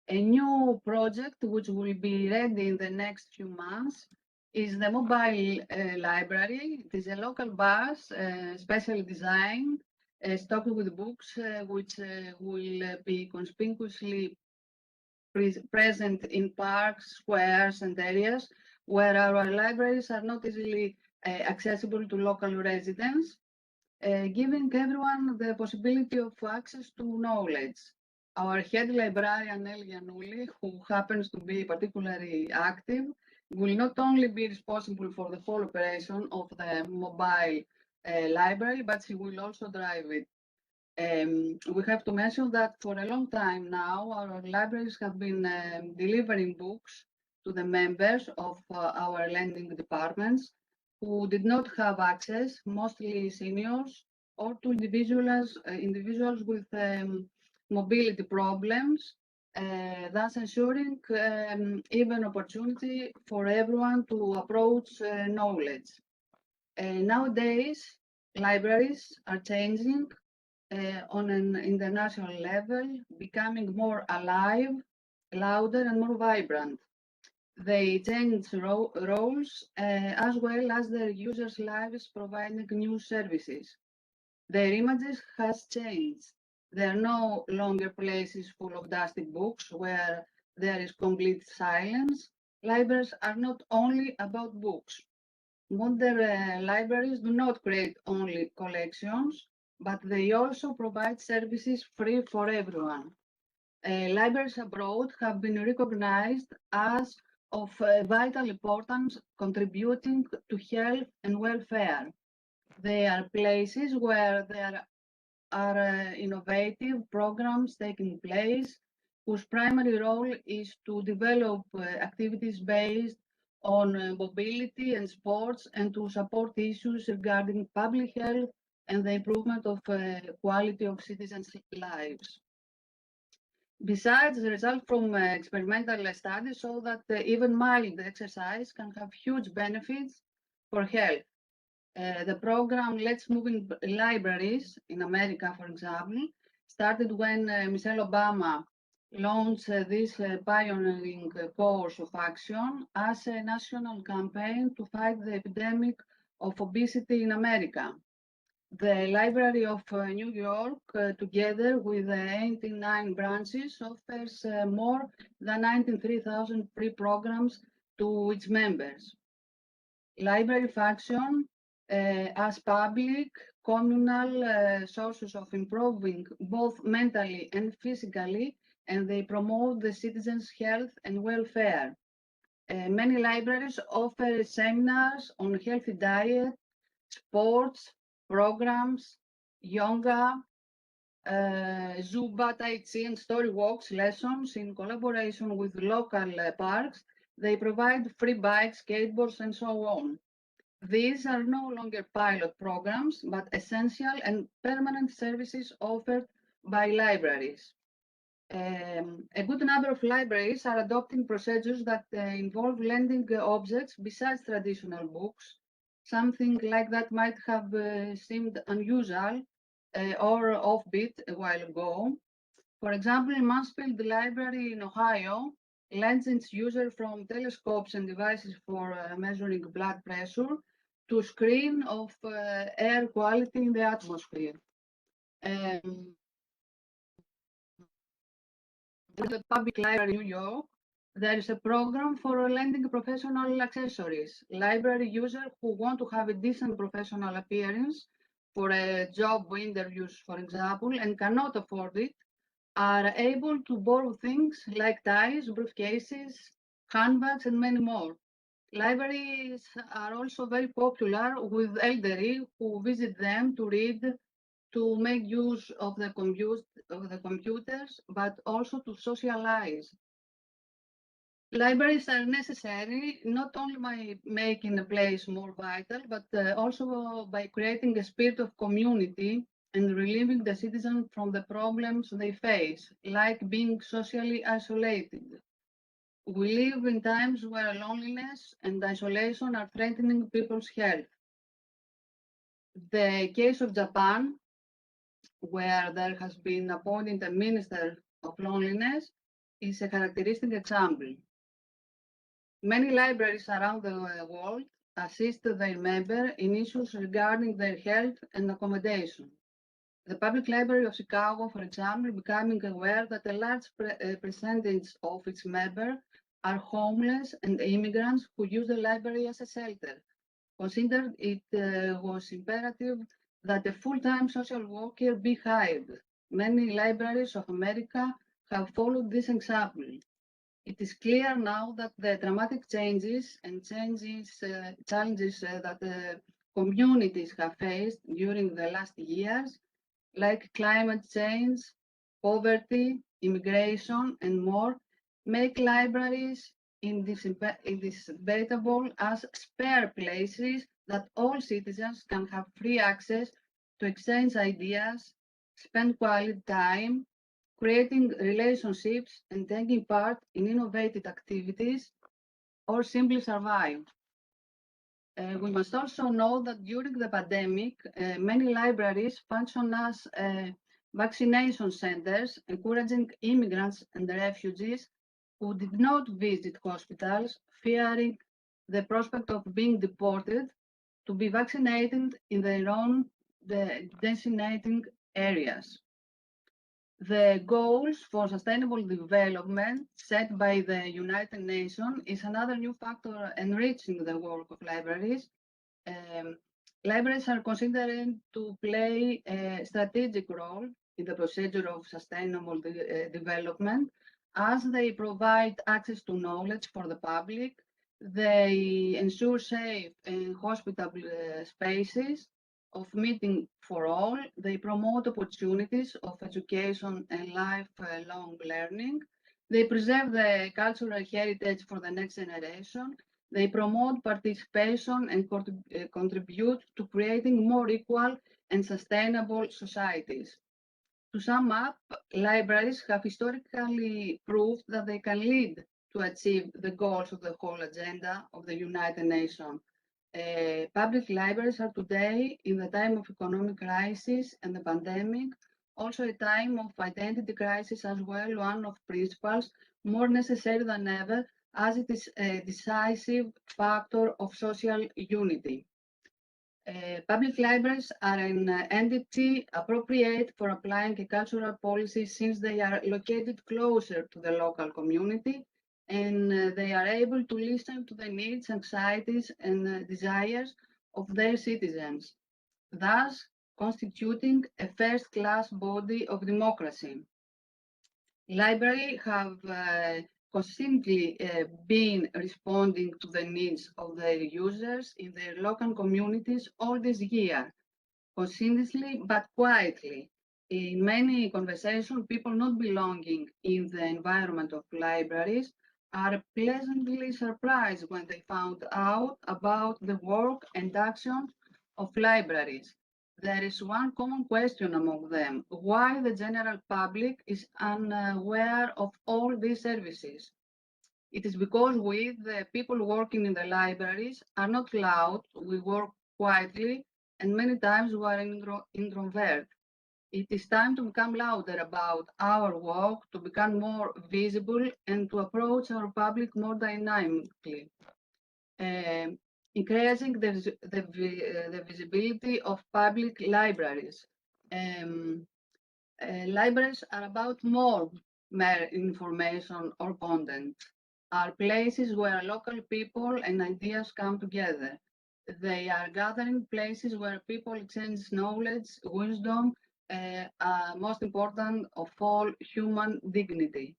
A new project, which will be ready in the next few months, is the mobile library. It is a local bus, specially designed, stocked with books, which will be conspicuously present in parks, squares, and areas where our libraries are not easily accessible to local residents, giving everyone the possibility of access to knowledge. Our head librarian, Emmanouel, who happens to be particularly active, will not only be responsible for the whole operation of the mobile library, but he will also drive it. We have to mention that for a long time now, our libraries have been delivering books to the members of our lending departments who did not have access, mostly seniors, or to individuals with mobility problems, thus ensuring even opportunity for everyone to approach knowledge. Nowadays, libraries are changing on an international level, becoming more alive, louder, and more vibrant. They change roles as well as their users' lives, providing new services. Their images has changed. They are no longer places full of dusty books where there is complete silence. Libraries are not only about books. Modern libraries do not create only collections, but they also provide services free for everyone. Libraries abroad have been recognized as of vital importance, contributing to health and welfare. They are places where there are innovative programs taking place, whose primary role is to develop activities based on mobility and sports, and to support issues regarding public health and the improvement of quality of citizens' lives. Besides, the results from experimental studies show that even mild exercise can have huge benefits for health. The program Let's Move in Libraries in America, for example, started when Michelle Obama launched this pioneering course of action as a national campaign to fight the epidemic of obesity in America. The Library of New York, together with 89 branches, offers more than 93,000 free programs to its members. Library function as public, communal sources of improving both mentally and physically, and they promote the citizens' health and welfare. Many libraries offer seminars on healthy diet, sports, programs, yoga, Zumba, Tai Chi, and story walks lessons in collaboration with local parks. They provide free bikes, skateboards, and so on. These are no longer pilot programs, but essential and permanent services offered by libraries. A good number of libraries are adopting procedures that involve lending objects besides traditional books. Something like that might have seemed unusual or offbeat a while ago. For example, Mansfield Library in Ohio lends its users from telescopes and devices for measuring blood pressure to screen of air quality in the atmosphere. At the Public Library in New York, there is a program for lending professional accessories. Library users who want to have a decent professional appearance for a job interviews, for example, and cannot afford it, are able to borrow things like ties, briefcases, handbags, and many more. Libraries are also very popular with elderly who visit them to read, to make use of the computers, but also to socialize. Libraries are necessary not only by making a place more vital, but also by creating a spirit of community and relieving the citizens from the problems they face, like being socially isolated. We live in times where loneliness and isolation are threatening people's health. The case of Japan, where there has been appointed a minister of loneliness, is a characteristic example. Many libraries around the world assist their members in issues regarding their health and accommodation. The Public Library of Chicago, for example, becoming aware that a large percentage of its members are homeless and immigrants who use the library as a shelter, considered it was imperative that a full-time social worker be hired. Many libraries of America have followed this example. It is clear now that the dramatic changes and challenges that communities have faced during the last years, like climate change, poverty, immigration, and more, make libraries indisputable as spare places that all citizens can have free access to exchange ideas, spend quality time, creating relationships and taking part in innovative activities, or simply survive. We must also know that during the pandemic, many libraries function as vaccination centers, encouraging immigrants and refugees who did not visit hospitals, fearing the prospect of being deported, to be vaccinated in their own designated areas. The goals for sustainable development set by the United Nations is another new factor enriching the work of libraries. Libraries are considered to play a strategic role in the procedure of sustainable development, as they provide access to knowledge for the public, they ensure safe and hospitable spaces of meeting for all, they promote opportunities of education and lifelong learning, they preserve the cultural heritage for the next generation, they promote participation and contribute to creating more equal and sustainable societies. To sum up, libraries have historically proved that they can lead to achieve the goals of the whole agenda of the United Nations. Public libraries are today, in the time of economic crisis and the pandemic, also a time of identity crisis as well, one of principles more necessary than ever, as it is a decisive factor of social unity. Public libraries are an entity appropriate for applying a cultural policy since they are located closer to the local community and they are able to listen to the needs, anxieties, and desires of their citizens, thus constituting a first-class body of democracy. Libraries have constantly been responding to the needs of their users in their local communities all this year, consistently but quietly. In many conversations, people not belonging in the environment of libraries are pleasantly surprised when they found out about the work and actions of libraries. there is one common question among them: why the general public is unaware of all these services? It is because we, the people working in the libraries, are not loud, we work quietly, and many times we are introvert. It is time to become louder about our work, to become more visible, and to approach our public more dynamically. Increasing the visibility of public libraries. Libraries are about more mere information or content, are places where local people and ideas come together. They are gathering places where people exchange knowledge, wisdom, most important of all, human dignity.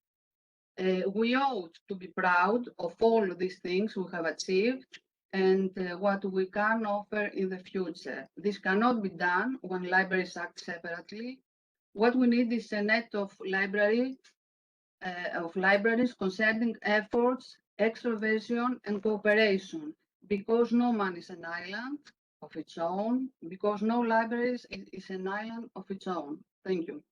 We ought to be proud of all these things we have achieved and what we can offer in the future. This cannot be done when libraries act separately. What we need is a net of libraries concerning efforts, extroversion, and cooperation, because no man is an island of its own, because no library is an island of its own. Thank you.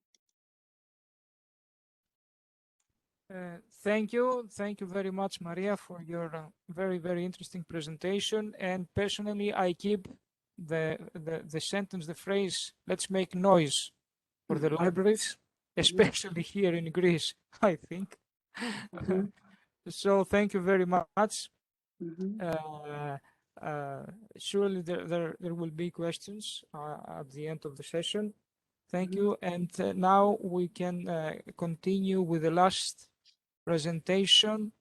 Thank you. Thank you very much, Maria, for your very, very interesting presentation. And personally, I keep the sentence, the phrase, let's make noise for the libraries, especially here in Greece, I think. So thank you very much. Surely there will be questions at the end of the session. Thank you. And now we can continue with the last presentation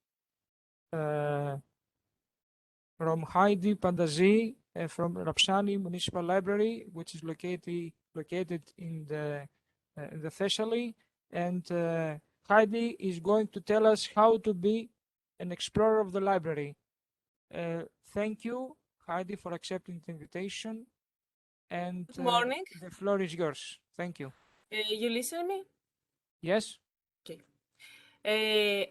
from Heidi Pandazi from Rapsani Municipal Library, which is located in the Thessaloniki. And Heidi is going to tell us how to be an explorer of the library. Thank you, Heidi, for accepting the invitation. And good morning. The floor is yours. Thank you. You listen to me? Yes. Okay.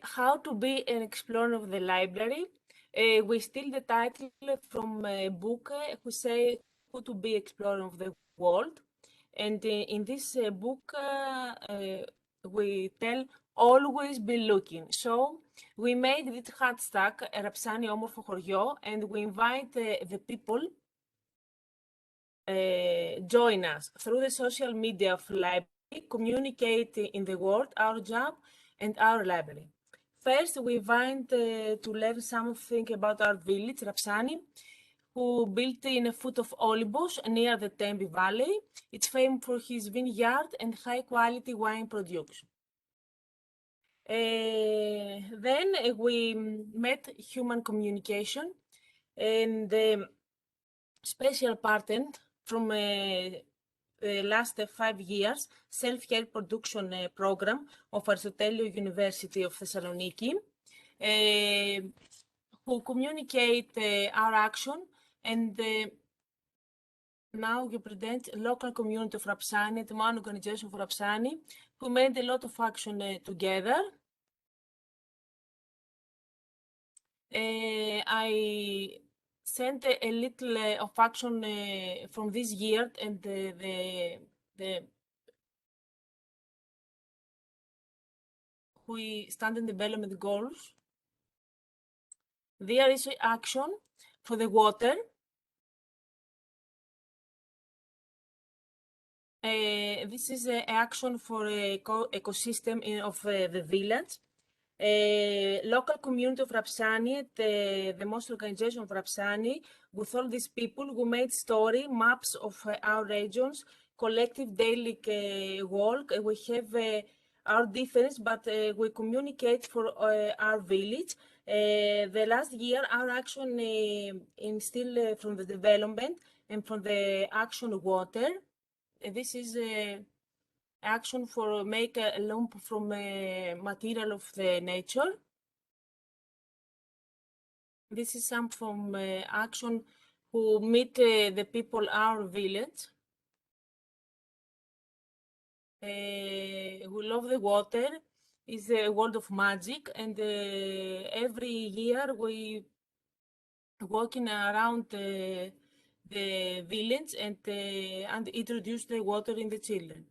How to be an explorer of the library. We steal the title from a book who say how to be explorer of the world. And in this book, we tell always be looking. So we made this hashtag Rapsani Όμορφο Χωριό, and we invite the people join us through the social media of library, communicate in the world, our job and our library. First, we invite to learn something about our village, Rapsani, who built in a foot of Olympus near the Tempe Valley. It's famous for his vineyard and high-quality wine production. Then we met human communication, and the special patent from the last 5 years self-help production program of Aristotelio University of Thessaloniki, who communicate our action, and now we present local community of Rapsani, the one organization for Rapsani, who made a lot of action together. I sent a little of action from this year, and we stand in development goals. There is action for the water. This is an action for ecosystem of the village. Local community of Rapsani, the most organization of Rapsani, with all these people who made story maps of our regions, collective daily work. We have our difference, but we communicate for our village. The last year, our action in still from the development and from the action water. This is action for make a lump from material of the nature. This is some from action who meet the people our village. We love the water. It's a world of magic, and every year we walking around the village and introduce the water in the children.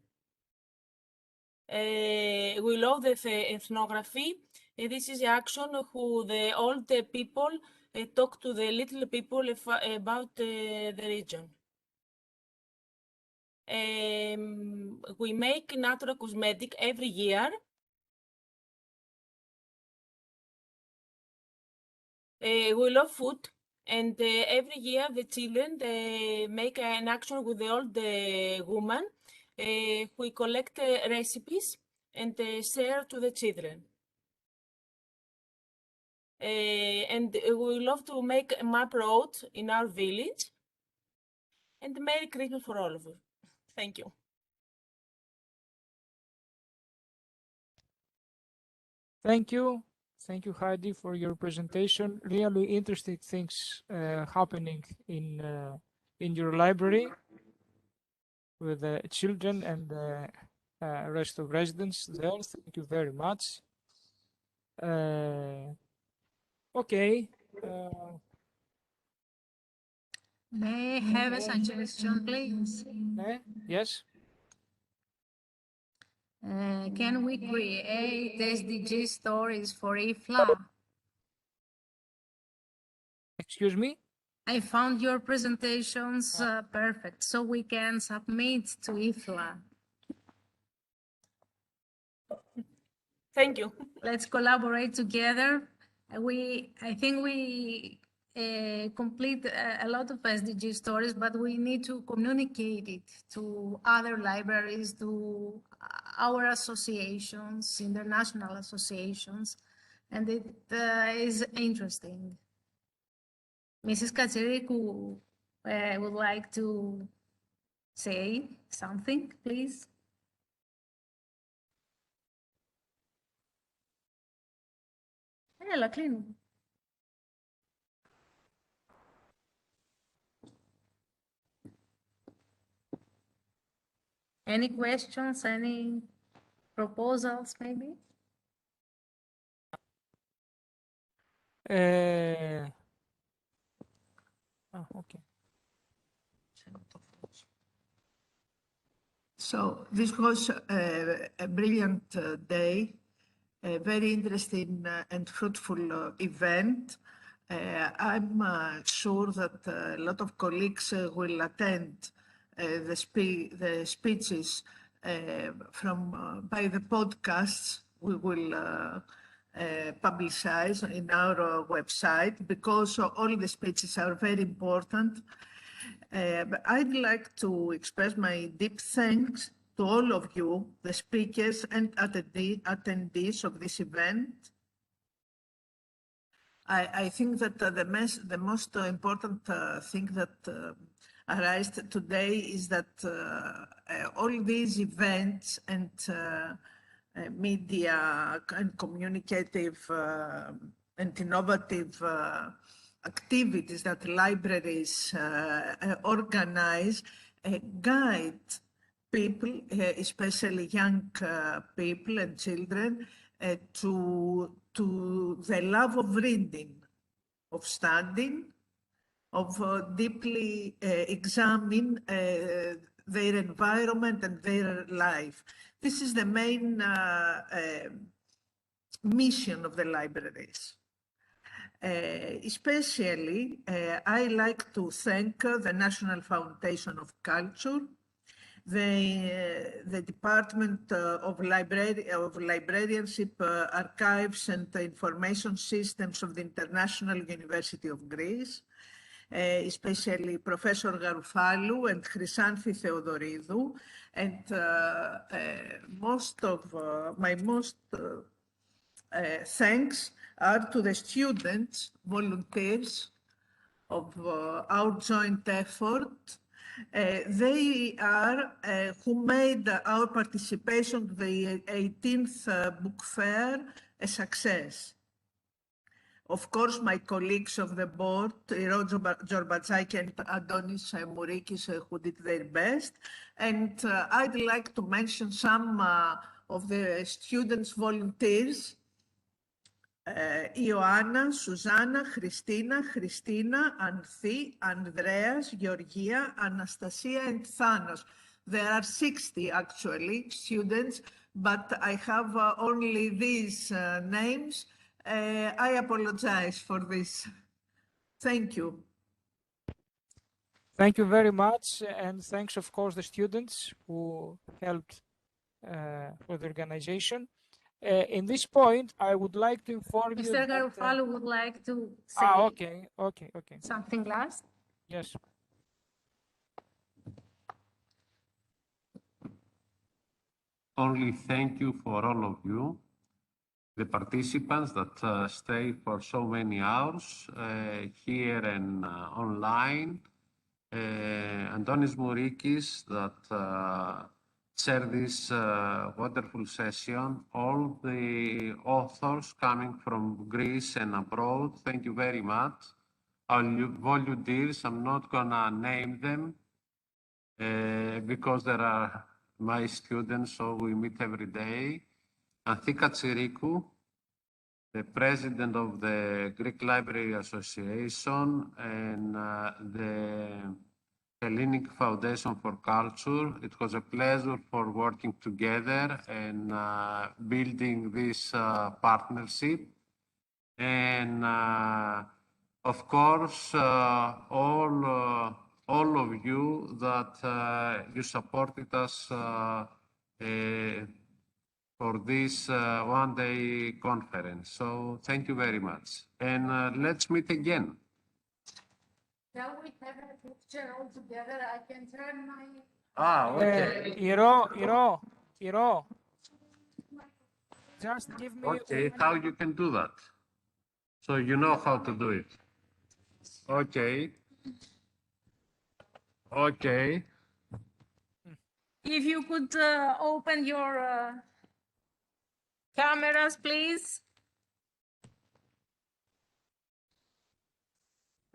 We love the ethnography. This is the action who the old people talk to the little people about the region. We make natural cosmetic every year. We love food, and every year the children make an action with the old woman. We collect recipes and share to the children. And we love to make a map road in our village. And Merry Christmas for all of us. Thank you. Thank you. Thank you, Heidi, for your presentation. Really interesting things happening in your library with the children and the rest of residents there. Thank you very much. Okay. May I have a suggestion, please? Yes. Can we create SDG stories for IFLA? Excuse me? I found your presentations perfect, so we can submit to IFLA. Thank you. Let's collaborate together. I think we complete a lot of SDG stories, but we need to communicate it to other libraries, to our associations, international associations, and it is interesting. Mrs. Katsirikou would like to say something, please. Έλα, κλείνω. Any questions, any proposals, maybe? Okay. So this was a brilliant day, a very interesting and fruitful event. I'm sure that a lot of colleagues will attend the speeches by the podcasts we will publicize in our website, because all the speeches are very important. But I'd like to express my deep thanks to all of you, the speakers and attendees of this event. I think that the most important thing that arises today is that all these events and media and communicative and innovative activities that libraries organize guide people, especially young people and children, to the love of reading, of studying, of deeply examine their environment and their life. This is the main mission of the libraries. Especially, I like to thank the National Foundation of Culture, the Department of Librarianship, Archives and Information Systems of the International University of Greece, especially Professor Garoufallou and Anthi Theodoridou, and my most thanks are to the students, volunteers of our joint effort. They are who made our participation to the 18th book fair a success. Of course, my colleagues of the board, Rojo Jorbatsaki and Adonis Mourikis, who did their best. And I'd like to mention some of the students' volunteers Ιωάννα, Σουζάννα, Χριστίνα, Anthi, Andreas, Georgia, Anastasia, and Thanos. There are 60 actually students, but I have only these names. I apologize for this. Thank you. Thank you very much, and thanks, of course, the students who helped for the organization. In this point, I would like to inform you Mr. that... Garoufallou would like to say okay. something last. Yes. Only thank you for all of you, the participants that stayed for so many hours here and online. Antonis Mourikis that chaired this wonderful session. All the authors coming from Greece and abroad, thank you very much. Our volunteers, I'm not gonna name them because there are my students, so we meet every day. Anthi Katsirikou, the president of the Greek Library Association and the Hellenic Foundation for Culture. It was a pleasure for working together and building this partnership. And of course, all of you that you supported us for this one-day conference. So thank you very much. And let's meet again. Shall we have a picture all together? I can turn my... Okay. Iro. Just give me... Okay, how you can do that? So you know how to do it. Okay. If you could open your cameras, please.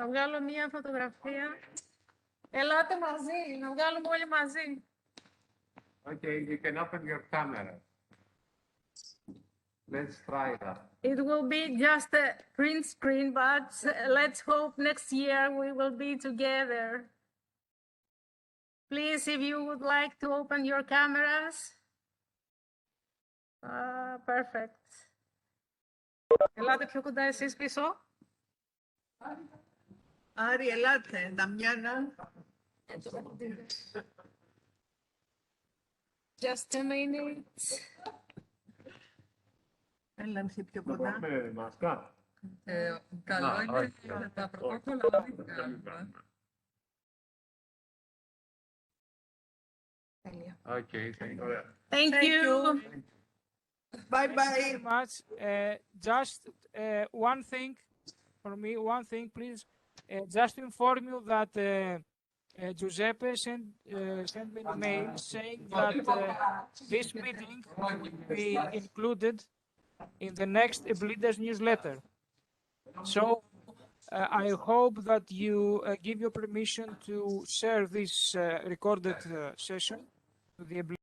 Θα βγάλω μία φωτογραφία. Ελάτε μαζί, να βγάλουμε όλοι μαζί. Okay, you can open your camera. Let's try that. It will be just a print screen, but let's hope next year we will be together. Please, if you would like to open your cameras. Perfect. Ελάτε πιο κοντά εσείς πίσω. Άρη, ελάτε, Δαμιάνα. Just a minute. Έλα, έρθει πιο κοντά. Με μασκά. Καλό είναι τα πρωτόκολλα να μην κάνουμε. Okay, Thank you. Bye Thank you bye. very much. Just one thing for me, please. Just to inform you that Giuseppe sent me an email saying that this meeting will be included in the next EBLIDA's newsletter. So I hope that you give your permission to share this recorded session to the EBLIDA.